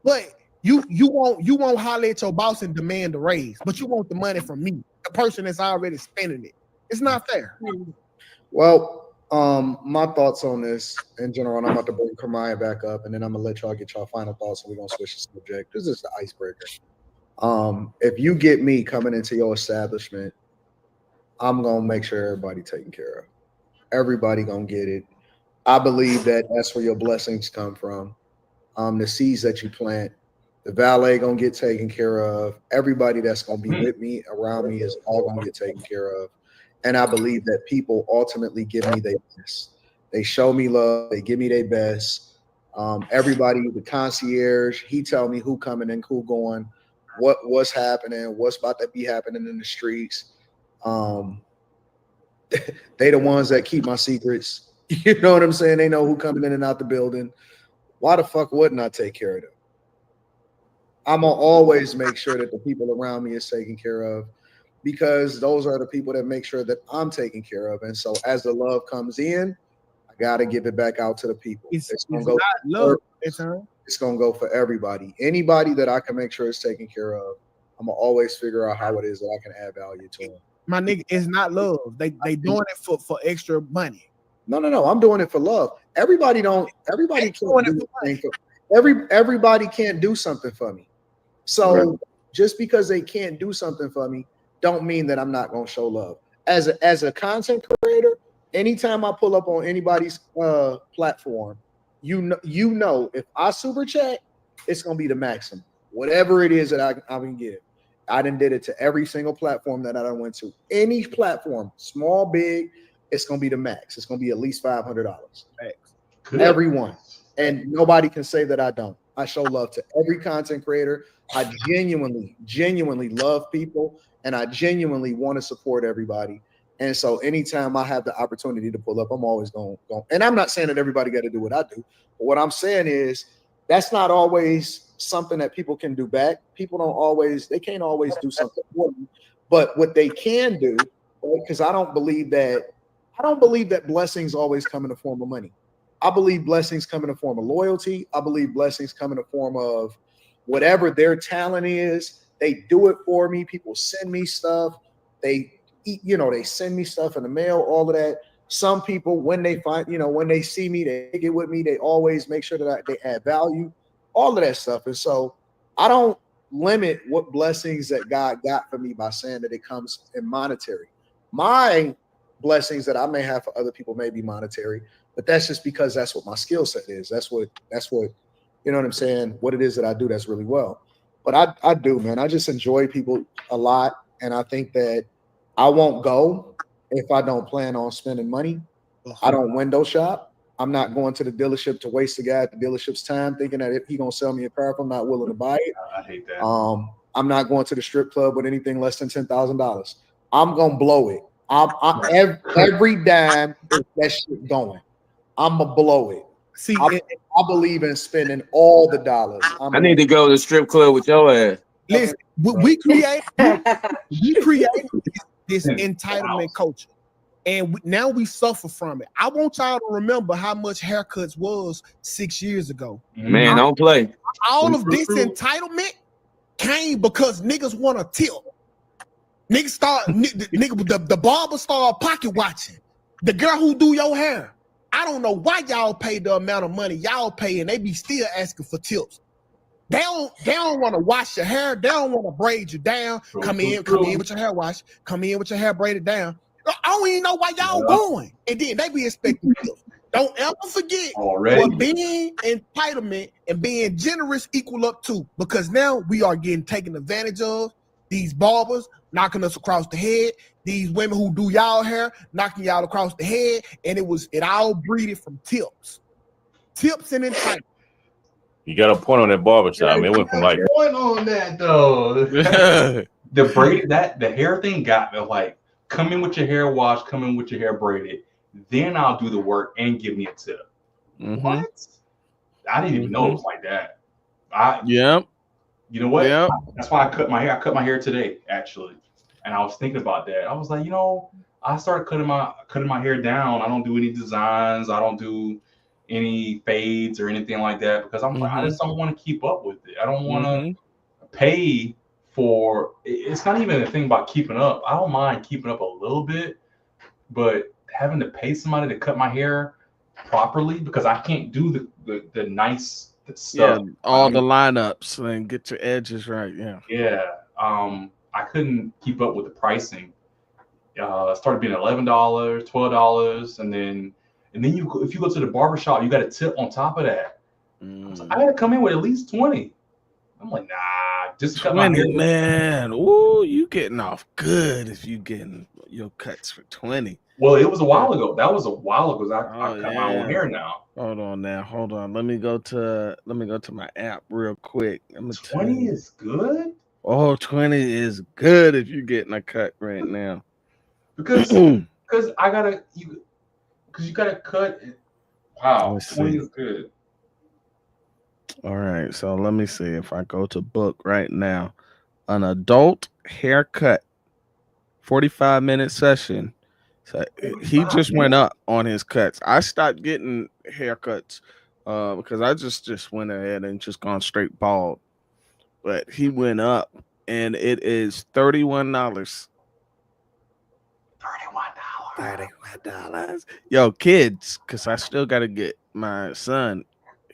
But you won't holler at your boss and demand a raise, but you want the money from me, the person that's already spending it. It's not fair. Well, my thoughts on this in general, and I'm about to bring Kamaya back up, and then I'm gonna let y'all get y'all final thoughts, and we're gonna switch the subject. This is the icebreaker. If you get me coming into your establishment, I'm gonna make sure everybody taken care of. Everybody gonna get it. I believe that that's where your blessings come from. The seeds that you plant, the valet gonna get taken care of. Everybody that's gonna be with me, around me, is all gonna get taken care of. And I believe that people ultimately give me their best. They show me love. They give me their best. Everybody, the concierge, he tell me who coming and who going, what's happening, what's about to be happening in the streets. They the ones that keep my secrets. You know what I'm saying? They know who coming in and out the building. Why the fuck wouldn't I take care of them? I'm gonna always make sure that the people around me is taken care of, because those are the people that make sure that I'm taken care of. And so as the love comes in, I gotta give it back out to the people. It's gonna go love. It's gonna go for everybody. Anybody that I can make sure is taken care of, I'm gonna always figure out how it is that I can add value to them. My nigga, it's not love. They doing it for extra money. No. I'm doing it for love. Everybody can't do anything everybody can't do something for me. So just because they can't do something for me, don't mean that I'm not gonna show love. As a content creator, anytime I pull up on anybody's platform, you know if I super chat, it's gonna be the maximum. Whatever it is that I can give. I done did it to every single platform that I done went to. Any platform, small, big, it's going to be the max. It's going to be at least $500. Everyone. And nobody can say that I don't. I show love to every content creator. I genuinely love people, and I genuinely want to support everybody. And so anytime I have the opportunity to pull up, I'm always going. And I'm not saying that everybody got to do what I do, but what I'm saying is that's not always something that people can do back. They can't always do something for you. But what they can do, because I don't believe that blessings always come in the form of money. I believe blessings come in the form of loyalty. I believe blessings come in the form of whatever their talent is. They do it for me. People send me stuff. They send me stuff in the mail, all of that. Some people, when they see me, they get with me. They always make sure that they add value, all of that stuff. And so I don't limit what blessings that God got for me by saying that it comes in monetary. My blessings that I may have for other people may be monetary, but that's just because that's what my skill set is. That's what, you know what I'm saying? What it is that I do that's really well. But I do, man. I just enjoy people a lot. And I think that I won't go if I don't plan on spending money. I don't window shop. I'm not going to the dealership to waste the guy at the dealership's time thinking that if he's going to sell me a car, if I'm not willing to buy it. I hate that. I'm not going to the strip club with anything less than $10,000. I'm going to blow it. Every dime is that shit going. I'm going to blow it. See, I believe in spending all the dollars. I need to go to the strip club with your ass. Listen, we created this entitlement culture, and now we suffer from it. I want y'all to remember how much haircuts was 6 years ago. Man, don't play. All of this entitlement came because niggas want to tilt. The barber started pocket watching. The girl who do your hair. I don't know why y'all pay the amount of money y'all pay, and they be still asking for tips. They don't want to wash your hair. They don't want to braid you down. Come in with your hair wash. Come in with your hair braided down. I don't even know why y'all going. And then they be expecting tips. Don't ever forget what being entitlement and being generous equal up to, because now we are getting taken advantage of. These barbers knocking us across the head. These women who do y'all hair knocking y'all across the head. And it all breeded from tips. Tips and entitlement. You got a point on that barbershop. I mean, it went from like point on that though. The hair thing got me. Like, come in with your hair washed, come in with your hair braided, then I'll do the work and give me a tip. What? I didn't even know it was like that. You know what? Yep. That's why I cut my hair. I cut my hair today, actually. And I was thinking about that. I was like, I started cutting my hair down. I don't do any designs. I don't do any fades or anything like that because I just don't want to keep up with it. I don't want to pay for. It's not even a thing about keeping up. I don't mind keeping up a little bit, but having to pay somebody to cut my hair properly because I can't do the nice stuff. Yeah, all the lineups and get your edges right. Yeah. I couldn't keep up with the pricing. It started being $11, $12, and then if you go to the barbershop, you got a tip on top of that. I got to come in with at least 20. I'm like, nah, just cut my hair. Man. Ooh, you getting off good if you getting your cuts for 20. Well, it was a while ago. That was a while ago. I cut my own hair now. Hold on. Let me go to my app real quick. 20 is good. Oh, 20 is good if you're getting a cut right now. Because you gotta cut. Wow, 20 is good. All right, so let me see if I go to book right now. An adult haircut, 45-minute session. So he just went up on his cuts. I stopped getting haircuts because I just went ahead and just gone straight bald. But he went up, and it is $31. $31. Yo, kids, because I still got to get my son.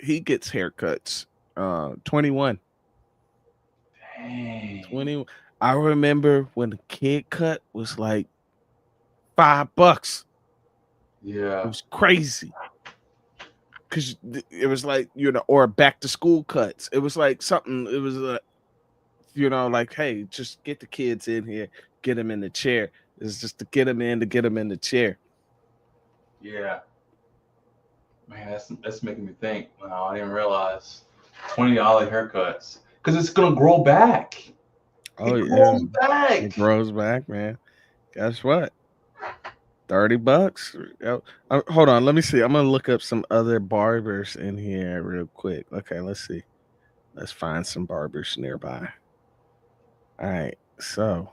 He gets haircuts. 21. Dang. 21. I remember when the kid cut was like $5. Yeah, it was crazy. Because it was like, or back to school cuts. It was like something. It was like, hey, just get the kids in here, get them in the chair. It's just to get them in the chair. Yeah. Man, that's making me think. Wow, I didn't realize $20 haircuts because it's gonna grow back. Oh it yeah, grows back. it grows back, man. Guess what? $30. Hold on, let me see. I'm gonna look up some other barbers in here real quick. Okay, let's see. Let's find some barbers nearby. All right, so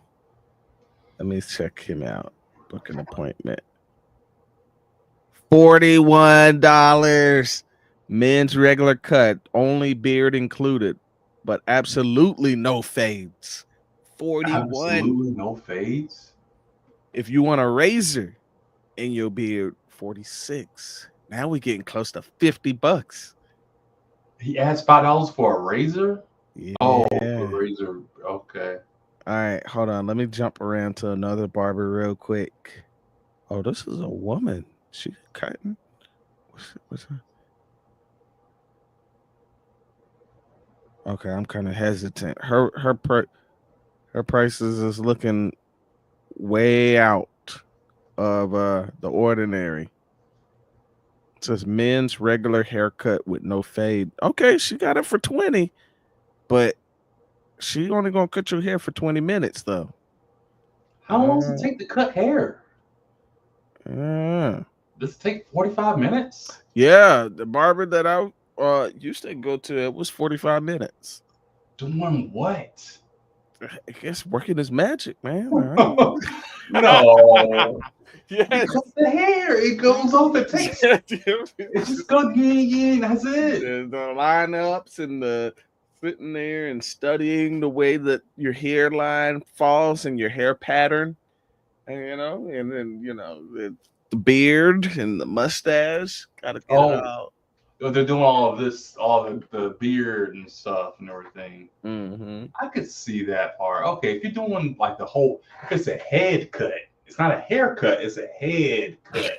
let me check him out. Book an appointment. $41. Men's regular cut, only beard included, but absolutely no fades. 41. Absolutely no fades. If you want a razor in your beard, 46. Now we're getting close to $50. He adds $5 for a razor. Yeah. Oh, a razor. Okay. All right, hold on. Let me jump around to another barber real quick. Oh, this is a woman. She's cutting. What's her? Okay, I'm kind of hesitant. Her prices is looking way out of the ordinary. It says men's regular haircut with no fade. Okay, she got it for 20, but she only gonna cut your hair for 20 minutes though. How long does it take to cut hair? Does it take 45 minutes? Yeah, the barber that I used to go to, it was 45 minutes. Doing what? I guess working his magic, man. No. Yes. Because the hair, it goes off. It takes. It's just go yeah. That's it. The lineups and the sitting there and studying the way that your hairline falls and your hair pattern, and then the beard and the mustache. Gotta get it out. They're doing all of this, all the beard and stuff and everything. Mm-hmm. I could see that part. Okay, if you're doing like the whole, if it's a head cut, it's not a haircut, it's a head cut.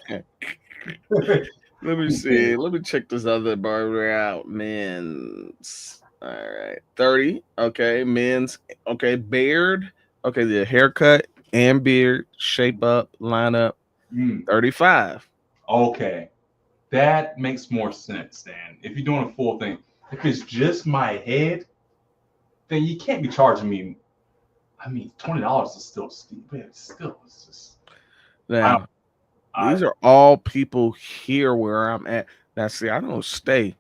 Let me see. Let me check this other barber out. Men's. All right. 30. Okay. Men's. Okay. Beard. Okay. The haircut and beard, shape up, line up. 35. Okay. That makes more sense then. If you're doing a full thing. If it's just my head, then you can't be charging me. I mean, $20 is still steep, but it's just. Now, these are all people here where I'm at. Now, see, I don't stay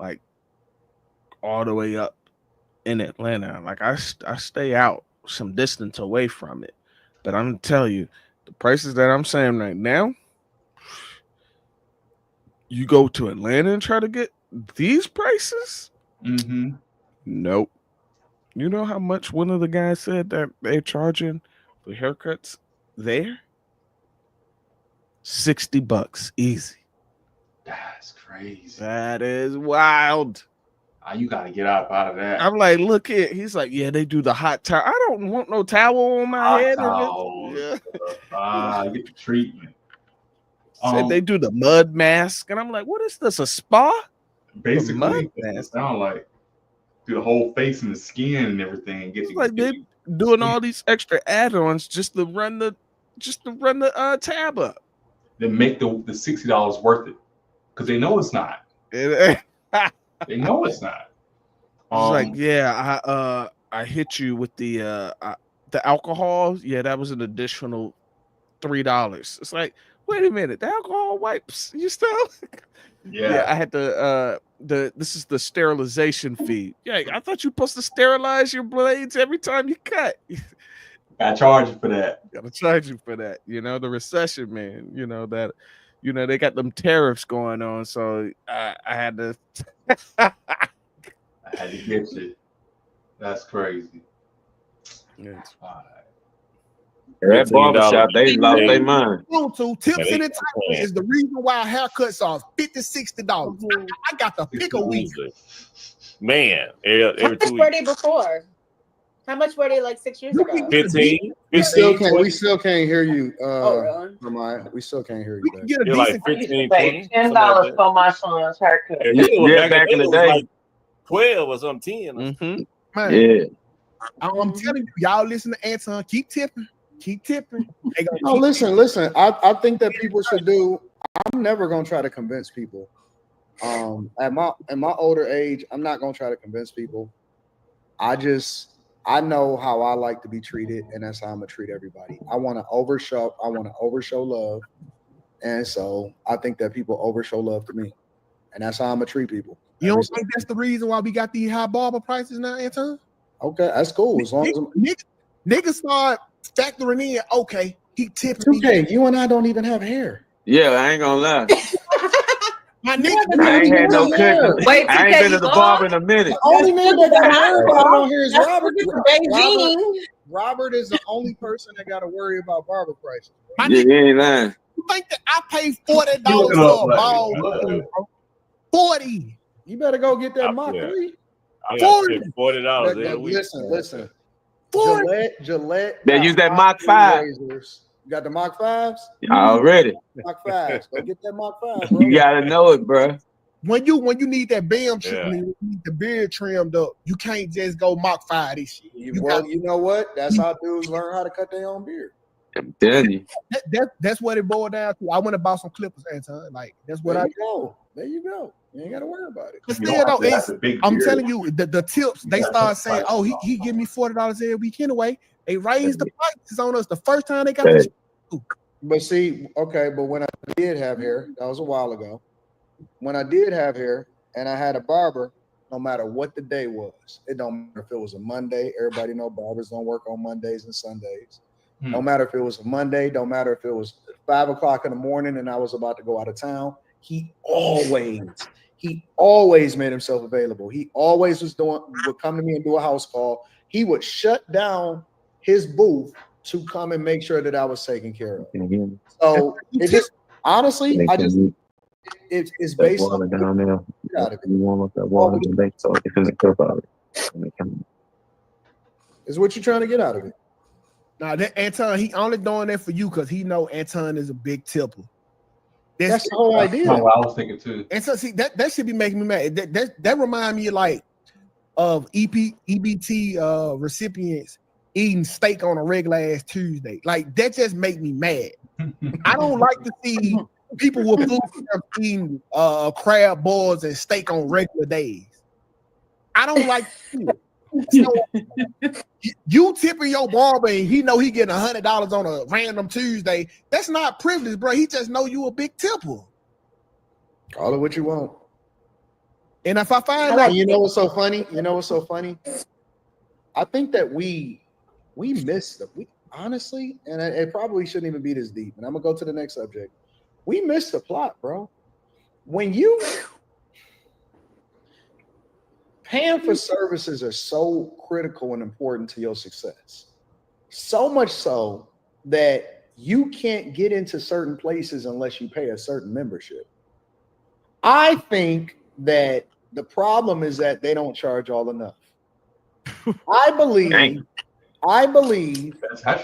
like all the way up in Atlanta. Like I stay out some distance away from it. But I'm gonna tell you, the prices that I'm saying right now, you go to Atlanta and try to get these prices? Mm-hmm. Nope. You know how much one of the guys said that they're charging for haircuts there? $60 easy. That's crazy. That is wild. You gotta get out of that. I'm like, look here. He's like, yeah, they do the hot towel. I don't want no towel on my hot head. Towels, get the treatment. Said they do the mud mask, and I'm like, what is this? A spa? Basically, it sounds like do the whole face and the skin and everything. Get like they're doing all these extra add-ons just to run the tab up. Then make the $60 worth it because they know it's not. They know it's not. It's like, yeah, I hit you with the alcohol. Yeah, that was an additional $3. It's like, wait a minute, the alcohol wipes you still? Yeah, I had this is the sterilization fee. Yeah, I thought you were supposed to sterilize your blades every time you cut. Gotta charge you for that. Gotta charge you for that. The recession, man. They got them tariffs going on, so I had to. I had to get you. That's crazy. Yeah. That barbershop, they lost their mind. Tips and entitlement is the reason why haircuts are $50, $60. I got the pick a week. Man, how much were they before? How much were they like 6 years ago? 15. We still can't hear you. We still can't hear you. You're like 15, $10 for my son's haircut. Yeah, back in the day, like 12 or something, 10. Mm-hmm. Man, I'm telling you, y'all listen to Anton. Keep tipping. Keep tipping. No, listen. I think that people should do I'm never gonna try to convince people. At my older age, I'm not gonna try to convince people. I know how I like to be treated, and that's how I'm gonna treat everybody. I want to overshow love, and so I think that people overshow love to me, and that's how I'm gonna treat people. You don't think that's the reason why we got these high barber prices now, Anton? Okay, that's cool. As long as niggas start factoring in, okay, he tipped me. Okay, you and I don't even have hair. Yeah, I ain't gonna lie. My nigga, I ain't had no cut. I ain't been to the barber in a minute. The only man that got to worry about it on here is That's Robert. Beijing. Robert is the only person that got to worry about barber prices. Yeah, he ain't lying. You think that I paid $40 for a ball? 40. You better go get that Mach 3. I got $40 every week. Listen. 40. Gillette. They use that Mach 5. You got the Mach 5s? Already. Mach 5s. Go get that Mach 5, bro. You gotta know it, bro. When you need that bam trim, you need the beard trimmed up. You can't just go Mach 5 this shit. You know what? That's how dudes learn how to cut their own beard. I'm telling you. That's what it boiled down to. I went and bought some clippers, Anton. Like that's what There you go. You ain't got to worry about it. But still, though, I'm telling you, the tips, they start saying, oh, he give me $40 every week anyway. They raised the prices on us the first time they got the But see, okay, but when I did have hair, that was a while ago. When I did have hair and I had a barber, no matter what the day was, it don't matter if it was a Monday. Everybody know barbers don't work on Mondays and Sundays. No matter if it was a Monday, don't matter if it was 5 o'clock in the morning and I was about to go out of town. He always made himself available. He always would come to me and do a house call. He would shut down his booth to come and make sure that I was taken care of. So it just honestly, it's based on down there. You warm up that water and they so it can cup out it. Is what you're trying to get out of it. Nah, that Anton, he only doing that for you because he know Anton is a big tipper. That's the whole idea. That's what I was thinking too. And so see that should be making me mad. That remind me like of EBT recipients eating steak on a regular ass Tuesday. Like that just make me mad. I don't like to see people with food eating crab balls and steak on regular days. I don't like to see it. So, you tipping your barber and he know he getting $100 on a random Tuesday. That's not privilege, bro. He just know you a big tipper. Call it what you want. And if I find out, you know what's so funny? I think that we missed it. We honestly, and it probably shouldn't even be this deep. And I'm gonna go to the next subject. We missed the plot, bro. When you paying for services are so critical and important to your success. So much so that you can't get into certain places unless you pay a certain membership. I think that the problem is that they don't charge all enough. I believe,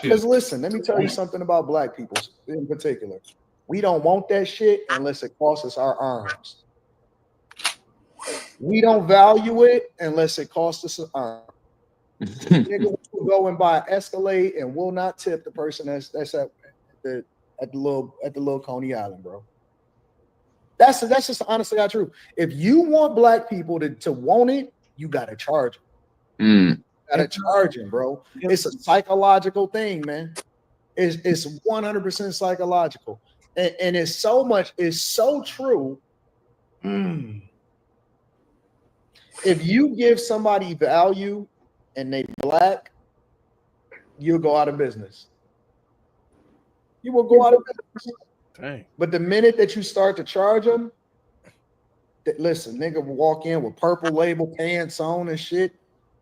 because listen, let me tell you something about Black people in particular. We don't want that shit unless it costs us our arms. We don't value it unless it costs us an arm. Nigga will go and buy Escalade and will not tip the person that's at the little Coney Island, bro. That's just honestly not true. If you want Black people to want it, you gotta charge them. Gotta charge them, bro. It's a psychological thing, man. It's 100% psychological, and it's so true. If you give somebody value and they Black, you'll go out of business. You will go out of business. Dang. But the minute that you start to charge them, listen, nigga will walk in with purple label pants on and shit,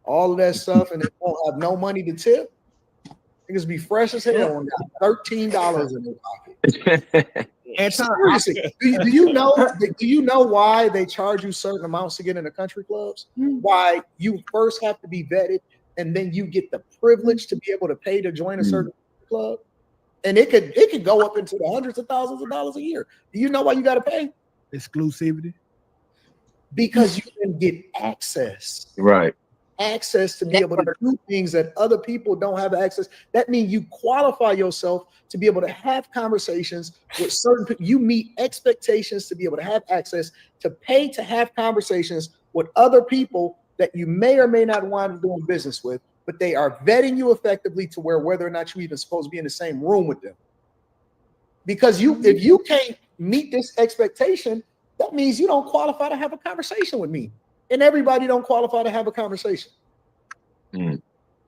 all of that stuff, and they won't have no money to tip. Niggas be fresh as hell and got $13 in their pocket. And seriously, do you know why they charge you certain amounts to get into country clubs? Why you first have to be vetted, and then you get the privilege to be able to pay to join a certain club, and it could go up into the hundreds of thousands of dollars a year. Do you know why you got to pay? Exclusivity. Because you can get access. Right. access to be able to do things that other people don't have access. That means you qualify yourself to be able to have conversations with certain people. You meet expectations to be able to have access to pay to have conversations with other people that you may or may not want to do business with, but they are vetting you effectively to whether or not you're even supposed to be in the same room with them. Because if you can't meet this expectation, that means you don't qualify to have a conversation with me. And everybody don't qualify to have a conversation.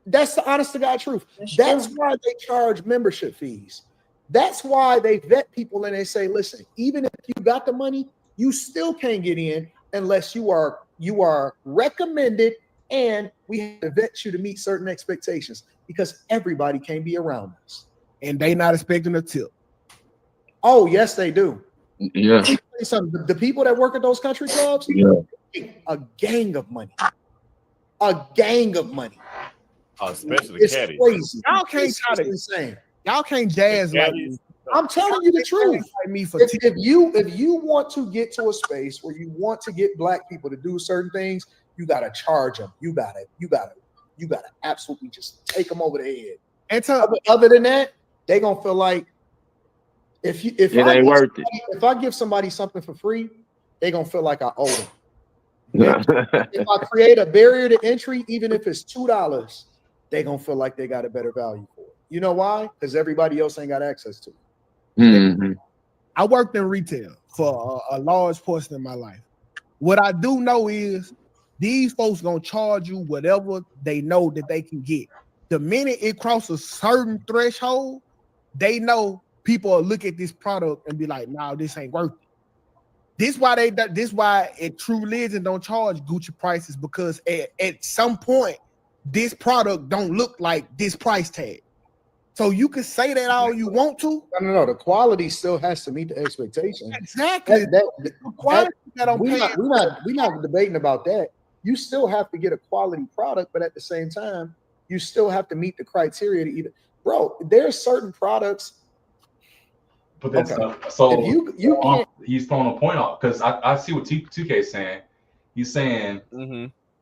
That's the honest to God truth. That's why they charge membership fees. That's why they vet people and they say, listen, even if you got the money, you still can't get in unless you are recommended, and we have to vet you to meet certain expectations, because everybody can't be around us. And they not expecting a tip. Oh, yes, they do. Yeah. The people that work at those country clubs, a gang of money. A gang of money. Oh, especially the caddies. Crazy. Y'all can't try to insane. Y'all can't jazz like me. I'm telling you the truth. If you want to get to a space where you want to get black people to do certain things, you gotta charge them. You gotta absolutely just take them over the head. And other than that, they gonna feel like if I give somebody something for free, they gonna feel like I owe them. If I create a barrier to entry, even if it's $2, they gonna feel like they got a better value for it. You know why? Because everybody else ain't got access to it. I worked in retail for a large portion of my life. What I do know is these folks gonna charge you whatever they know that they can get. The minute it crosses a certain threshold, they know people will look at this product and be like, "No, this ain't worth it." This why at True Religion don't charge Gucci prices, because at some point this product don't look like this price tag. So you can say that all you want to. No. The quality still has to meet the expectation. Exactly. We're not debating about that. You still have to get a quality product, but at the same time, you still have to meet the criteria to either. Bro, there's certain products. But that's he's throwing a point off, because I see what 2K is saying. He's saying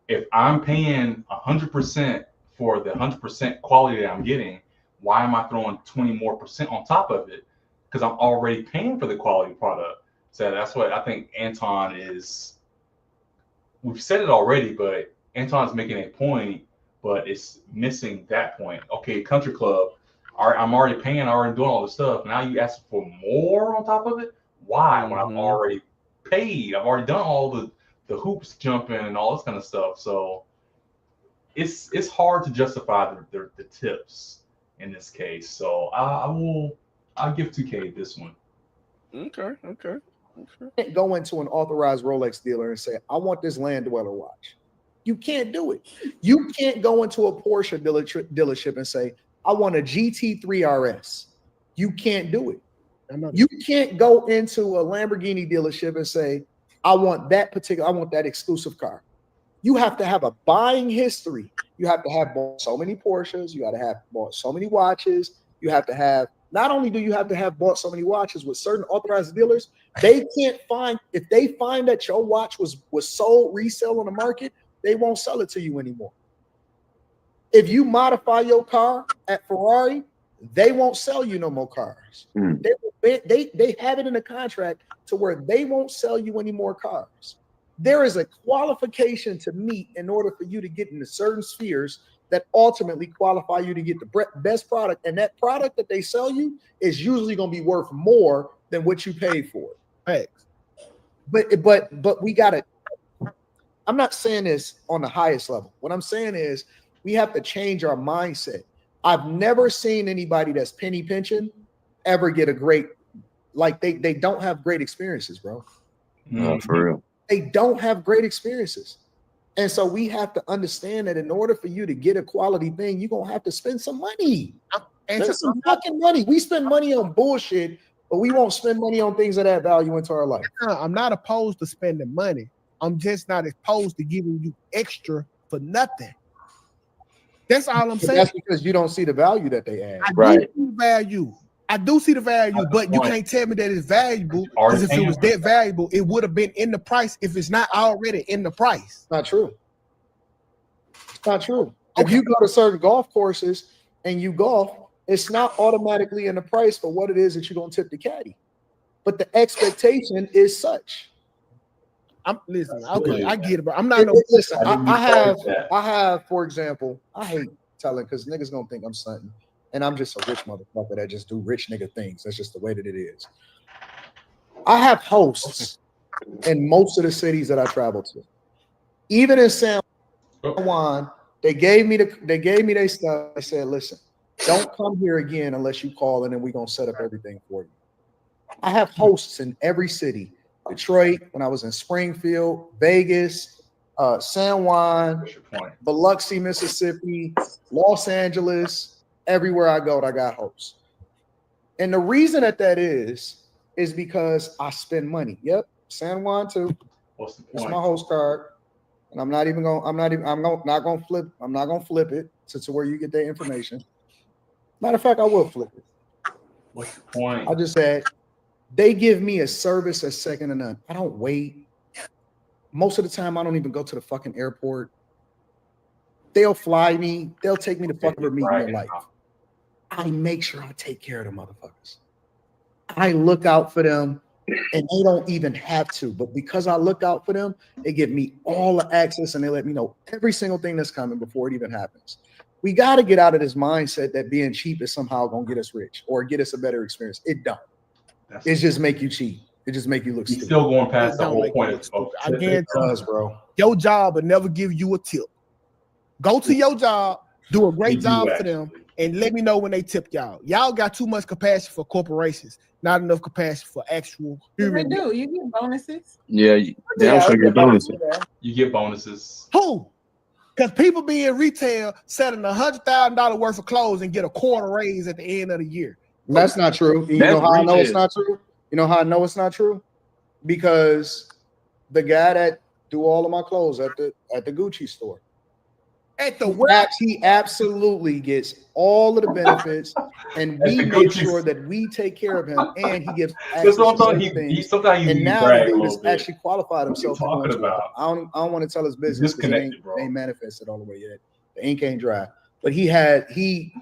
if I'm paying 100% for the 100% quality that I'm getting, why am I throwing 20% more on top of it? Because I'm already paying for the quality product. So that's what I think Anton is. We've said it already, but Anton's making a point, but it's missing that point. Okay, country club. I'm already paying, already doing all this stuff. Now you ask for more on top of it? Why? When I've already paid, I've already done all the hoops jumping and all this kind of stuff. So it's hard to justify the tips in this case. So I'll give 2K this one. Okay. Go into an authorized Rolex dealer and say, I want this Land Dweller watch. You can't do it. You can't go into a Porsche dealership and say, I want a GT3 RS. You can't do it. You can't go into a Lamborghini dealership and say, I want that exclusive car. You have to have a buying history. You have to have bought so many Porsches. You got to have bought so many watches. You have to have, not only do you have to have bought so many watches with certain authorized dealers, they can't find, if they find that your watch was sold resale on the market, they won't sell it to you anymore. If you modify your car at Ferrari, they won't sell you no more cars. They have it in the contract to where they won't sell you any more cars. There is a qualification to meet in order for you to get into certain spheres that ultimately qualify you to get the best product. And that product that they sell you is usually going to be worth more than what you paid for it. Thanks. But we got to, I'm not saying this on the highest level. What I'm saying is we have to change our mindset. I've never seen anybody that's penny pinching ever get a great, like they don't have great experiences, bro. No, for real. They don't have great experiences. And so we have to understand that in order for you to get a quality thing, you're going to have to spend some money. Spend some fucking money. We spend money on bullshit, but we won't spend money on things that add value into our life. I'm not opposed to spending money. I'm just not opposed to giving you extra for nothing. That's all I'm saying. That's because you don't see the value that they add. I do see the value, but you can't tell me that it's valuable, because if it was that valuable, it would have been in the price if it's not already in the price. Not true. Not true. If you go to certain golf courses and you golf, it's not automatically in the price for what it is that you're gonna tip the caddy. But the expectation is such. Listen, okay, I get it, but I'm not no. Listen, I have, for example, I hate telling because niggas gonna think I'm something, and I'm just a rich motherfucker that just do rich nigga things. That's just the way that it is. I have hosts in most of the cities that I travel to. Even in San Juan, they gave me their stuff. They said, listen, don't come here again unless you call in and we're gonna set up everything for you. I have hosts in every city. Detroit, when I was in Springfield, Vegas, San Juan, Biloxi, Mississippi, Los Angeles, everywhere I go, I got hosts. And the reason that is because I spend money. Yep, San Juan too. What's the point? It's my host card. And I'm not gonna flip it to where you get that information. Matter of fact, I will flip it. What's the point? I just said they give me a service that's second to none. I don't wait. Most of the time, I don't even go to the fucking airport. They'll fly me. They'll take me to fucking meet in life. I make sure I take care of the motherfuckers. I look out for them, and they don't even have to. But because I look out for them, they give me all the access, and they let me know every single thing that's coming before it even happens. We got to get out of this mindset that being cheap is somehow going to get us rich or get us a better experience. It don't. It just make you cheap. It just make you look stupid. Still going past the whole point of I guarantee you, bro. Your job will never give you a tip. Go to your job, do a great job for them, and let me know when they tip y'all. Y'all got too much capacity for corporations, not enough capacity for actual human. They do. You get bonuses. Yeah, they also get bonuses. You get bonuses. Who? Because people be in retail selling $100,000 worth of clothes and get a quarter raise at the end of the year. That's not true. You know how I know it's not true? You know how I know it's not true? Because the guy that do all of my clothes at the Gucci store, he absolutely gets all of the benefits, and we make sure that we take care of him, and he gets access to things. And now the dude has actually qualified himself. I don't want to tell his business because he ain't manifested all the way yet. The ink ain't dry. But he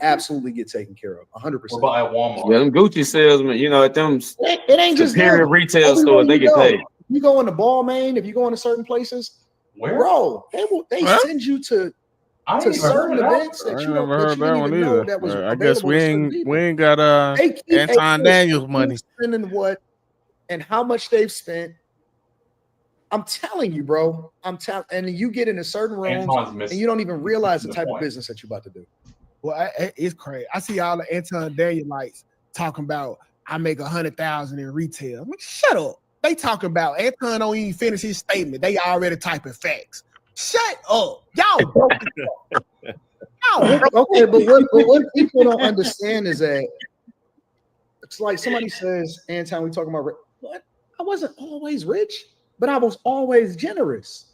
absolutely get taken care of 100%. What about at Walmart? Yeah, them Gucci salesmen, at them it ain't just superior retail stores, they get paid. You go into Balmain, if you go into certain places, bro, they send you to certain events that you don't even know that was. I guess we ain't got Anton Daniels money. Spending what and how much they've spent. I'm telling you, bro. And you get into certain rooms and you don't even realize the type of business that you're about to do. Well, it's crazy. I see all the Anton Danielites talking about I make 100,000 in retail. I mean, shut up. They talking about Anton don't even finish his statement. They already typing facts. Shut up, y'all. Okay, but what people don't understand is that it's like somebody says, Anton, we talking about what? I wasn't always rich. But I was always generous.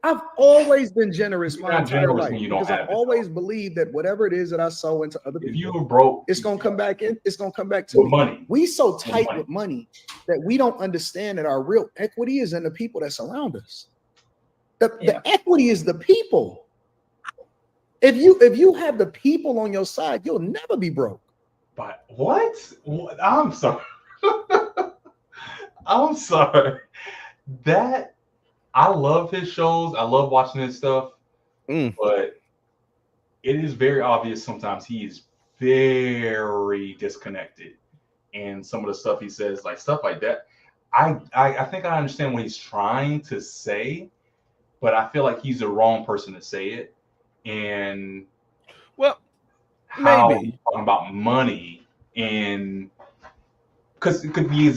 I've always been generous my entire life because I always believe that whatever it is that I sow into other people, if you were broke, it's gonna come back in. It's gonna come back to me. Money. We so tight with money that we don't understand that our real equity is in the people that surround us. The equity is the people. If you have the people on your side, you'll never be broke. But what? I'm sorry. I'm sorry. That I love his shows. I love watching his stuff. But it is very obvious sometimes he is very disconnected. And some of the stuff he says, like stuff like that. I think I understand what he's trying to say, but I feel like he's the wrong person to say it. And how he's talking about money and because it could be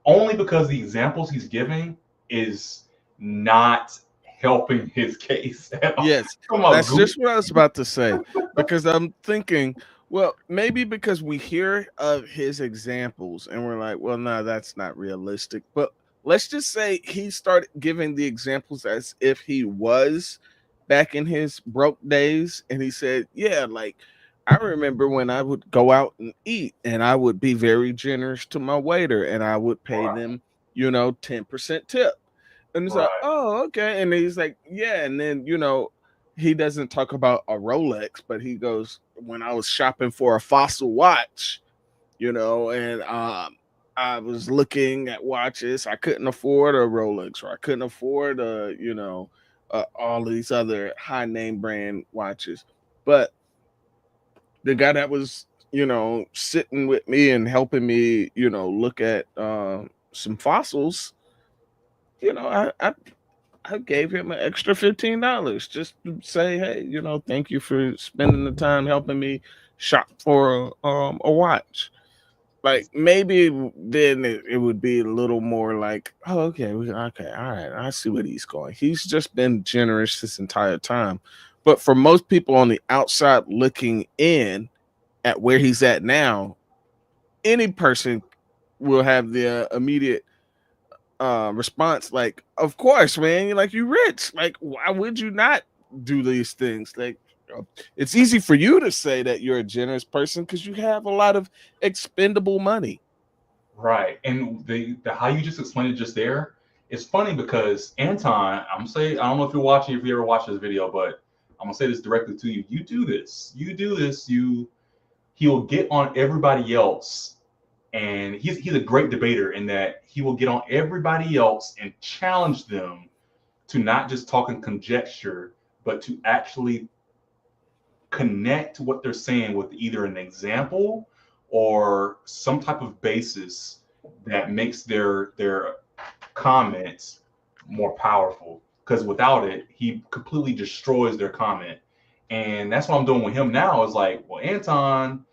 only because the examples he's giving is not helping his case at all. Yes, that's just what I was about to say. Because I'm thinking, well, maybe because we hear of his examples and we're like, well, no, that's not realistic. But let's just say he started giving the examples as if he was back in his broke days, and he said, yeah, like I remember when I would go out and eat and I would be very generous to my waiter and I would pay them, 10% tip. And it's like, oh, okay. And he's like, yeah. And then, he doesn't talk about a Rolex, but he goes, when I was shopping for a Fossil watch, and I was looking at watches. I couldn't afford a Rolex, or I couldn't afford all these other high name brand watches. But the guy that was, sitting with me and helping me, look at some fossils, I gave him an extra $15 just to say, hey, thank you for spending the time helping me shop for a watch. Like maybe then it would be a little more like, oh, okay, okay, all right, I see where he's going. He's just been generous this entire time. But for most people on the outside looking in at where he's at now, any person will have the immediate response like, of course, man, you rich. Like, why would you not do these things? Like, it's easy for you to say that you're a generous person because you have a lot of expendable money. Right. And the how you just explained it just there, it's funny because Anton, I'm saying, I don't know if if you ever watched this video, but I'm gonna say this directly to you. You do this. He'll get on everybody else, and he's a great debater in that he will get on everybody else and challenge them to not just talk and conjecture, but to actually connect what they're saying with either an example or some type of basis that makes their comments more powerful. Because without it, he completely destroys their comment. And that's what I'm doing with him now. Is like, well, Anton,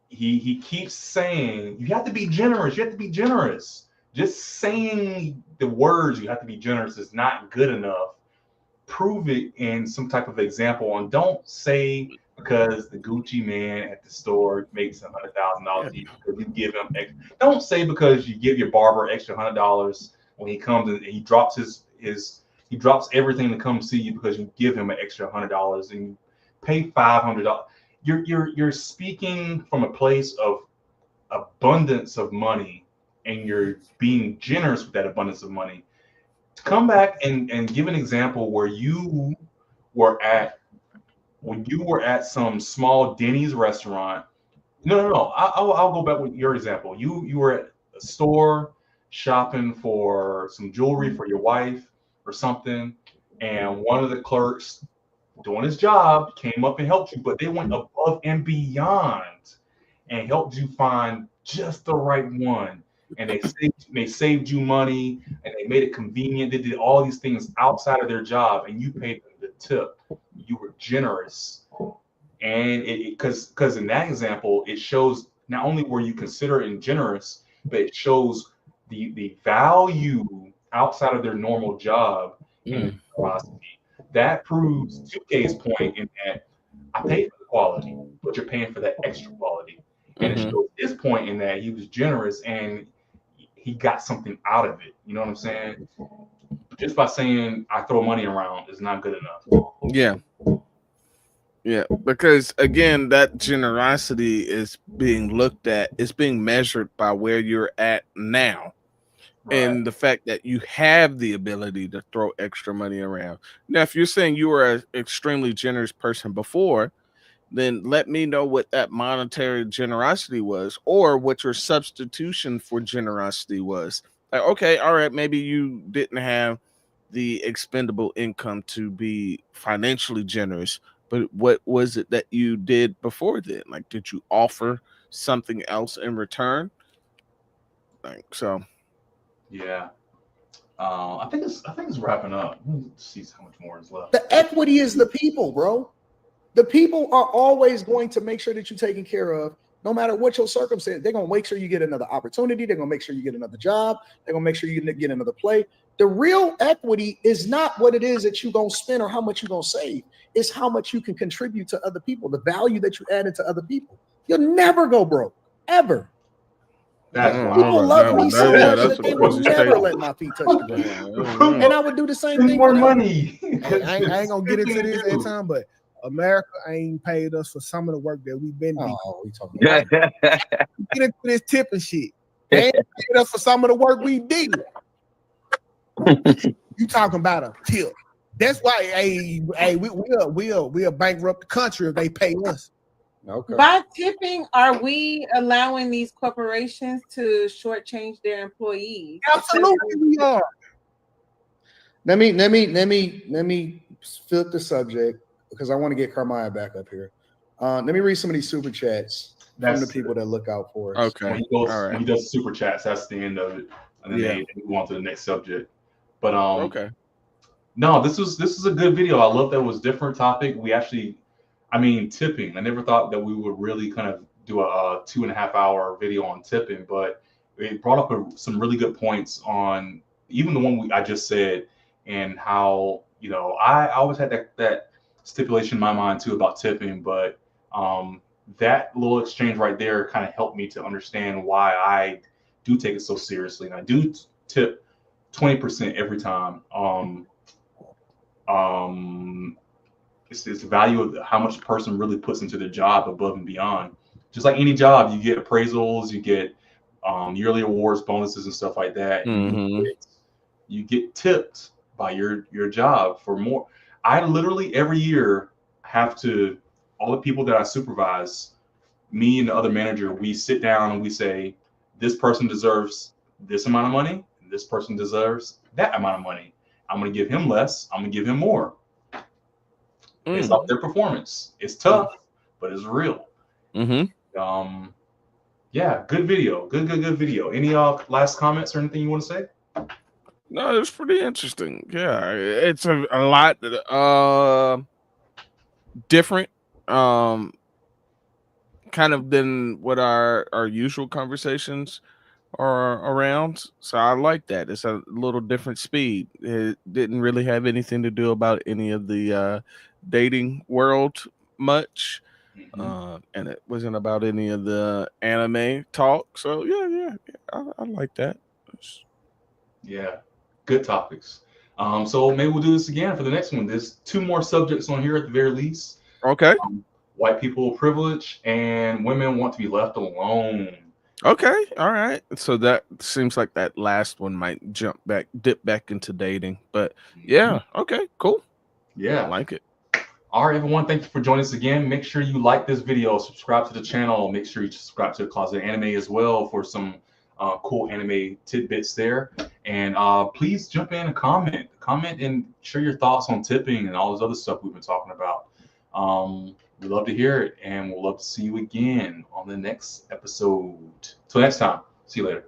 he keeps saying you have to be generous. You have to be generous. Just saying the words you have to be generous is not good enough. Prove it in some type of example, and don't say because the Gucci man at the store makes $100,000 because you give him extra. Don't say because you give your barber extra $100 when he comes and he drops he drops everything to come see you because you give him an extra $100 and you pay $500. You're speaking from a place of abundance of money, and you're being generous with that abundance of money. To come back and give an example where you were at some small Denny's restaurant. No. I'll go back with your example. You were at a store shopping for some jewelry for your wife or something, and one of the clerks doing his job came up and helped you, but they went above and beyond and helped you find just the right one. And they saved you money, and they made it convenient. They did all these things outside of their job, and you paid them the tip. You were generous, and because in that example, it shows not only were you considerate and generous, but it shows the value outside of their normal job in philosophy. That proves 2K's point in that I paid for the quality, but you're paying for that extra quality. And it shows his point in that he was generous and he got something out of it. You know what I'm saying? Just by saying I throw money around is not good enough. Yeah, because again, that generosity is being looked at, it's being measured by where you're at now. Right. And the fact that you have the ability to throw extra money around. Now, if you're saying you were an extremely generous person before, then let me know what that monetary generosity was or what your substitution for generosity was. Like, okay, all right, maybe you didn't have the expendable income to be financially generous, but what was it that you did before then? Like, did you offer something else in return? Like, so. Yeah. I think it's wrapping up. Let's see how much more is left. The equity is the people, bro. The people are always going to make sure that you're taken care of, no matter what your circumstance. They're going to make sure you get another opportunity. They're going to make sure you get another job. They're going to make sure you get another play. The real equity is not what it is that you're going to spend or how much you're going to save. It's how much you can contribute to other people, the value that you added to other people. You'll never go broke, ever. People love me so much that they will never let my feet touch the ground. And I would do the same thing. More money. I ain't gonna get into this that time, but America ain't paid us for some of the work that we've been doing. We talking about get into this tipping shit. They ain't paid us for some of the work we did. You talking about a tip? That's why, we'll bankrupt the country if they pay us. Okay. By tipping, are we allowing these corporations to shortchange their employees? Absolutely, we are. Let me flip the subject because I want to get Carmine back up here. Let me read some of these super chats from the people that look out for us. Okay. When he does super chats, that's the end of it, and then they go on to the next subject. But okay. No, this is a good video. I love that it was a different topic. We actually, I mean, tipping. I never thought that we would really kind of do a 2.5 hour video on tipping, but it brought up some really good points on even the one I just said, and how, you know, I always had that stipulation in my mind too about tipping, but that little exchange right there kind of helped me to understand why I do take it so seriously, and I do tip 20% every time. It's the value of how much a person really puts into their job above and beyond. Just like any job, you get appraisals, you get yearly awards, bonuses, and stuff like that. Mm-hmm. You get tipped by your job for more. I literally every year have to, all the people that I supervise, me and the other manager, we sit down and we say, this person deserves this amount of money, and this person deserves that amount of money. I'm going to give him less. I'm going to give him more. Based off their performance. It's tough, but it's real. Mm-hmm. Yeah, good video. Good video. Any last comments or anything you want to say? No, it's pretty interesting. Yeah, it's a lot different, kind of than what our usual conversations are around. So I like that. It's a little different speed. It didn't really have anything to do about any of the dating world much. And it wasn't about any of the anime talk. So yeah, I like that. Yeah, good topics. So maybe we'll do this again for the next one. There's 2 more subjects on here at the very least. Okay. White people privilege and women want to be left alone. Okay, all right. So that seems like that last one might dip back into dating. But yeah, okay, cool. Yeah, I like it. All right, everyone. Thank you for joining us again. Make sure you like this video, subscribe to the channel. Make sure you subscribe to Closet Anime as well for some cool anime tidbits there. And please jump in and comment and share your thoughts on tipping and all this other stuff we've been talking about. We love to hear it, and we'll love to see you again on the next episode. Till next time, see you later.